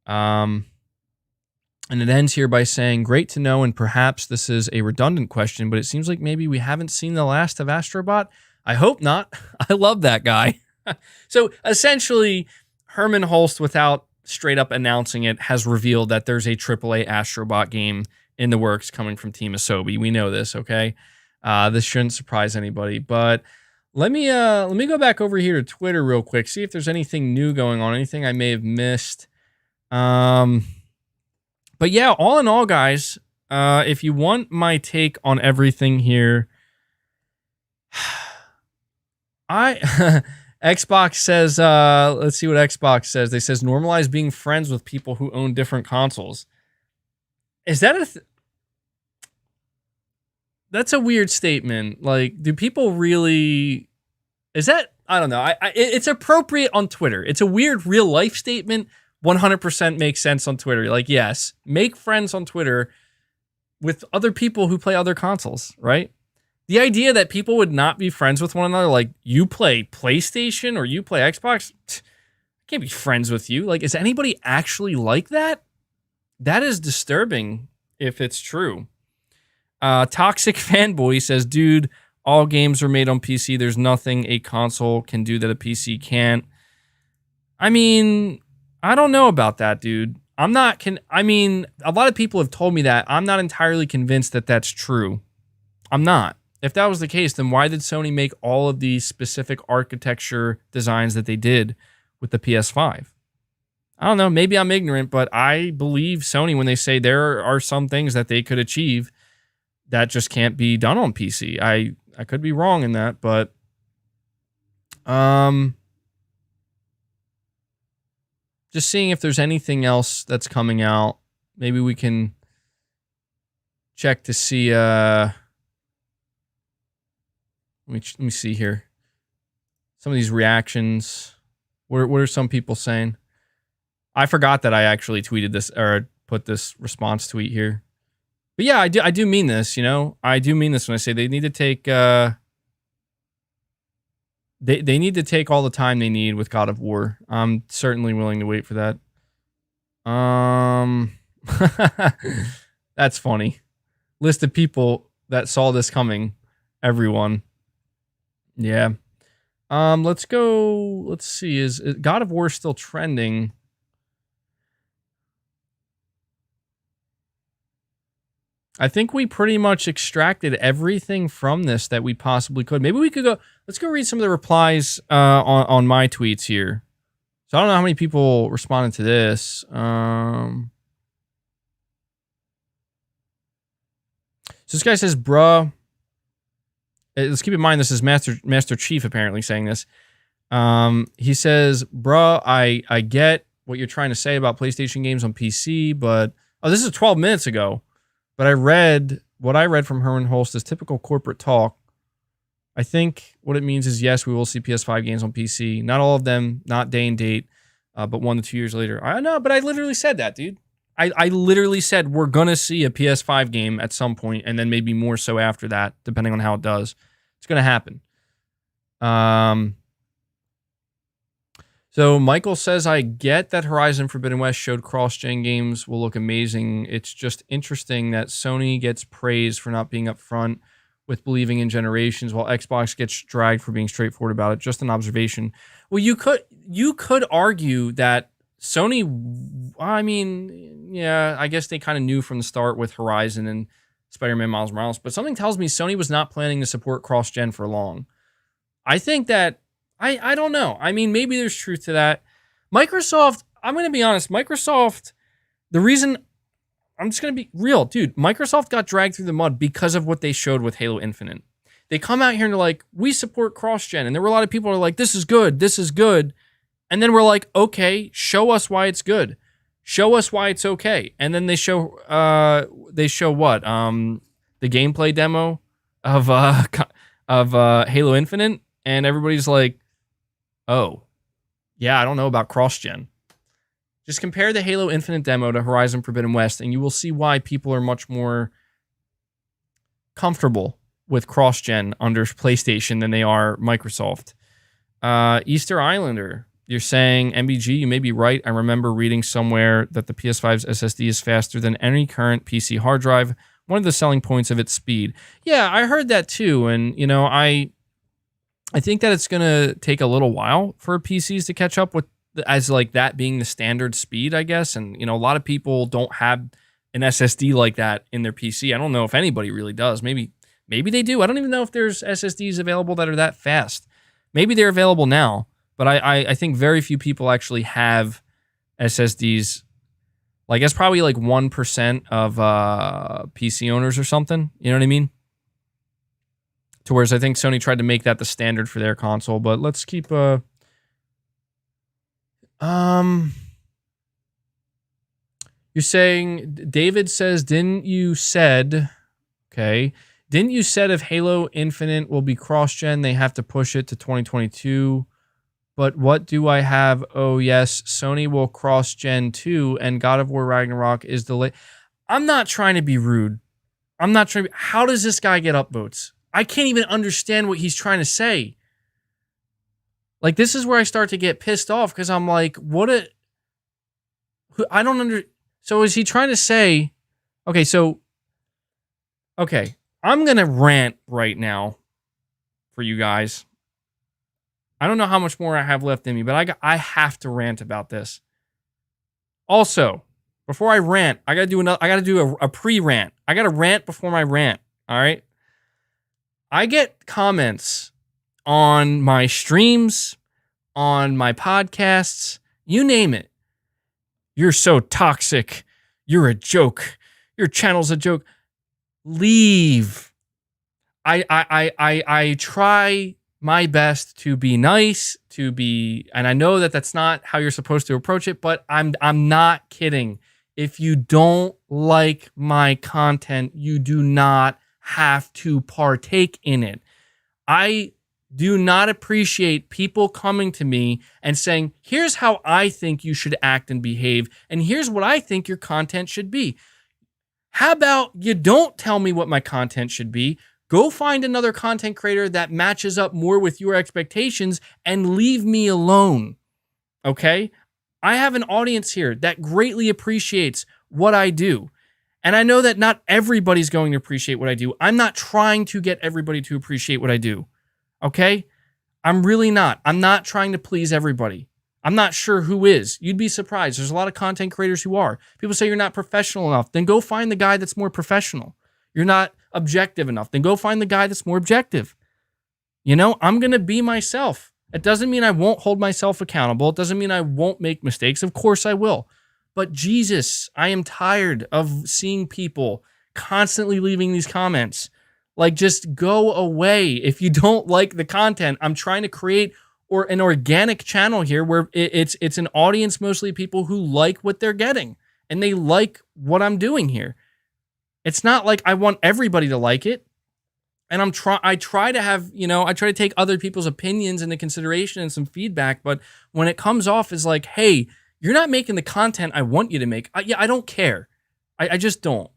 and it ends here by saying, great to know, and perhaps this is a redundant question, but it seems like maybe we haven't seen the last of Astrobot. I hope not. I love that guy. So essentially, Hermen Hulst, without straight up announcing it, has revealed that there's a AAA Astrobot game in the works coming from Team Asobi. We know this, okay? This shouldn't surprise anybody. But let me go back over here to Twitter real quick, see if there's anything new going on, anything I may have missed. But yeah, all in all, guys, if you want my take on everything here, Xbox says, let's see what Xbox says. They says normalize being friends with people who own different consoles. Is that that's a weird statement. Like, do people really, is that, I don't know. It's appropriate on Twitter. It's a weird real life statement. 100% makes sense on Twitter. Like, yes, make friends on Twitter with other people who play other consoles, right? The idea that people would not be friends with one another, like you play PlayStation or you play Xbox, I can't be friends with you. Like, is anybody actually like that? That is disturbing if it's true. Toxic Fanboy says, dude, all games are made on PC. There's nothing a console can do that a PC can't. I mean, I don't know about that, dude. I'm not I mean, a lot of people have told me that. I'm not entirely convinced that that's true. I'm not. If that was the case, then why did Sony make all of these specific architecture designs that they did with the PS5? I don't know. Maybe I'm ignorant, but I believe Sony when they say there are some things that they could achieve that just can't be done on PC. I could be wrong in that, but just seeing if there's anything else that's coming out. Maybe we can check to see. Let me see here. Some of these reactions. What are some people saying? I forgot that I actually tweeted this or put this response tweet here. But yeah, I do mean this, you know? I do mean this when I say they need to take they need to take all the time they need with God of War. I'm certainly willing to wait for that. That's funny. List of people that saw this coming. Everyone. Yeah. Let's go. Let's see. Is God of War still trending? I think we pretty much extracted everything from this that we possibly could. Maybe we could go. Let's go read some of the replies on my tweets here. So I don't know how many people responded to this. So this guy says, "Bruh." Let's keep in mind this is Master Chief apparently saying this. He says, "Bruh, I get what you're trying to say about PlayStation games on PC, but this is 12 minutes ago." But what I read from Hermen Hulst is typical corporate talk. I think what it means is, yes, we will see PS5 games on PC. Not all of them, not day and date, but 1 to 2 years later. I know, but I literally said that, dude. I literally said we're going to see a PS5 game at some point, and then maybe more so after that, depending on how it does. It's going to happen. So Michael says, I get that Horizon Forbidden West showed cross-gen games will look amazing. It's just interesting that Sony gets praised for not being upfront with believing in generations, while Xbox gets dragged for being straightforward about it. Just an observation. Well, you could argue that Sony, I mean, yeah, I guess they kind of knew from the start with Horizon and Spider-Man Miles Morales, but something tells me Sony was not planning to support cross-gen for long. I think that I don't know. I mean, maybe there's truth to that. Microsoft, I'm going to be honest, Microsoft, the reason, I'm just going to be real, dude, Microsoft got dragged through the mud because of what they showed with Halo Infinite. They come out here and they're like, we support cross-gen. And there were a lot of people who are like, this is good, this is good. And then we're like, okay, show us why it's good. Show us why it's okay. And then they show what? The gameplay demo of Halo Infinite. And everybody's like, oh, yeah, I don't know about cross-gen. Just compare the Halo Infinite demo to Horizon Forbidden West, and you will see why people are much more comfortable with cross-gen under PlayStation than they are Microsoft. Easter Islander, you're saying, MBG, you may be right. I remember reading somewhere that the PS5's SSD is faster than any current PC hard drive, one of the selling points of its speed. Yeah, I heard that too, and, you know, I think that it's going to take a little while for PCs to catch up with as like that being the standard speed, I guess. And, you know, a lot of people don't have an SSD like that in their PC. I don't know if anybody really does. Maybe they do. I don't even know if there's SSDs available that are that fast. Maybe they're available now, but I think very few people actually have SSDs. Like, that's probably like 1% of PC owners or something. You know what I mean? To whereas I think Sony tried to make that the standard for their console, but let's keep you're saying, David says, didn't you said if Halo Infinite will be cross-gen, they have to push it to 2022. But what do I have? Oh, yes, Sony will cross-gen too, and God of War Ragnarok is delayed. I'm not trying to be rude. How does this guy get upvotes? I can't even understand what he's trying to say. Like, this is where I start to get pissed off because I'm like, I don't so is he trying to say, okay, I'm going to rant right now for you guys. I don't know how much more I have left in me, but I have to rant about this. Also, before I rant, I gotta do a pre-rant. I gotta rant before my rant. All right. I get comments on my streams, on my podcasts, you name it. You're so toxic. You're a joke. Your channel's a joke. Leave. I try my best to be nice, and I know that that's not how you're supposed to approach it, but I'm not kidding. If you don't like my content, you do not have to partake in it. I do not appreciate people coming to me and saying, here's how I think you should act and behave, and here's what I think your content should be. How about you don't tell me what my content should be? Go find another content creator that matches up more with your expectations and leave me alone, okay? I have an audience here that greatly appreciates what I do. And I know that not everybody's going to appreciate what I do. I'm not trying to get everybody to appreciate what I do, okay? I'm really not. I'm not trying to please everybody. I'm not sure who is. You'd be surprised. There's a lot of content creators who are. People say you're not professional enough. Then go find the guy that's more professional. You're not objective enough. Then go find the guy that's more objective. You know, I'm going to be myself. It doesn't mean I won't hold myself accountable. It doesn't mean I won't make mistakes. Of course I will. But Jesus, I am tired of seeing people constantly leaving these comments. Like, just go away. If you don't like the content, I'm trying to create an organic channel here where it's an audience, mostly people who like what they're getting and they like what I'm doing here. It's not like I want everybody to like it. And I try to have, I try to take other people's opinions into consideration and some feedback. But when it comes off as like, hey, you're not making the content I want you to make. I don't care. I just don't.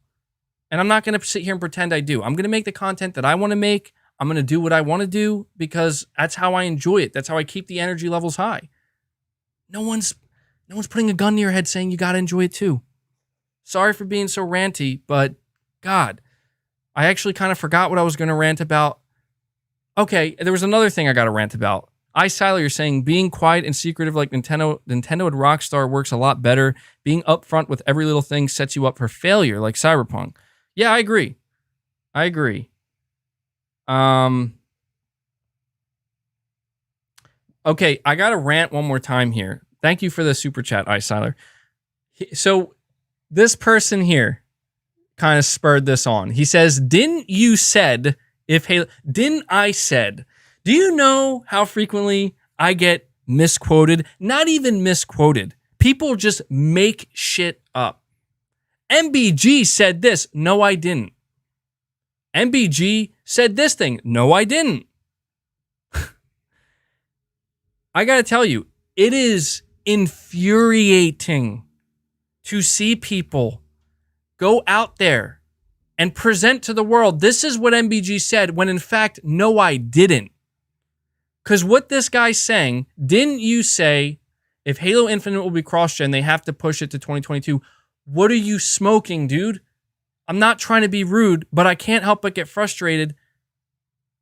And I'm not going to sit here and pretend I do. I'm going to make the content that I want to make. I'm going to do what I want to do because that's how I enjoy it. That's how I keep the energy levels high. No one's putting a gun to your head saying you got to enjoy it too. Sorry for being so ranty, but God, I actually kind of forgot what I was going to rant about. Okay, there was another thing I got to rant about. Siler, you're saying being quiet and secretive like Nintendo and Rockstar works a lot better. Being upfront with every little thing sets you up for failure like Cyberpunk. Yeah, I agree. Okay, I got to rant one more time here. Thank you for the super chat, Siler. So this person here kind of spurred this on. He says, didn't I said, do you know how frequently I get misquoted? Not even misquoted. People just make shit up. MBG said this. No, I didn't. MBG said this thing. No, I didn't. I got to tell you, it is infuriating to see people go out there and present to the world, this is what MBG said, when in fact, no, I didn't. Because what this guy's saying, didn't you say, if Halo Infinite will be cross-gen, they have to push it to 2022? What are you smoking, dude? I'm not trying to be rude, but I can't help but get frustrated.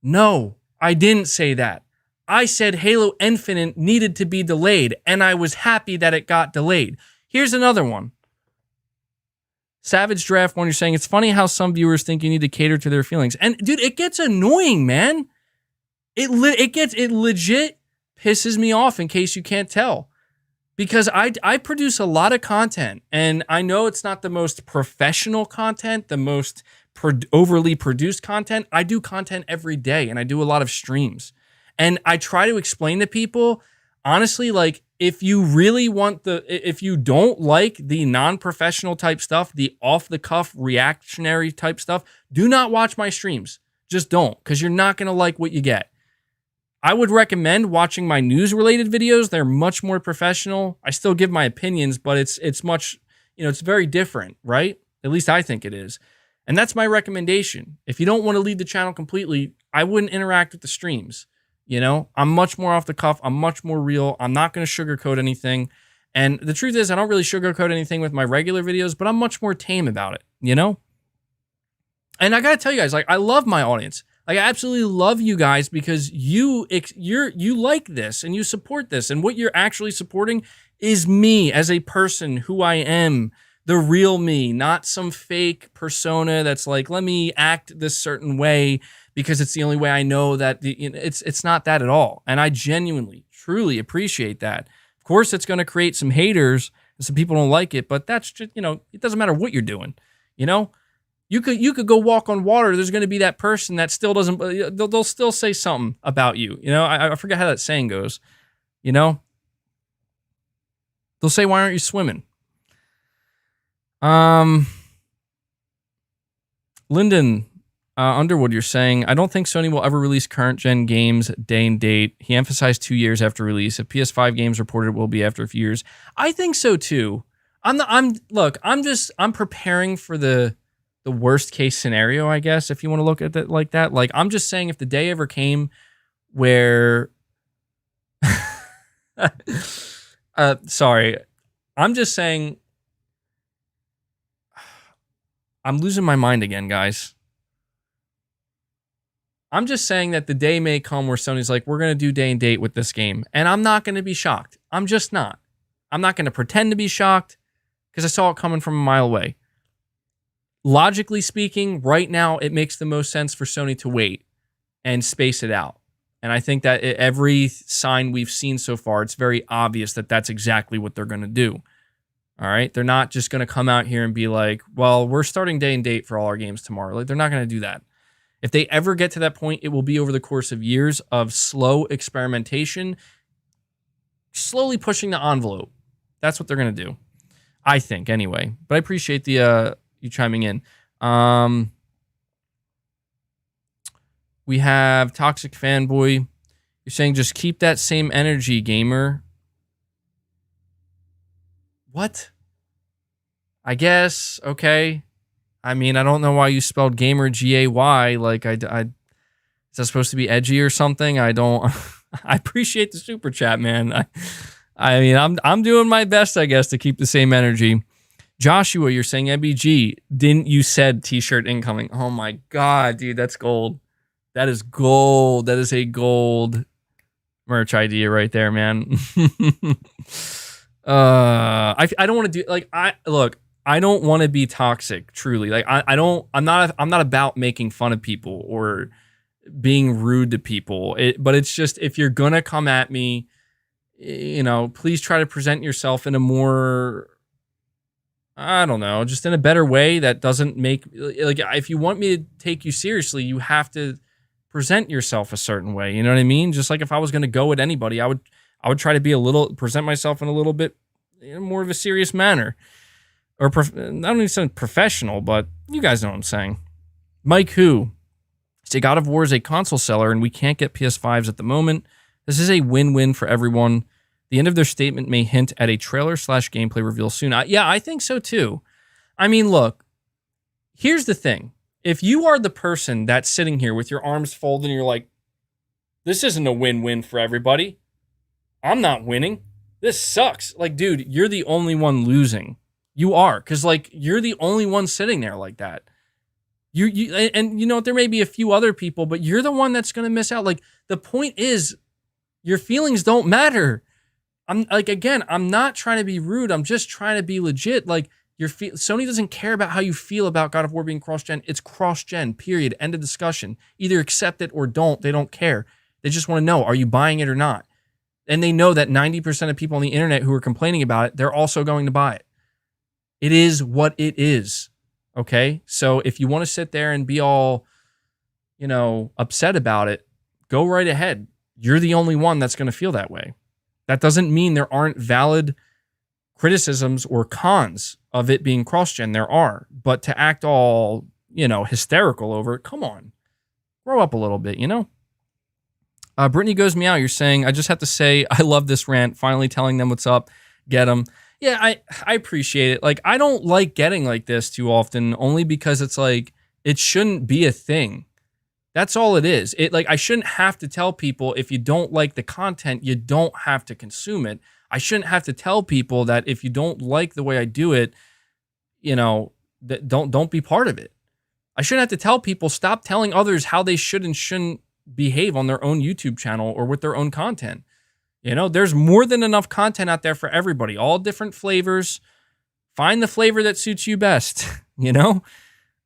No, I didn't say that. I said Halo Infinite needed to be delayed, and I was happy that it got delayed. Here's another one. Savage Draft 1, you're saying, it's funny how some viewers think you need to cater to their feelings. And dude, it gets annoying, man. It legit pisses me off, in case you can't tell. Because I produce a lot of content, and I know it's not the most professional content, the most overly produced content. I do content every day, and I do a lot of streams. And I try to explain to people, honestly, like, if you don't like the non-professional type stuff, the off-the-cuff reactionary type stuff, do not watch my streams. Just don't, because you're not going to like what you get. I would recommend watching my news-related videos. They're much more professional. I still give my opinions, but it's much, it's very different, right? At least I think it is. And that's my recommendation. If you don't want to leave the channel completely, I wouldn't interact with the streams. I'm much more off the cuff. I'm much more real. I'm not going to sugarcoat anything. And the truth is, I don't really sugarcoat anything with my regular videos, but I'm much more tame about it, And I got to tell you guys, like, I love my audience. Like, I absolutely love you guys because you like this and you support this, and what you're actually supporting is me as a person, who I am, the real me, not some fake persona that's like, let me act this certain way because it's the only way I know that. It's not that at all, and I genuinely, truly appreciate that. Of course, it's going to create some haters and some people don't like it, but that's just, it doesn't matter what you're doing, You could go walk on water. There's going to be that person that still doesn't. They'll still say something about you. I forget how that saying goes. They'll say, "Why aren't you swimming?" Lyndon Underwood, you're saying, I don't think Sony will ever release current gen games day and date. He emphasized 2 years after release. If PS5 games reported will be after a few years, I think so too. I'm preparing for the worst case scenario, I guess, if you want to look at it like that. Like, I'm just saying, if the day ever came where, sorry, I'm just saying, I'm losing my mind again, guys. I'm just saying that the day may come where Sony's like, we're going to do day and date with this game. And I'm not going to be shocked. I'm just not. I'm not going to pretend to be shocked because I saw it coming from a mile away. Logically speaking, right now, it makes the most sense for Sony to wait and space it out. And I think that every sign we've seen so far, it's very obvious that that's exactly what they're going to do. All right? They're not just going to come out here and be like, well, we're starting day and date for all our games tomorrow. Like, they're not going to do that. If they ever get to that point, it will be over the course of years of slow experimentation, slowly pushing the envelope. That's what they're going to do, I think, anyway. But I appreciate the you chiming in. We have Toxic Fanboy. You're saying just keep that same energy, gamer. What? I guess, okay. I mean, I don't know why you spelled gamer G-A-Y. Like, is that supposed to be edgy or something? I don't. I appreciate the super chat, man. I mean, I'm doing my best, I guess, to keep the same energy. Joshua, you're saying MBG. Didn't you said t-shirt incoming? Oh my God, dude, that's gold. That is gold. That is a gold merch idea right there, man. I don't want to do like I don't want to be toxic, truly. Like I'm not about making fun of people or being rude to people. But it's just, if you're gonna come at me, please try to present yourself in a more, I don't know, just in a better way that doesn't make, like, if you want me to take you seriously, you have to present yourself a certain way. You know what I mean? Just like if I was gonna go at anybody, I would try to present myself in a little bit more of a serious manner. Or I don't even say professional, but you guys know what I'm saying. Mike Who? Say God of War is a console seller and we can't get PS5s at the moment. This is a win-win for everyone. The end of their statement may hint at a trailer/gameplay reveal soon. Yeah, I think so too. I mean, look, here's the thing. If you are the person that's sitting here with your arms folded and you're like, this isn't a win-win for everybody. I'm not winning. This sucks. Like, dude, you're the only one losing. You are, because like you're the only one sitting there like that. And there may be a few other people, but you're the one that's gonna miss out. Like, the point is, your feelings don't matter. I'm not trying to be rude. I'm just trying to be legit. Like, Sony doesn't care about how you feel about God of War being cross-gen. It's cross-gen. Period. End of discussion. Either accept it or don't. They don't care. They just want to know, are you buying it or not? And they know that 90% of people on the internet who are complaining about it, they're also going to buy it. It is what it is, okay? So if you want to sit there and be all, upset about it, go right ahead. You're the only one that's going to feel that way. That doesn't mean there aren't valid criticisms or cons of it being cross-gen. There are. But to act all, hysterical over it, come on. Grow up a little bit, Brittany Goes Meow, you're saying, I just have to say, I love this rant. Finally telling them what's up. Get them. Yeah, I appreciate it. Like, I don't like getting like this too often, only because it's like, it shouldn't be a thing. That's all it is. I shouldn't have to tell people, if you don't like the content, you don't have to consume it. I shouldn't have to tell people that if you don't like the way I do it, that don't be part of it. I shouldn't have to tell people, stop telling others how they should and shouldn't behave on their own YouTube channel or with their own content. You know, there's more than enough content out there for everybody, all different flavors. Find the flavor that suits you best, you know?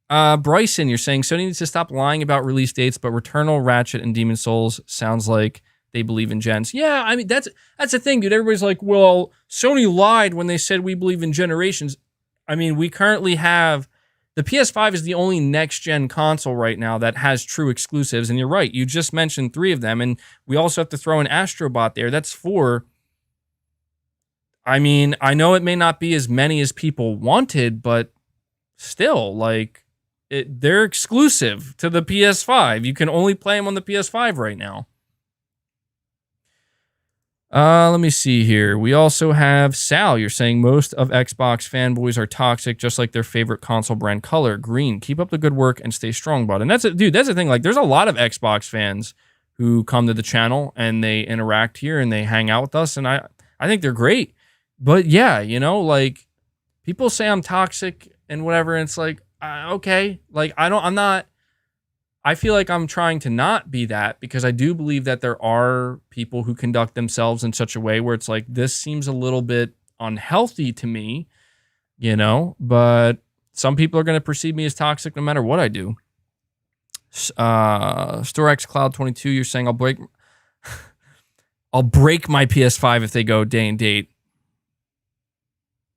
Bryson, you're saying Sony needs to stop lying about release dates, but Returnal, Ratchet, and Demon Souls sounds like they believe in gens. Yeah, I mean, that's the thing, dude. Everybody's like, well, Sony lied when they said we believe in generations. I mean, we currently have... The PS5 is the only next-gen console right now that has true exclusives, and you're right, you just mentioned 3 of them, and we also have to throw an Astrobot there. That's 4. I mean, I know it may not be as many as people wanted, but still, like, they're exclusive to the PS5. You can only play them on the PS5 right now. Let me see here. We also have Sal. You're saying most of Xbox fanboys are toxic, just like their favorite console brand color, green. Keep up the good work and stay strong, bud. And that's the thing. Like, there's a lot of Xbox fans who come to the channel and they interact here and they hang out with us, and I think they're great. But yeah, you know, like, people say I'm toxic and whatever, and it's like, okay, like, I feel like I'm trying to not be that, because I do believe that there are people who conduct themselves in such a way where it's like, this seems a little bit unhealthy to me, you know, but some people are going to perceive me as toxic no matter what I do. StoreX Cloud 22, you're saying I'll break my PS5 if they go day and date.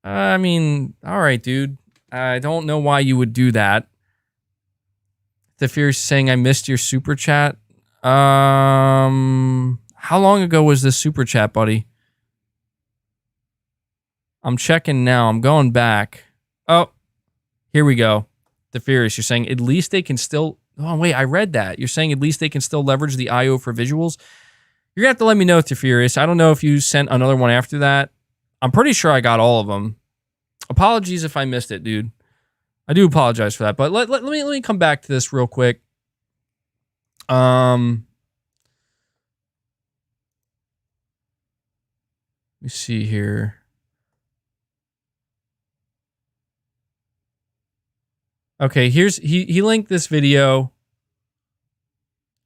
I mean, all right, dude. I don't know why you would do that. The Fierce saying, I missed your super chat. How long ago was this super chat, buddy? I'm checking now. I'm going back. Oh, here we go. The Fierce, you're saying at least they can still... Oh, wait, I read that. You're saying at least they can still leverage the I.O. for visuals. You're going to have to let me know if you're furious. I don't know if you sent another one after that. I'm pretty sure I got all of them. Apologies if I missed it, dude. I do apologize for that, but let me come back to this real quick. Let me see here. Okay, he linked this video.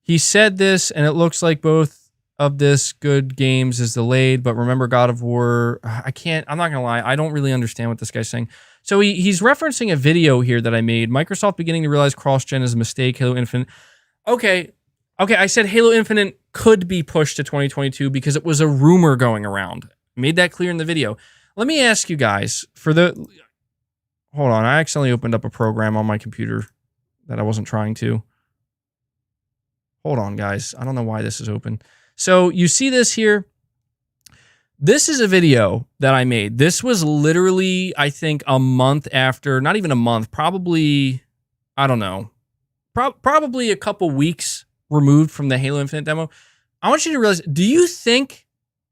He said this, and it looks like both of this good games is delayed, but remember God of War. I'm not gonna lie, I don't really understand what this guy's saying. So he's referencing a video here that I made. Microsoft beginning to realize cross-gen is a mistake. Halo Infinite. Okay, I said Halo Infinite could be pushed to 2022 because it was a rumor going around. I made that clear in the video. Let me ask you guys, hold on, I accidentally opened up a program on my computer that I wasn't trying to. Hold on, guys. I don't know why this is open. So you see this here? This is a video that I made. This was literally, I think, a month after, not even a month, probably, I don't know, probably a couple weeks removed from the Halo Infinite demo. I want you to realize, do you think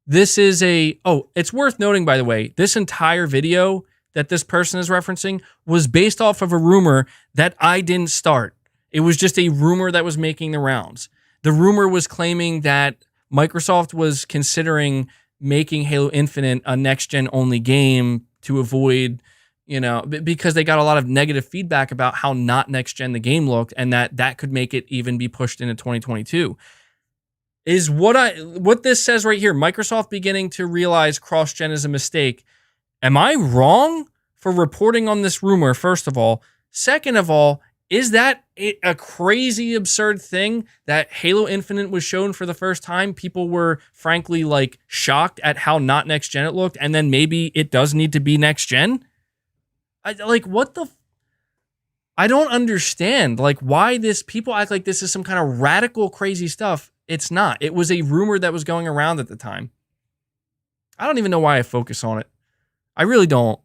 this is it's worth noting, by the way, this entire video that this person is referencing was based off of a rumor that I didn't start. It was just a rumor that was making the rounds. The rumor was claiming that Microsoft was considering making Halo Infinite a next-gen only game to avoid, you know, because they got a lot of negative feedback about how not next-gen the game looked, and that could make it even be pushed into 2022. Is what this says right here, Microsoft beginning to realize cross-gen is a mistake. Am I wrong for reporting on this rumor, first of all? Second of all, is that a crazy, absurd thing that Halo Infinite was shown for the first time? People were, frankly, like, shocked at how not next-gen it looked, and then maybe it does need to be next-gen? I don't understand, like, why people act like this is some kind of radical, crazy stuff. It's not. It was a rumor that was going around at the time. I don't even know why I focus on it. I really don't.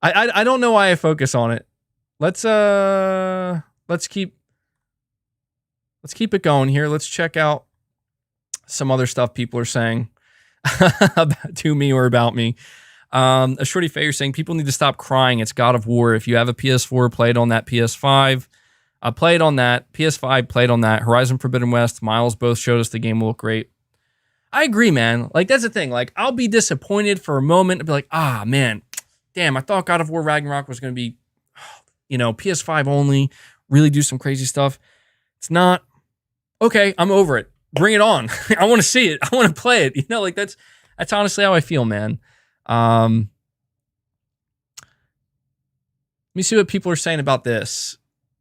I don't know why I focus on it. Let's keep it going here. Let's check out some other stuff people are saying to me or about me. A Shorty Faye saying people need to stop crying. It's God of War. If you have a PS4, play it on that PS5. Play it on that PS5. Play it on that Horizon Forbidden West. Miles both showed us the game will look great. I agree, man. Like, that's the thing. Like, I'll be disappointed for a moment and be like, man, damn, I thought God of War Ragnarok was going to be, you know, PS5 only, really do some crazy stuff. It's not okay. I'm over it. Bring it on. I want to see it. I want to play it. You know, like that's honestly how I feel, man. Let me see what people are saying about this.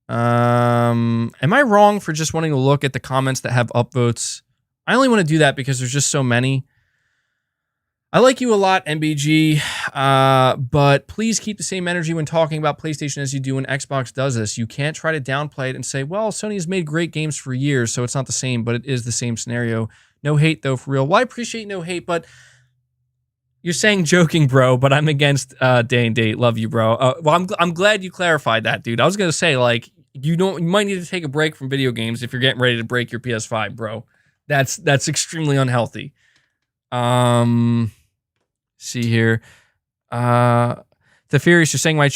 Am I wrong for just wanting to look at the comments that have upvotes? I only want to do that because there's just so many. I like you a lot, MBG, but please keep the same energy when talking about PlayStation as you do when Xbox does this. You can't try to downplay it and say, well, Sony has made great games for years, so it's not the same, but it is the same scenario. No hate, though, for real. Well, I appreciate no hate, but you're saying joking, bro, but I'm against day and date. Love you, bro. Well, I'm glad you clarified that, dude. I was going to say, like, you might need to take a break from video games if you're getting ready to break your PS5, bro. That's extremely unhealthy. See here. The Furious, you're saying my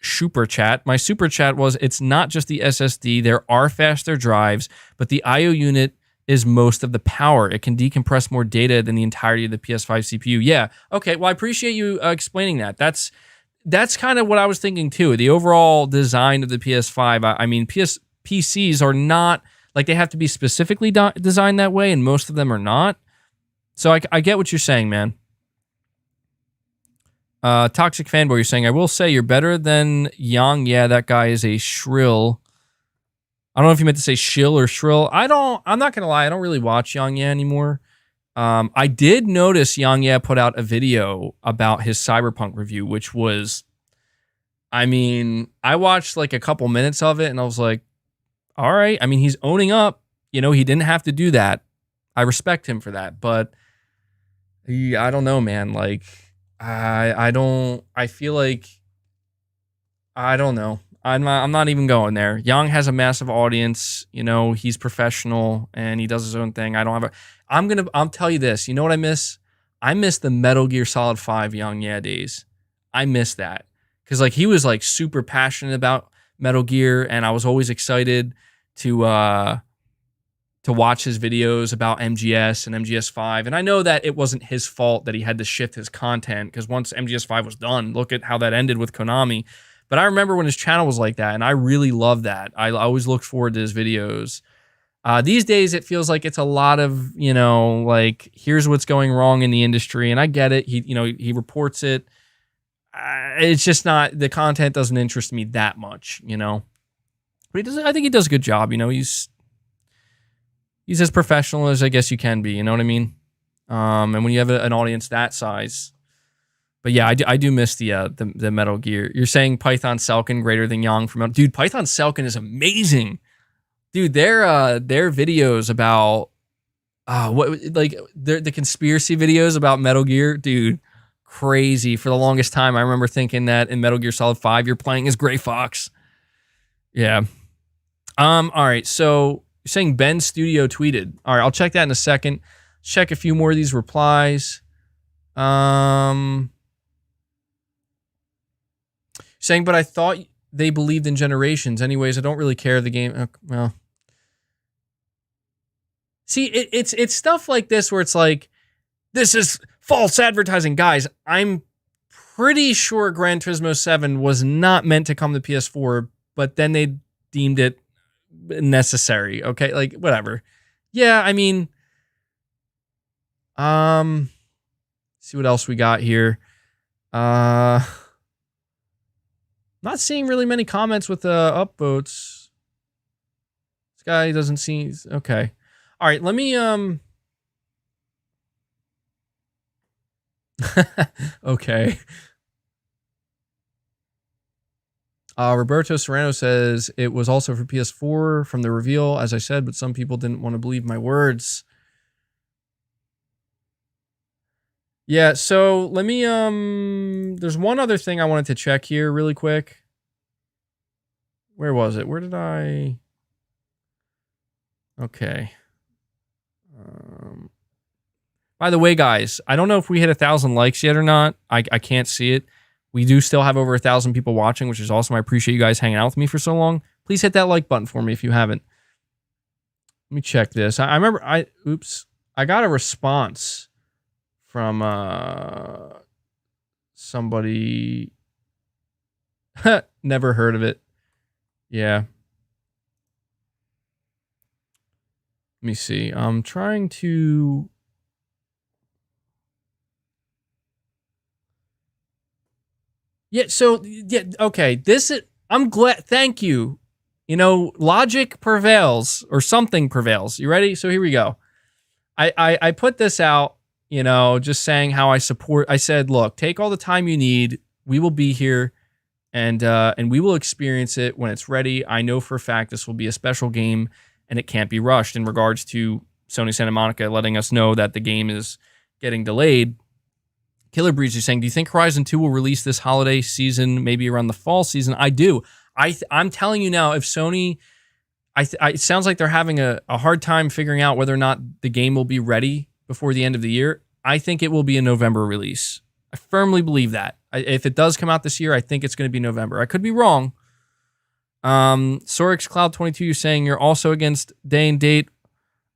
super chat. My super chat was, it's not just the SSD. There are faster drives, but the IO unit is most of the power. It can decompress more data than the entirety of the PS5 CPU. Yeah. Okay. Well, I appreciate you explaining that. That's kind of what I was thinking too. The overall design of the PS5. I mean, PCs are not like they have to be specifically designed that way, and most of them are not. So I get what you're saying, man. Toxic Fanboy, you're saying, I will say you're better than Yang. Yeah, that guy is a shrill. I don't know if you meant to say shill or shrill. I'm not going to lie. I don't really watch Yang Ye anymore. I did notice Yang Ye put out a video about his Cyberpunk review, which was, I mean, I watched like a couple minutes of it and I was like, all right. I mean, he's owning up. You know, he didn't have to do that. I respect him for that. But I don't know, man. Like, I feel like, I don't know. I'm not even going there. Yang has a massive audience. You know, he's professional and he does his own thing. I'll tell you this. You know what I miss? I miss the Metal Gear Solid 5 Yang Ye days. I miss that. Because like he was like super passionate about Metal Gear, and I was always excited to watch his videos about MGS and MGS5. And I know that it wasn't his fault that he had to shift his content, because once MGS5 was done, look at how that ended with Konami. But I remember when his channel was like that, and I really loved that. I always looked forward to his videos. These days, it feels like it's a lot of, you know, like, here's what's going wrong in the industry, and I get it. He reports it. It's just not, the content doesn't interest me that much, you know. But I think he does a good job, you know. He's as professional as I guess you can be, you know what I mean? And when you have an audience that size. But yeah, I do miss the Metal Gear. You're saying Python Selkin greater than Yang from Metal. Dude, Python Selkin is amazing. Dude, their videos about the conspiracy videos about Metal Gear, dude, crazy. For the longest time, I remember thinking that in Metal Gear Solid 5, you're playing as Gray Fox. Yeah. All right, so you're saying Ben Studio tweeted. All right, I'll check that in a second. Check a few more of these replies. Saying, but I thought they believed in generations. Anyways, I don't really care. The game, well. See, it's stuff like this where it's like, this is false advertising. Guys, I'm pretty sure Gran Turismo 7 was not meant to come to PS4, but then they deemed it necessary. Okay, like, whatever. Yeah, I mean, see what else we got here. Not seeing really many comments with upvotes. This guy doesn't seem okay. All right, let me okay. Roberto Serrano says it was also for PS4 from the reveal, as I said, but some people didn't want to believe my words. Yeah, so let me there's one other thing I wanted to check here really quick. Where was it? Where did I? Okay. By the way, guys, I don't know if we hit 1,000 likes yet or not. I can't see it. We do still have over 1,000 people watching, which is awesome. I appreciate you guys hanging out with me for so long. Please hit that like button for me if you haven't. Let me check this. I remember I got a response from somebody. Never heard of it. Yeah. Let me see. I'm trying to... Yeah, so, yeah, okay. I'm glad, thank you. You know, logic prevails, or something prevails. You ready? So here we go. I put this out, just saying how I said, look, take all the time you need. We will be here, and we will experience it when it's ready. I know for a fact this will be a special game, and it can't be rushed in regards to Sony Santa Monica letting us know that the game is getting delayed. Killer Breeze is saying, do you think Horizon 2 will release this holiday season, maybe around the fall season? I do. I'm telling you now, if Sony, it sounds like they're having a hard time figuring out whether or not the game will be ready before the end of the year. I think it will be a November release. I firmly believe that. If it does come out this year, I think it's going to be November. I could be wrong. Sorix Cloud 22, you're saying you're also against day and date.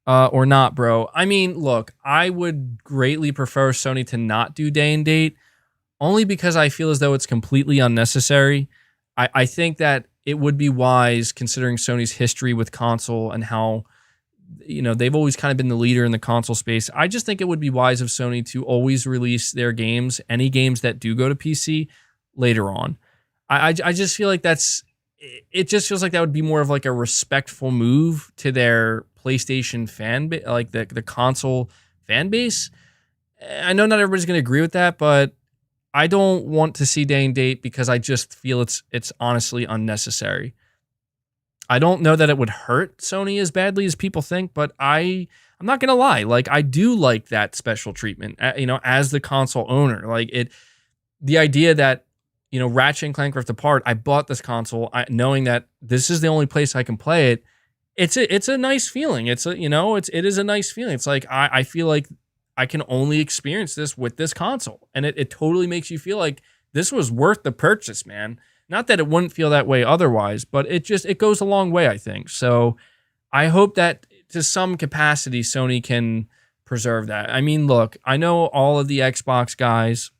Or not, bro. I mean, look, I would greatly prefer Sony to not do day and date, only because I feel as though it's completely unnecessary. I think that it would be wise, considering Sony's history with console and how, they've always kind of been the leader in the console space. I just think it would be wise of Sony to always release their games, any games that do go to PC, later on. I just feel like it just feels like that would be more of like a respectful move to their PlayStation fan base, like the console fan base. I know not everybody's going to agree with that, but I don't want to see day and date because I just feel it's honestly unnecessary. I don't know that it would hurt Sony as badly as people think, but I'm not going to lie. Like, I do like that special treatment, as the console owner. Like, the idea that, Ratchet and Clank Rift Apart, I bought this console knowing that this is the only place I can play it. It's a nice feeling. It is a nice feeling. It's like, I feel like I can only experience this with this console. And it totally makes you feel like this was worth the purchase, man. Not that it wouldn't feel that way otherwise, but it goes a long way, I think. So I hope that to some capacity, Sony can preserve that. I mean, look, I know all of the Xbox guys,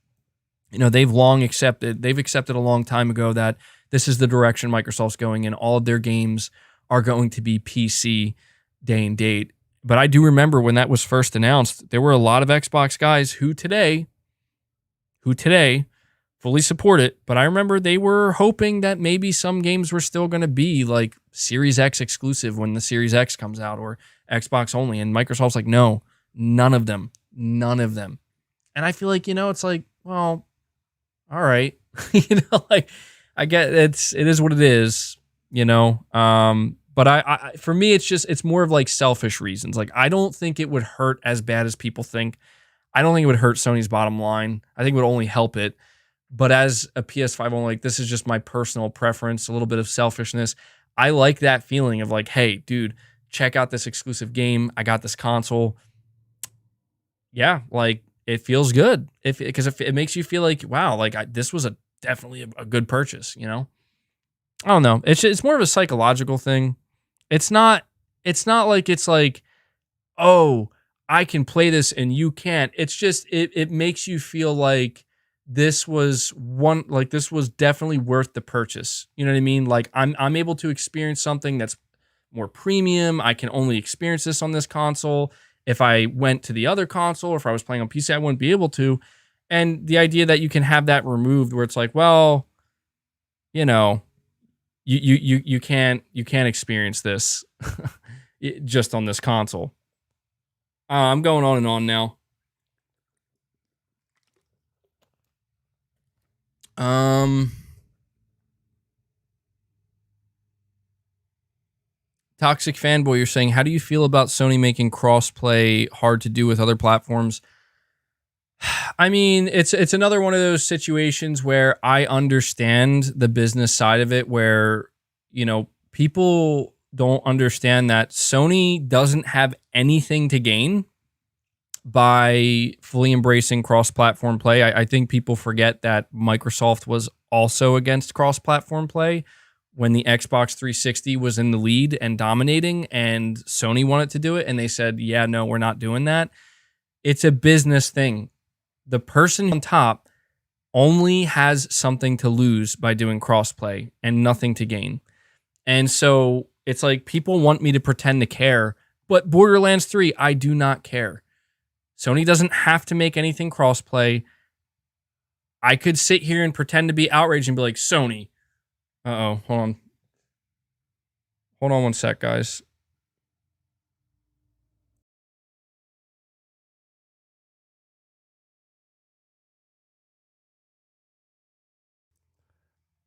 they've accepted a long time ago that this is the direction Microsoft's going in. All of their games are going to be PC day and date. But I do remember when that was first announced, there were a lot of Xbox guys who today fully support it. But I remember they were hoping that maybe some games were still going to be like Series X exclusive when the Series X comes out, or Xbox only. And Microsoft's like, no, none of them. And I feel like, it's like, well, all right. Like, I get it is what it is, but I for me, it's more of like selfish reasons. Like, I don't think it would hurt as bad as people think. I don't think it would hurt Sony's bottom line. I think it would only help it. But as a PS5 only, like, this is just my personal preference, a little bit of selfishness. I like that feeling of like, hey, dude, check out this exclusive game. I got this console. Yeah, like, it feels good because it makes you feel like, wow, like this was definitely a good purchase, I don't know. It's more of a psychological thing. It's not like it's like, oh, I can play this and you can't. It's just it makes you feel like this was definitely worth the purchase. You know what I mean? Like, I'm able to experience something that's more premium. I can only experience this on this console. If I went to the other console, or if I was playing on PC, I wouldn't be able to. And the idea that you can have that removed, where it's like, well, you can't experience this just on this console. I'm going on and on now. Toxic Fanboy, you're saying, how do you feel about Sony making crossplay hard to do with other platforms? I mean, it's another one of those situations where I understand the business side of it, where, people don't understand that Sony doesn't have anything to gain by fully embracing cross-platform play. I think people forget that Microsoft was also against cross-platform play when the Xbox 360 was in the lead and dominating, and Sony wanted to do it, and they said, yeah, no, we're not doing that. It's a business thing. The person on top only has something to lose by doing crossplay and nothing to gain. And so it's like, people want me to pretend to care, But Borderlands 3, I do not care. Sony doesn't have to make anything crossplay. I could sit here and pretend to be outraged and be like, Sony. Uh-oh, hold on. Hold on one sec, guys.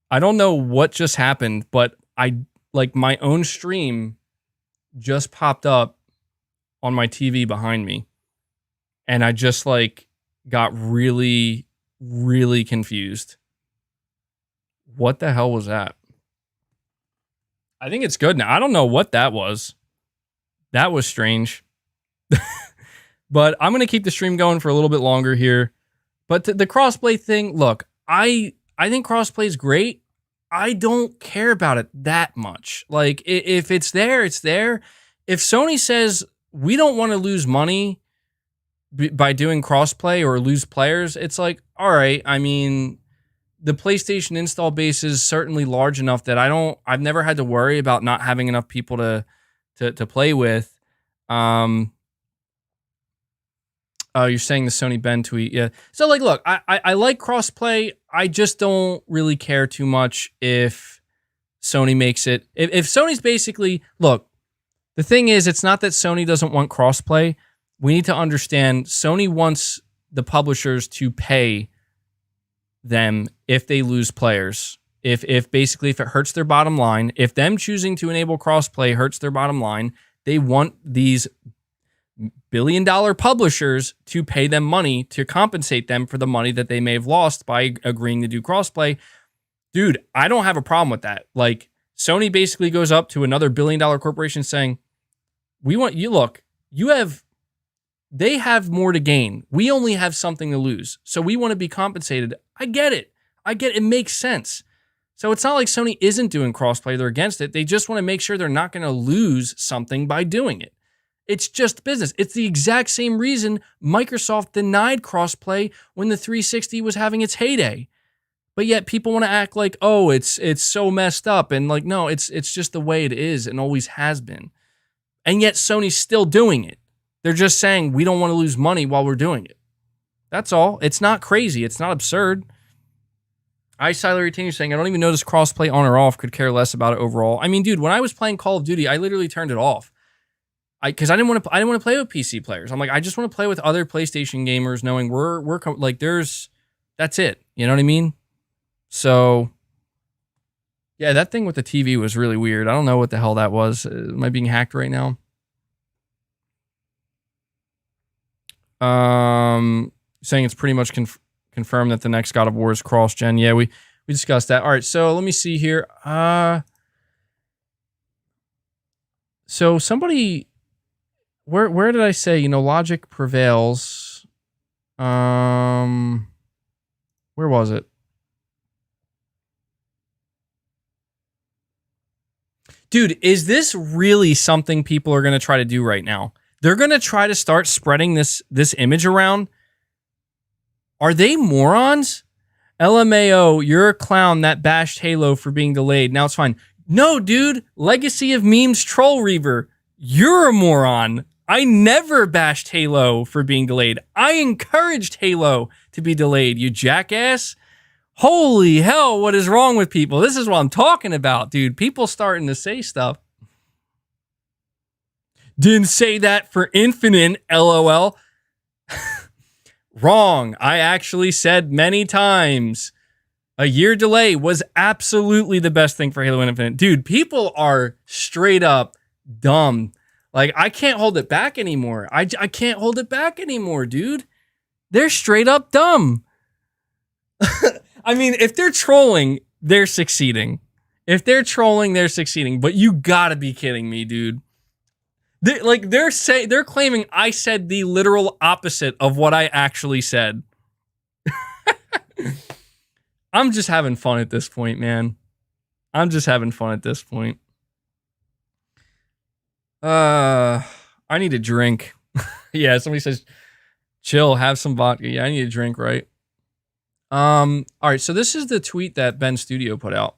I don't know what just happened, but my own stream just popped up on my TV behind me. And I just got really, really confused. What the hell was that? I think it's good now. I don't know what that was. That was strange. But I'm going to keep the stream going for a little bit longer here. But the crossplay thing, look, I think crossplay is great. I don't care about it that much. Like, if it's there, it's there. If Sony says we don't want to lose money by doing crossplay or lose players, it's like, all right, I mean, the PlayStation install base is certainly large enough that I've never had to worry about not having enough people to play with. Oh, you're saying the Sony Ben tweet. Yeah. So, look, I like crossplay. I just don't really care too much if Sony makes it. If Sony's basically, look, the thing is, it's not that Sony doesn't want crossplay. We need to understand Sony wants the publishers to pay them if they lose players. If basically, if it hurts their bottom line, if them choosing to enable crossplay hurts their bottom line, they want these billion-dollar publishers to pay them money to compensate them for the money that they may have lost by agreeing to do crossplay. Dude, I don't have a problem with that. Like, Sony basically goes up to another billion-dollar corporation saying, we want you, look, they have more to gain. We only have something to lose. So we want to be compensated. I get it. It makes sense. So it's not like Sony isn't doing crossplay. They're against it. They just want to make sure they're not going to lose something by doing it. It's just business. It's the exact same reason Microsoft denied crossplay when the 360 was having its heyday. But yet people want to act like, oh, it's so messed up. And no, it's just the way it is and always has been. And yet Sony's still doing it. They're just saying we don't want to lose money while we're doing it. That's all. It's not crazy. It's not absurd. Silary saying, I don't even notice crossplay on or off. Could care less about it overall. I mean, dude, when I was playing Call of Duty, I literally turned it off. Because I didn't want to play with PC players. I'm like, I just want to play with other PlayStation gamers, knowing that's it. You know what I mean? So, yeah, that thing with the TV was really weird. I don't know what the hell that was. Am I being hacked right now? Saying it's pretty much confirmed that the next God of War is cross-gen. Yeah, we discussed that. All right, so let me see here. So somebody... Where did I say, logic prevails? Where was it? Dude, is this really something people are going to try to do right now? They're going to try to start spreading this image around? Are they morons? LMAO, you're a clown that bashed Halo for being delayed. Now it's fine. No, dude. Legacy of Memes Troll Reaver. You're a moron. I never bashed Halo for being delayed. I encouraged Halo to be delayed, you jackass. Holy hell, what is wrong with people? This is what I'm talking about, dude. People starting to say stuff. Didn't say that for Infinite, LOL. Wrong. I actually said many times a year delay was absolutely the best thing for Halo Infinite. Dude, people are straight up dumb. Like, I can't hold it back anymore. I can't hold it back anymore, dude. They're straight up dumb. I mean, if they're trolling, they're succeeding. If they're trolling, they're succeeding. But you gotta be kidding me, dude. They're claiming I said the literal opposite of what I actually said. I'm just having fun at this point, man. I'm just having fun at this point. I need a drink. Yeah, somebody says, chill, have some vodka. Yeah, I need a drink, right? All right, so this is the tweet that Ben Studio put out.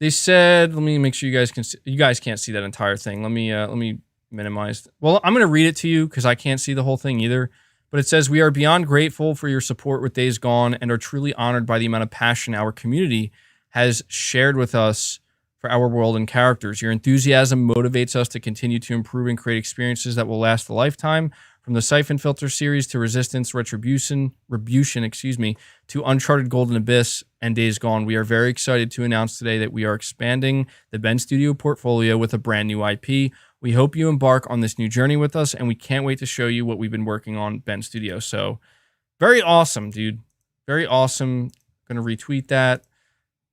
They said, let me make sure you guys can't see that entire thing. Let me minimized. Well, I'm going to read it to you because I can't see the whole thing either. But it says, "We are beyond grateful for your support with Days Gone and are truly honored by the amount of passion our community has shared with us for our world and characters. Your enthusiasm motivates us to continue to improve and create experiences that will last a lifetime. From the Siphon Filter series to Resistance, Retribution, to Uncharted Golden Abyss and Days Gone, we are very excited to announce today that we are expanding the Ben Studio portfolio with a brand new IP. We hope you embark on this new journey with us, and we can't wait to show you what we've been working on, Ben Studio." So, very awesome, dude. Very awesome. Gonna retweet that.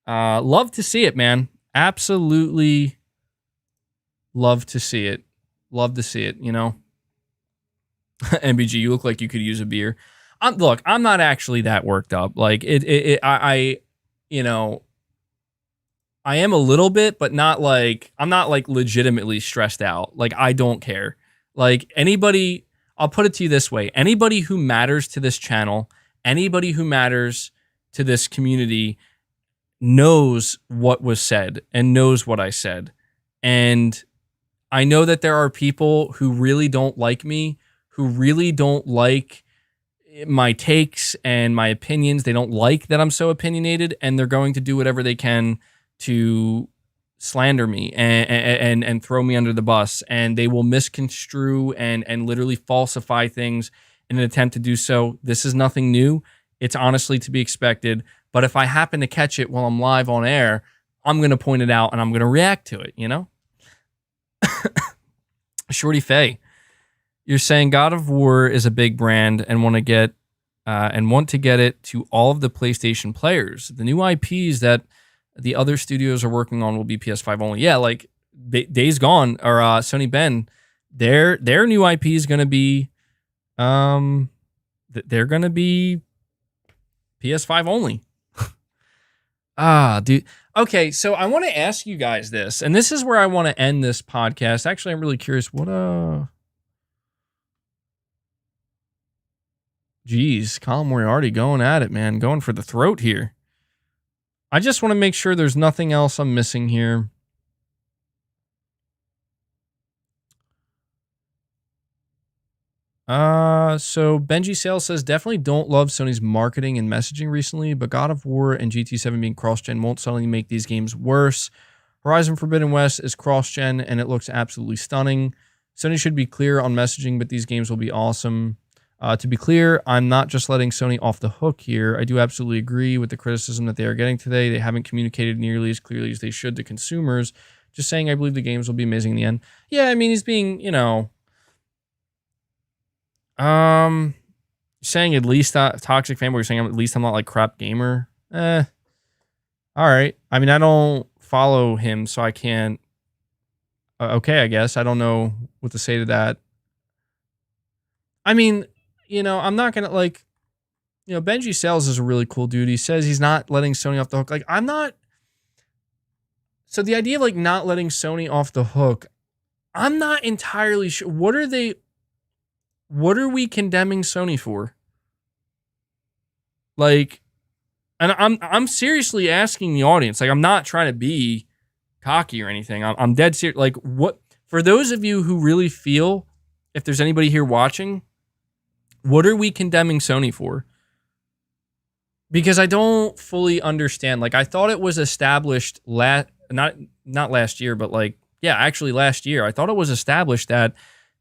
Love to see it, man. Absolutely love to see it. Love to see it, you know? MBG, you look like you could use a beer. Look, I'm not actually that worked up. Like, you know, I am a little bit, but not like, I'm not like legitimately stressed out. Like, I don't care. Like, anybody, I'll put it to you this way. Anybody who matters to this channel, anybody who matters to this community knows what was said and knows what I said. And I know that there are people who really don't like me, who really don't like my takes and my opinions. They don't like that I'm so opinionated, and they're going to do whatever they can to slander me and throw me under the bus, and they will misconstrue and literally falsify things in an attempt to do so. This is nothing new. It's honestly to be expected. But if I happen to catch it while I'm live on air, I'm going to point it out and I'm going to react to it, you know? Shorty Faye, you're saying God of War is a big brand and want to get it to all of the PlayStation players. The new IPs that the other studios are working on will be PS5 only. Yeah, like Days Gone or Sony Ben, their new IP is going to be they're going to be PS5 only. Dude. Okay, so I want to ask you guys this, and this is where I want to end this podcast. Actually, I'm really curious what Geez, Colin Moriarty going at it, man. Going for the throat here. I just want to make sure there's nothing else I'm missing here. So Benji Sales says, definitely don't love Sony's marketing and messaging recently, but God of War and GT7 being cross-gen won't suddenly make these games worse. Horizon Forbidden West is cross-gen, and it looks absolutely stunning. Sony should be clear on messaging, but these games will be awesome. To be clear, I'm not just letting Sony off the hook here. I do absolutely agree with the criticism that they are getting today. They haven't communicated nearly as clearly as they should to consumers. Just saying, I believe the games will be amazing in the end. Yeah, I mean, he's being, you know... saying at least toxic fanboy, you're saying at least I'm not like crap gamer. All right. I mean, I don't follow him, so I can't. Okay, I guess I don't know what to say to that. I mean, you know, I'm not gonna like, you know, Benji Sales is a really cool dude. He says he's not letting Sony off the hook. Like, I'm not. So the idea of like not letting Sony off the hook, I'm not entirely sure. What are we condemning Sony for? Like, and I'm seriously asking the audience. Like, I'm not trying to be cocky or anything. I'm dead serious. Like, what, for those of you who really feel, if there's anybody here watching, what are we condemning Sony for? Because I don't fully understand. Like, I thought it was established not last year, but like, yeah, actually last year. I thought it was established that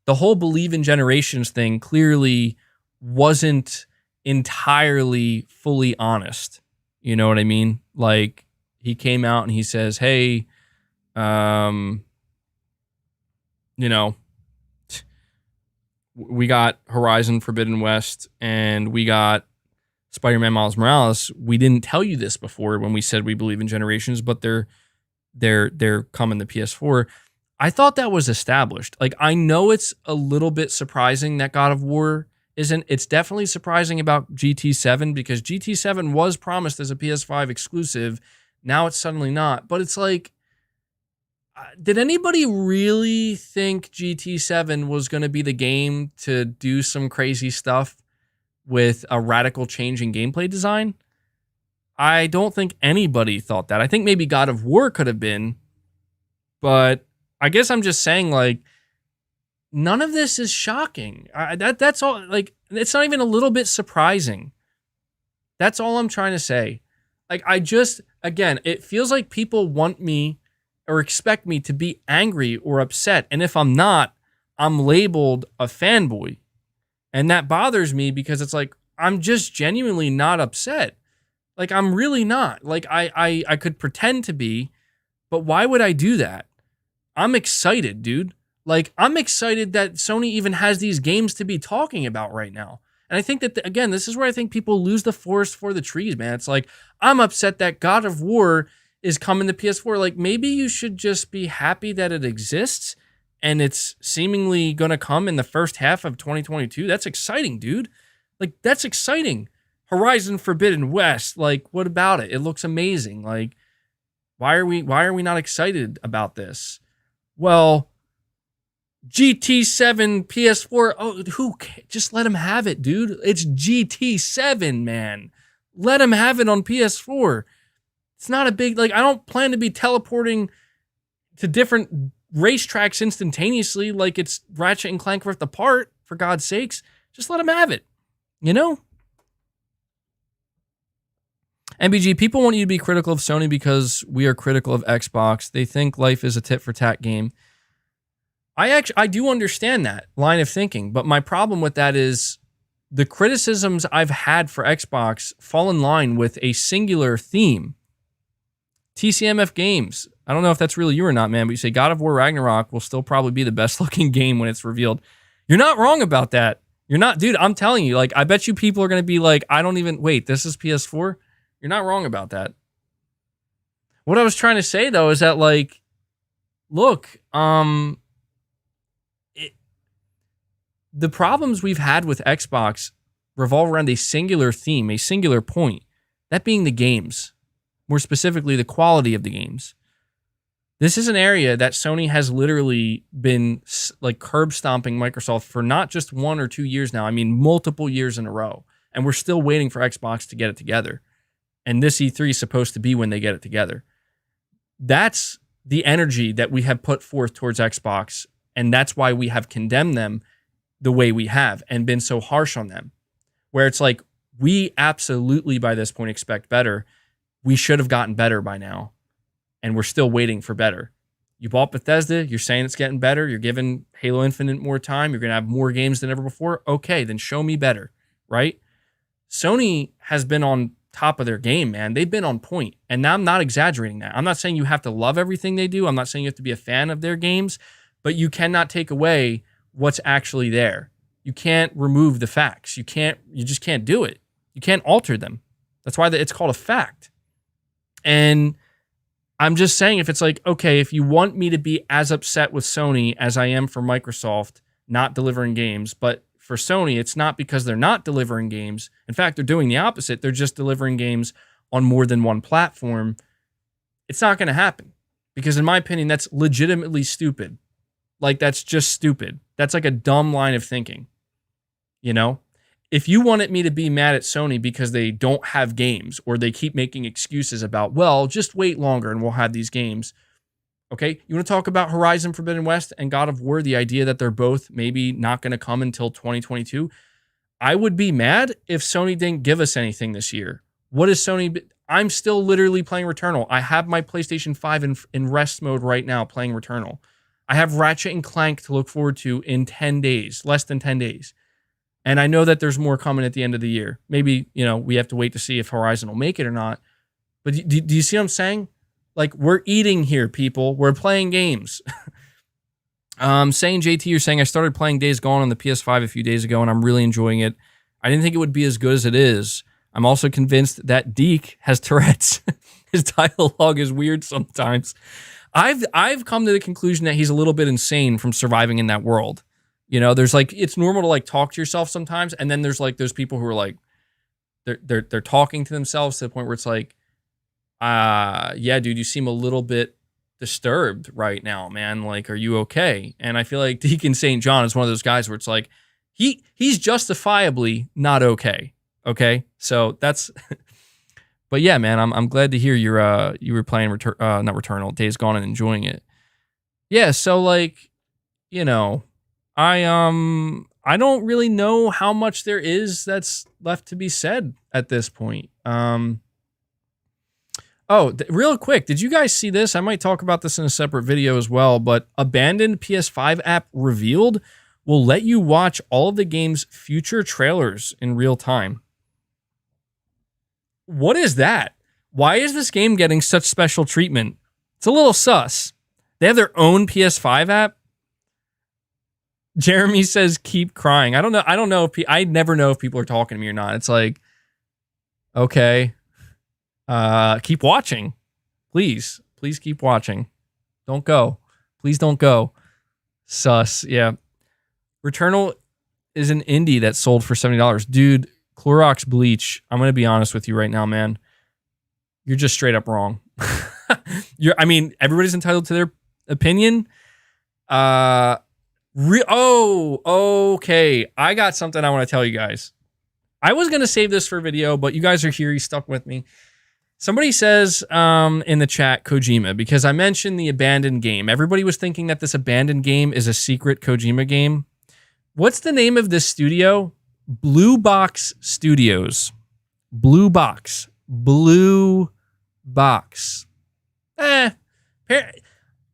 the whole believe in generations thing clearly wasn't entirely fully honest. You know what I mean? Like, he came out and he says, hey, you know, we got Horizon Forbidden West and we got Spider-Man Miles Morales. We didn't tell you this before when we said we believe in generations, but they're coming to PS4. I thought that was established. Like, I know it's a little bit surprising that God of War isn't. It's definitely surprising about GT7 because GT7 was promised as a PS5 exclusive. Now it's suddenly not. But it's like, did anybody really think GT7 was going to be the game to do some crazy stuff with a radical change in gameplay design? I don't think anybody thought that. I think maybe God of War could have been, but I guess I'm just saying, like, none of this is shocking. That's all. Like, it's not even a little bit surprising. That's all I'm trying to say. Like, again, it feels like people want me or expect me to be angry or upset. And if I'm not, I'm labeled a fanboy. And that bothers me because it's like, I'm just genuinely not upset. Like, I'm really not. Like, I could pretend to be, but why would I do that? I'm excited, dude. Like, I'm excited that Sony even has these games to be talking about right now. And I think that, again, this is where I think people lose the forest for the trees, man. It's like, I'm upset that God of War is coming to PS4. Like, maybe you should just be happy that it exists and it's seemingly going to come in the first half of 2022. That's exciting, dude. Like, that's exciting. Horizon Forbidden West, like, what about it? It looks amazing. Like, why are we not excited about this? Well, GT7 PS4. Oh, just let him have it, dude. It's GT7, man. Let him have it on PS4. It's not a big, like, I don't plan to be teleporting to different racetracks instantaneously like it's Ratchet and Clank Rift Apart, for God's sakes. Just let him have it, you know? MBG, people want you to be critical of Sony because we are critical of Xbox. They think life is a tit-for-tat game. I do understand that line of thinking, but my problem with that is the criticisms I've had for Xbox fall in line with a singular theme. TCMF Games. I don't know if that's really you or not, man, but you say God of War Ragnarok will still probably be the best looking game when it's revealed. You're not wrong about that. You're not, dude, I'm telling you, like, I bet you people are going to be like, wait, this is PS4? You're not wrong about that. What I was trying to say, though, is that, like, look, the problems we've had with Xbox revolve around a singular theme, a singular point, that being the games, more specifically the quality of the games. This is an area that Sony has literally been like curb stomping Microsoft for not just 1 or 2 years now, I mean multiple years in a row, and we're still waiting for Xbox to get it together. And this E3 is supposed to be when they get it together. That's the energy that we have put forth towards Xbox, and that's why we have condemned them the way we have and been so harsh on them, where it's like, we absolutely by this point expect better. We should have gotten better by now, and we're still waiting for better. You bought Bethesda, you're saying it's getting better, you're giving Halo Infinite more time, you're going to have more games than ever before. Okay, then show me better, right? Sony has been on top of their game, man. They've been on point, and now I'm not exaggerating that. I'm not saying you have to love everything they do. I'm not saying you have to be a fan of their games, but you cannot take away what's actually there. You can't remove the facts. You just can't do it. You can't alter them. That's why it's called a fact. And I'm just saying, if it's like, okay, if you want me to be as upset with Sony as I am for Microsoft not delivering games, but for Sony, it's not because they're not delivering games. In fact, they're doing the opposite. They're just delivering games on more than one platform. It's not going to happen, because in my opinion, that's legitimately stupid. Like, that's just stupid. That's like a dumb line of thinking. You know, if you wanted me to be mad at Sony because they don't have games, or they keep making excuses about, well, just wait longer and we'll have these games. Okay, you want to talk about Horizon Forbidden West and God of War, the idea that they're both maybe not going to come until 2022. I would be mad if Sony didn't give us anything this year. What is Sony? I'm still literally playing Returnal. I have my PlayStation 5 in rest mode right now playing Returnal. I have Ratchet and Clank to look forward to in 10 days, less than 10 days. And I know that there's more coming at the end of the year. Maybe, we have to wait to see if Horizon will make it or not. But do you see what I'm saying? Like, we're eating here, people. We're playing games. Saying, JT, you're saying I started playing Days Gone on the PS5 a few days ago, and I'm really enjoying it. I didn't think it would be as good as it is. I'm also convinced that Deke has Tourette's. His dialogue is weird sometimes. I've come to the conclusion that he's a little bit insane from surviving in that world. There's like, it's normal to like talk to yourself sometimes, and then there's like those people who are like, they're talking to themselves to the point where it's like, yeah, dude, you seem a little bit disturbed right now, man. Like, are you okay? And I feel like Deacon St. John is one of those guys where it's like, he's justifiably not okay. Okay, so that's. But yeah, man, I'm glad to hear you were playing not Returnal, Days Gone, and enjoying it. Yeah, so like, I don't really know how much there is that's left to be said at this point. Real quick, did you guys see this? I might talk about this in a separate video as well, but abandoned PS5 app revealed will let you watch all of the game's future trailers in real time. What is that? Why is this game getting such special treatment? It's a little sus. They have their own PS5 app. Jeremy says, keep crying. I don't know if I never know if people are talking to me or not. It's like, okay, keep watching. Please keep watching. Don't go. Please don't go. Sus. Yeah. Returnal is an indie that sold for $70. Dude, Clorox bleach. I'm going to be honest with you right now, man. You're just straight up wrong. Everybody's entitled to their opinion. Okay. I got something I want to tell you guys. I was going to save this for a video, but you guys are here. You stuck with me. Somebody says in the chat, Kojima, because I mentioned the abandoned game. Everybody was thinking that this abandoned game is a secret Kojima game. What's the name of this studio? Blue Box Studios. Blue Box. I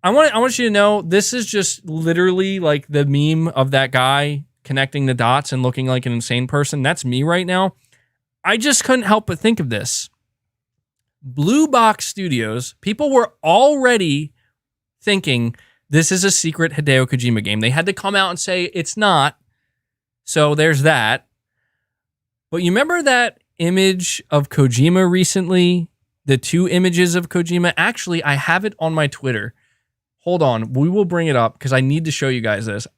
want you to know, this is just literally like the meme of that guy connecting the dots and looking like an insane person. That's me right now. I just couldn't help but think of this. Blue Box Studios, people were already thinking this is a secret Hideo Kojima game. They had to come out and say it's not. So there's that. But you remember that image of Kojima recently? The two images of Kojima? Actually, I have it on my Twitter. Hold on. We will bring it up because I need to show you guys this.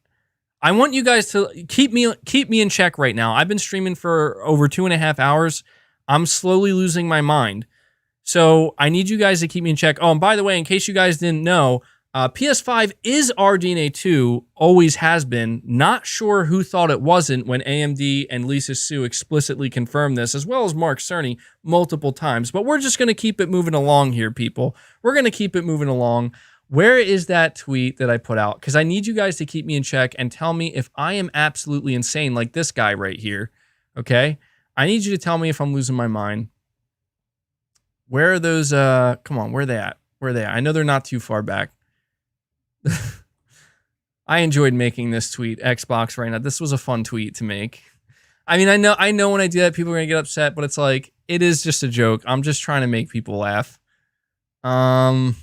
I want you guys to keep me in check right now. I've been streaming for over 2.5 hours. I'm slowly losing my mind. So I need you guys to keep me in check. Oh, and by the way, in case you guys didn't know, PS5 is RDNA 2, always has been. Not sure who thought it wasn't when AMD and Lisa Su explicitly confirmed this, as well as Mark Cerny multiple times. But we're just going to keep it moving along here, people. We're going to keep it moving along. Where is that tweet that I put out? Because I need you guys to keep me in check and tell me if I am absolutely insane like this guy right here, okay? I need you to tell me if I'm losing my mind. Where are those? Come on, where are they at? Where are they at? I know they're not too far back. I enjoyed making this tweet, Xbox right now. This was a fun tweet to make. I mean, I know when I do that, people are going to get upset, but it's like, it is just a joke. I'm just trying to make people laugh. Man,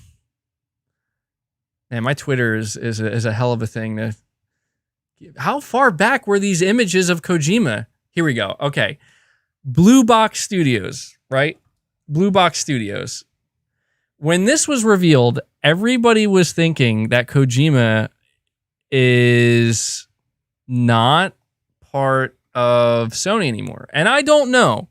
my Twitter is a hell of a thing to... How far back were these images of Kojima? Here we go. Okay. Blue Box Studios, right? Blue Box Studios. When this was revealed, everybody was thinking that Kojima is not part of Sony anymore. And I don't know.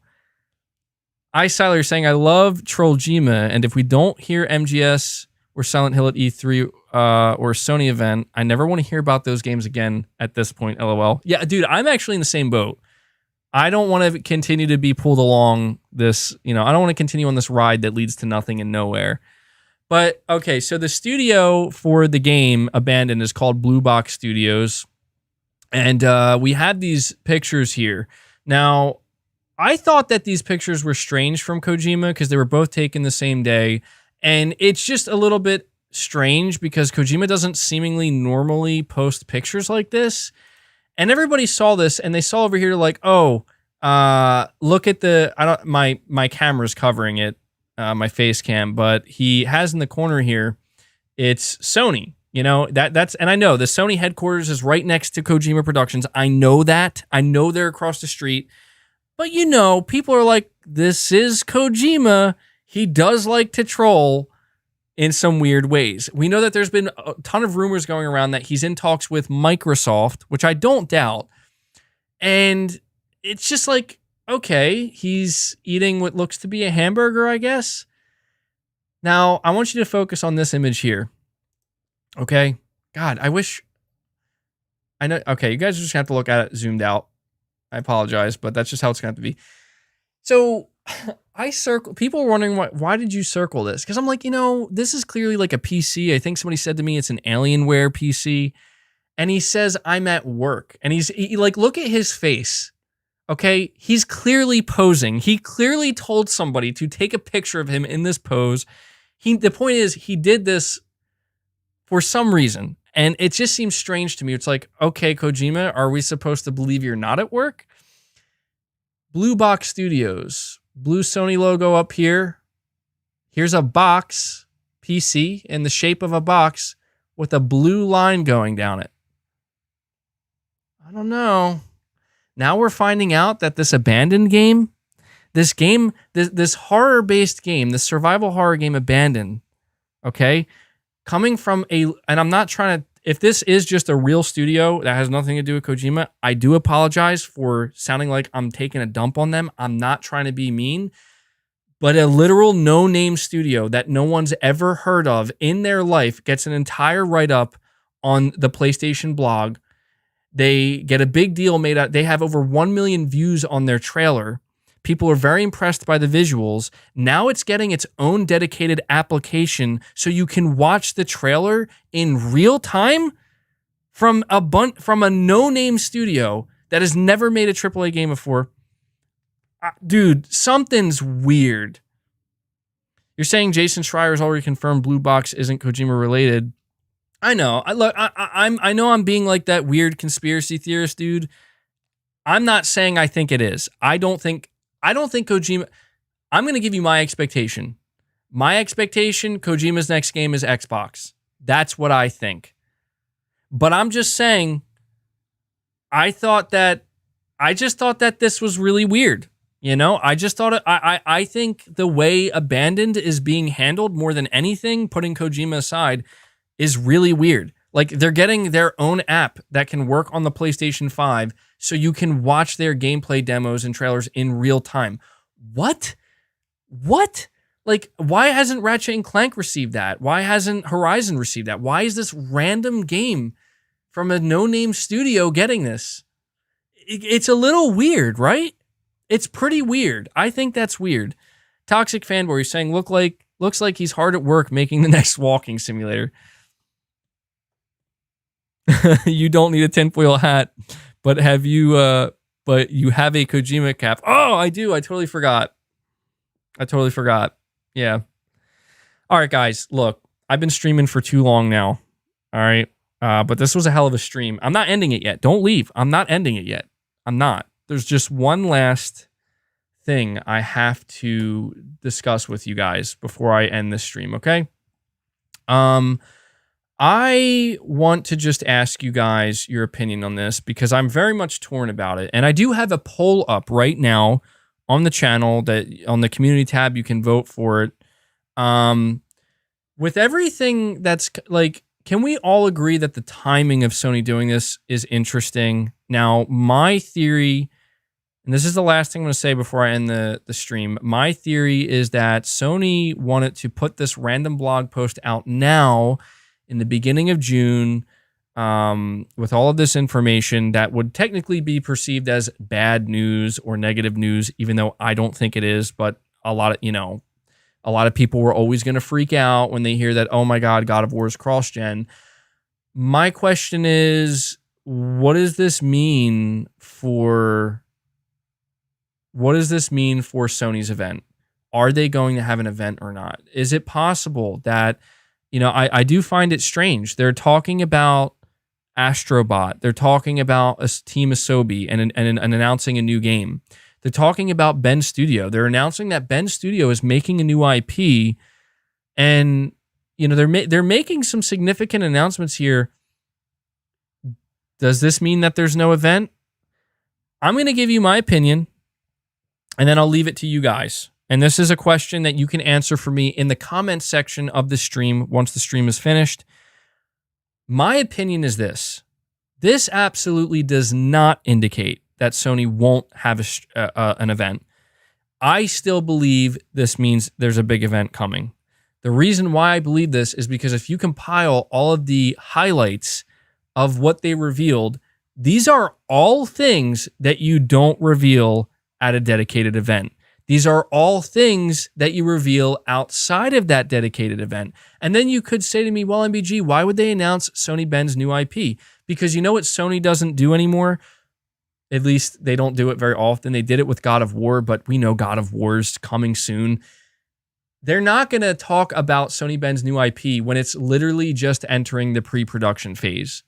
Siler is saying, I love Trolljima, and if we don't hear MGS or Silent Hill at E3 or Sony event, I never want to hear about those games again at this point, LOL. Yeah, dude, I'm actually in the same boat. I don't want to continue to be pulled along this, I don't want to continue on this ride that leads to nothing and nowhere. But, okay, so the studio for the game, Abandoned, is called Blue Box Studios. And we have these pictures here. Now, I thought that these pictures were strange from Kojima because they were both taken the same day. And it's just a little bit strange because Kojima doesn't seemingly normally post pictures like this. And everybody saw this and they saw over here like, oh, look at my camera's covering it, my face cam, but he has in the corner here, it's Sony. That's, and I know the Sony headquarters is right next to Kojima Productions. I know that. I know they're across the street. But people are like, this is Kojima. He does like to troll in some weird ways. We know that there's been a ton of rumors going around that he's in talks with Microsoft, which I don't doubt. And it's just like, okay, he's eating what looks to be a hamburger, I guess. Now, I want you to focus on this image here. Okay? God, I know. Okay, you guys are just going to have to look at it zoomed out. I apologize, but that's just how it's going to have to be. So people were wondering why did you circle this? Because I'm like, this is clearly like a PC. I think somebody said to me it's an Alienware PC. and he says, I'm at work. And he like, look at his face. Okay, he's clearly posing. He clearly told somebody to take a picture of him in this pose. The point is, he did this for some reason, and it just seems strange to me. It's like, okay, Kojima, are we supposed to believe you're not at work? Blue Box Studios, blue Sony logo up here. Here's a box, PC, in the shape of a box with a blue line going down it. I don't know. Now we're finding out that this abandoned game, this horror-based game, this survival horror game Abandoned, okay, coming from and I'm not trying to, if this is just a real studio that has nothing to do with Kojima, I do apologize for sounding like I'm taking a dump on them. I'm not trying to be mean, but a literal no-name studio that no one's ever heard of in their life gets an entire write-up on the PlayStation blog. They get a big deal made out. They have over 1 million views on their trailer. People are very impressed by the visuals. Now it's getting its own dedicated application so you can watch the trailer in real time from a no-name studio that has never made a AAA game before. Dude, something's weird. You're saying Jason Schreier's already confirmed Blue Box isn't Kojima related. I know. I know I'm being like that weird conspiracy theorist dude. I'm not saying I think it is. I don't think Kojima. I'm going to give you my expectation. My expectation, Kojima's next game is Xbox. That's what I think. But I'm just saying, I just thought that this was really weird. You know, I just thought I think the way Abandoned is being handled more than anything, putting Kojima aside, is really weird. Like, they're getting their own app that can work on the PlayStation 5 so you can watch their gameplay demos and trailers in real time. What? Like, why hasn't Ratchet and Clank received that? Why hasn't Horizon received that? Why is this random game from a no-name studio getting this? It's a little weird, right? It's pretty weird. I think that's weird. Toxic Fanboy is saying, looks like he's hard at work making the next walking simulator. You don't need a tinfoil hat, but you have a Kojima cap. Oh, I do. I totally forgot. Yeah. All right, guys. Look, I've been streaming for too long now. All right. But this was a hell of a stream. I'm not ending it yet. Don't leave. I'm not ending it yet. I'm not. There's just one last thing I have to discuss with you guys before I end this stream, okay? I want to just ask you guys your opinion on this because I'm very much torn about it. And I do have a poll up right now on the channel that on the community tab, you can vote for it. With everything that's like, can we all agree that the timing of Sony doing this is interesting? Now, my theory, and this is the last thing I'm going to say before I end the stream. My theory is that Sony wanted to put this random blog post out now in the beginning of June with all of this information that would technically be perceived as bad news or negative news, even though I don't think it is. But a lot of people were always going to freak out when they hear that, oh my God, God of War is cross-gen. My question is, what does this mean for Sony's event? Are they going to have an event or not? Is it possible that, I do find it strange. They're talking about Astrobot. They're talking about a Team Asobi and announcing a new game. They're talking about Ben Studio. They're announcing that Ben Studio is making a new IP, and they're making some significant announcements here. Does this mean that there's no event? I'm going to give you my opinion, and then I'll leave it to you guys. And this is a question that you can answer for me in the comments section of the stream once the stream is finished. My opinion is this. This absolutely does not indicate that Sony won't have an event. I still believe this means there's a big event coming. The reason why I believe this is because if you compile all of the highlights of what they revealed, these are all things that you don't reveal at a dedicated event. These are all things that you reveal outside of that dedicated event. And then you could say to me, well, MBG, why would they announce Sony Ben's new IP? Because you know what Sony doesn't do anymore? At least they don't do it very often. They did it with God of War, but we know God of War's coming soon. They're not going to talk about Sony Ben's new IP when it's literally just entering the pre-production phase.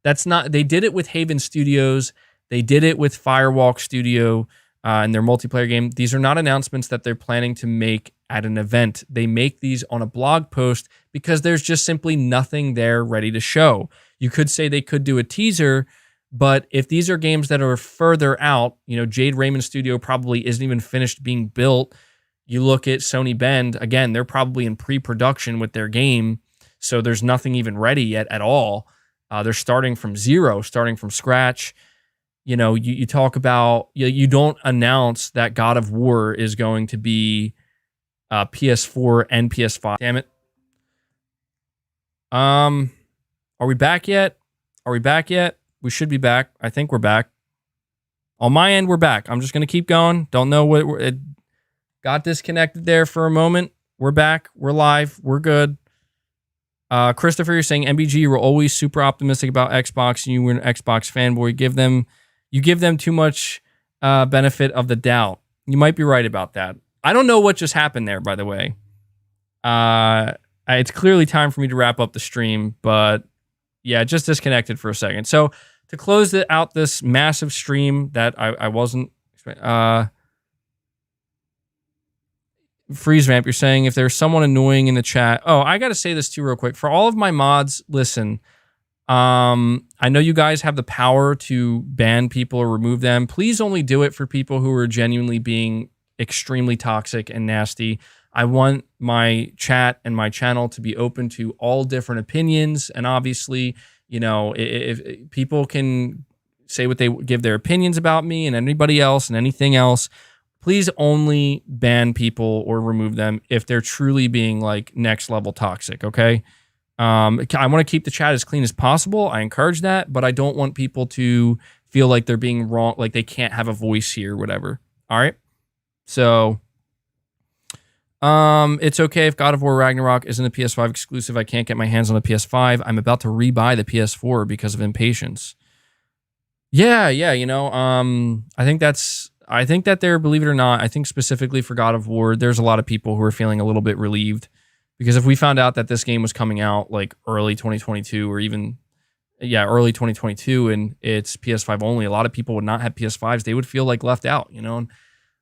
That's not. They did it with Haven Studios. They did it with Firewalk Studio and their multiplayer game. These are not announcements that they're planning to make at an event. They make these on a blog post because there's just simply nothing there ready to show. You could say they could do a teaser, but if these are games that are further out, Jade Raymond Studio probably isn't even finished being built. You look at Sony Bend, again, they're probably in pre-production with their game, so there's nothing even ready yet at all. They're starting from zero, starting from scratch. You talk about, you don't announce that God of War is going to be PS4 and PS5. Damn it. Are we back yet? We should be back. I think we're back. On my end, we're back. I'm just going to keep going. Don't know what it got disconnected there for a moment. We're back. We're live. We're good. Christopher, you're saying MBG, you were always super optimistic about Xbox and you were an Xbox fanboy. You give them too much benefit of the doubt. You might be right about that. I don't know what just happened there, by the way. It's clearly time for me to wrap up the stream, but yeah, just disconnected for a second. So to close out this massive stream that I wasn't... Freeze Ramp, you're saying if there's someone annoying in the chat... Oh, I got to say this too real quick. For all of my mods, listen, I know you guys have the power to ban people or remove them. Please only do it for people who are genuinely being extremely toxic and nasty. I want my chat and my channel to be open to all different opinions. And obviously, if people can say what they give their opinions about me and anybody else and anything else, please only ban people or remove them if they're truly being like next level toxic. Okay. I want to keep the chat as clean as possible. I encourage that, but I don't want people to feel like they're being wrong, like they can't have a voice here, whatever. All right. So, it's okay if God of War Ragnarok isn't a PS5 exclusive. I can't get my hands on the PS5. I'm about to rebuy the PS4 because of impatience. Yeah. I think that there, believe it or not, I think specifically for God of War, there's a lot of people who are feeling a little bit relieved because if we found out that this game was coming out like early 2022 or even, early 2022 and it's PS5 only, a lot of people would not have PS5s. They would feel like left out, And I'm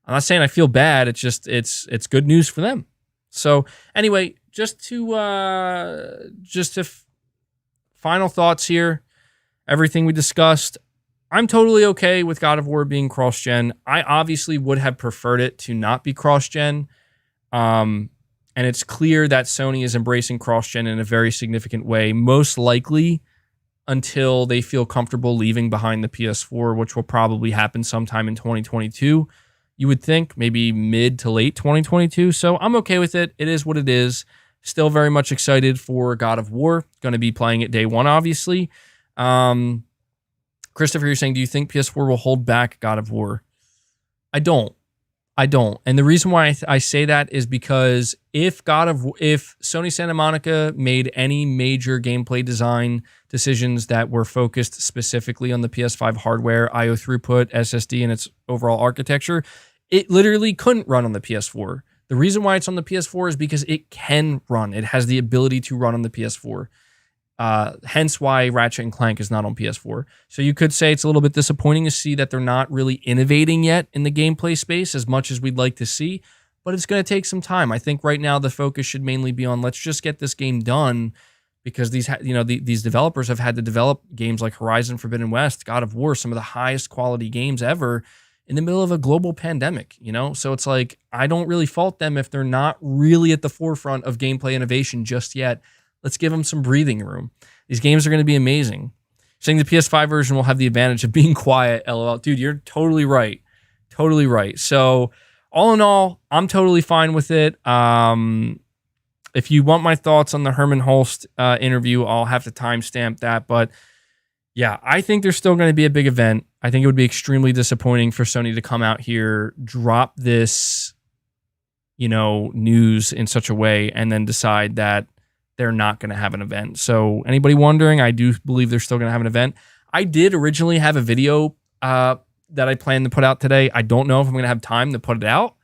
not saying I feel bad. It's just, it's good news for them. So anyway, final thoughts here, everything we discussed. I'm totally okay with God of War being cross-gen. I obviously would have preferred it to not be cross-gen. And it's clear that Sony is embracing cross-gen in a very significant way, most likely until they feel comfortable leaving behind the PS4, which will probably happen sometime in 2022. You would think maybe mid to late 2022. So I'm okay with it. It is what it is. Still very much excited for God of War. Going to be playing it day one, obviously. Christopher, you're saying, do you think PS4 will hold back God of War? I don't. And the reason why I say that is because if Sony Santa Monica made any major gameplay design decisions that were focused specifically on the PS5 hardware, IO throughput, SSD, and its overall architecture, it literally couldn't run on the PS4. The reason why it's on the PS4 is because it can run. It has the ability to run on the PS4. Hence why Ratchet & Clank is not on PS4. So you could say it's a little bit disappointing to see that they're not really innovating yet in the gameplay space as much as we'd like to see, but it's going to take some time. I think right now the focus should mainly be on let's just get this game done because these developers have had to develop games like Horizon Forbidden West, God of War, some of the highest quality games ever in the middle of a global pandemic, So it's like, I don't really fault them if they're not really at the forefront of gameplay innovation just yet. Let's give them some breathing room. These games are going to be amazing. Saying the PS5 version will have the advantage of being quiet, LOL. Dude, you're totally right. Totally right. So all in all, I'm totally fine with it. If you want my thoughts on the Hermen Hulst interview, I'll have to timestamp that. But yeah, I think there's still going to be a big event. I think it would be extremely disappointing for Sony to come out here, drop this, news in such a way, and then decide that they're not going to have an event. So anybody wondering, I do believe they're still going to have an event. I did originally have a video that I planned to put out today. I don't know if I'm going to have time to put it out.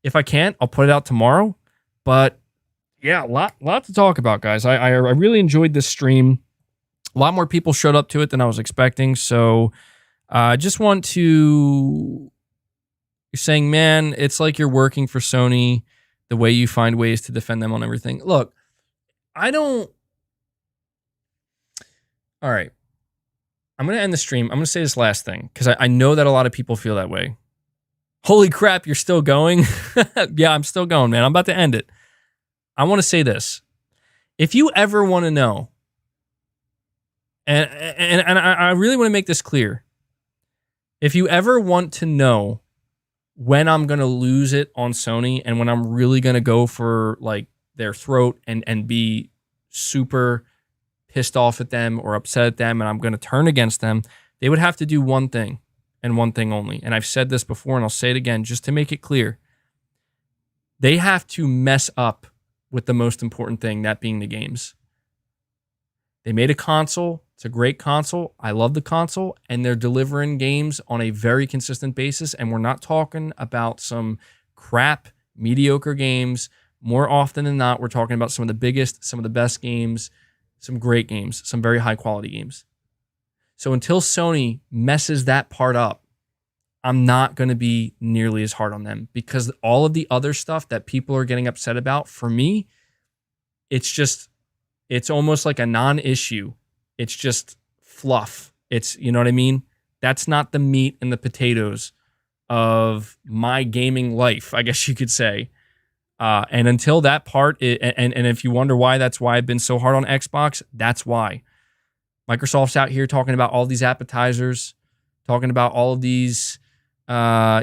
If I can't, I'll put it out tomorrow. But yeah, a lot to talk about, guys. I really enjoyed this stream. A lot more people showed up to it than I was expecting. So I just want to... You're saying, man, it's like you're working for Sony, the way you find ways to defend them on everything. Look, I don't... All right. I'm going to end the stream. I'm going to say this last thing, because I know that a lot of people feel that way. Holy crap, you're still going? Yeah, I'm still going, man. I'm about to end it. I want to say this. If you ever want to know, and I really want to make this clear, if you ever want to know when I'm going to lose it on Sony and when I'm really going to go for like their throat and be super pissed off at them or upset at them and I'm going to turn against them, they would have to do one thing and one thing only. And I've said this before and I'll say it again just to make it clear. They have to mess up with the most important thing, that being the games. They made a console. It's a great console. I love the console, and they're delivering games on a very consistent basis. And we're not talking about some crap, mediocre games. More often than not, we're talking about some of the biggest, some of the best games, some great games, some very high quality games. So until Sony messes that part up, I'm not going to be nearly as hard on them, because all of the other stuff that people are getting upset about, for me, it's almost like a non-issue. It's just fluff. It's, you know what I mean? That's not the meat and the potatoes of my gaming life, I guess you could say. And until that part, and if you wonder why, that's why I've been so hard on Xbox, that's why. Microsoft's out here talking about all these appetizers, talking about all of these, all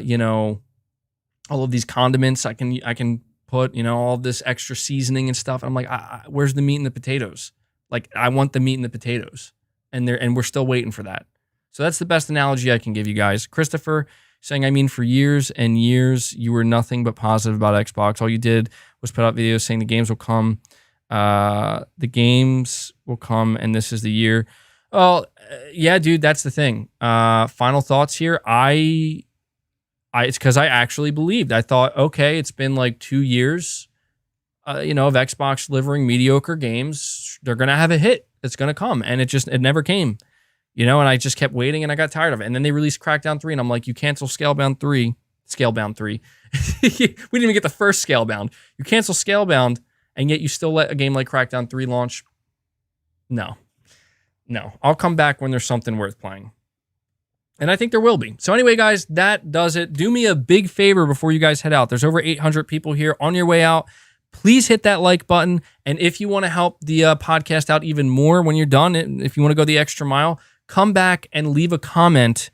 of these condiments I can put, all this extra seasoning and stuff. I'm like, where's the meat and the potatoes? Like, I want the meat and the potatoes, and we're still waiting for that. So that's the best analogy I can give you guys. Christopher saying, for years and years, you were nothing but positive about Xbox. All you did was put out videos saying the games will come. The games will come, and this is the year. Well, yeah, dude, that's the thing. Final thoughts here. It's because I actually believed. I thought, okay, it's been like 2 years, of Xbox delivering mediocre games. They're going to have a hit. It's going to come. And it never came, and I just kept waiting and I got tired of it. And then they released Crackdown 3 and I'm like, you cancel Scalebound 3. We didn't even get the first Scalebound. You cancel Scalebound and yet you still let a game like Crackdown 3 launch. No. I'll come back when there's something worth playing. And I think there will be. So anyway, guys, that does it. Do me a big favor before you guys head out. There's over 800 people here. On your way out, please hit that like button. And if you want to help the podcast out even more when you're done, if you want to go the extra mile, come back and leave a comment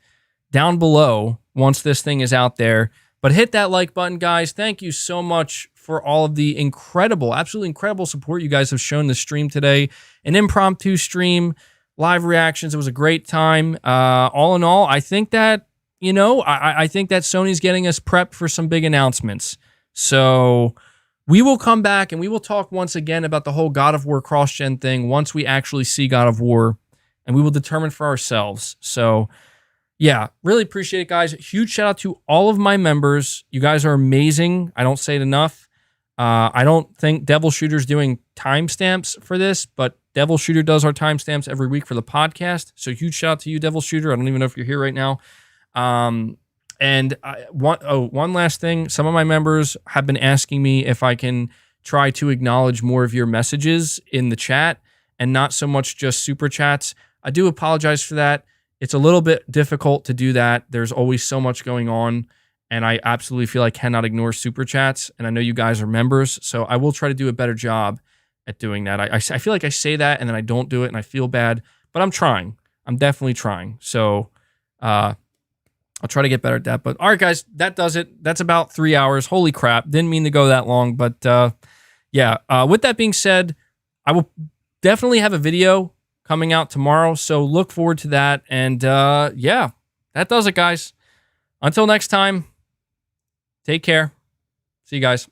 down below once this thing is out there. But hit that like button, guys. Thank you so much for all of the absolutely incredible support you guys have shown the stream today. An impromptu stream, live reactions. It was a great time. All in all, I think that, I think that Sony's getting us prepped for some big announcements. So we will come back and we will talk once again about the whole God of War cross-gen thing once we actually see God of War, and we will determine for ourselves. So yeah, really appreciate it, guys. Huge shout out to all of my members. You guys are amazing. I don't say it enough. I don't think Devil Shooter's doing timestamps for this, but Devil Shooter does our timestamps every week for the podcast. So huge shout out to you, Devil Shooter. I don't even know if you're here right now. One last thing. Some of my members have been asking me if I can try to acknowledge more of your messages in the chat and not so much just super chats. I do apologize for that. It's a little bit difficult to do that. There's always so much going on, and I absolutely feel I cannot ignore super chats, and I know you guys are members, so I will try to do a better job at doing that. I feel like I say that, and then I don't do it, and I feel bad, but I'm trying. I'm definitely trying. So I'll try to get better at that. But all right, guys, that does it. That's about 3 hours. Holy crap. Didn't mean to go that long, but yeah. With that being said, I will definitely have a video coming out tomorrow, so look forward to that. And yeah, that does it, guys. Until next time, take care. See you guys.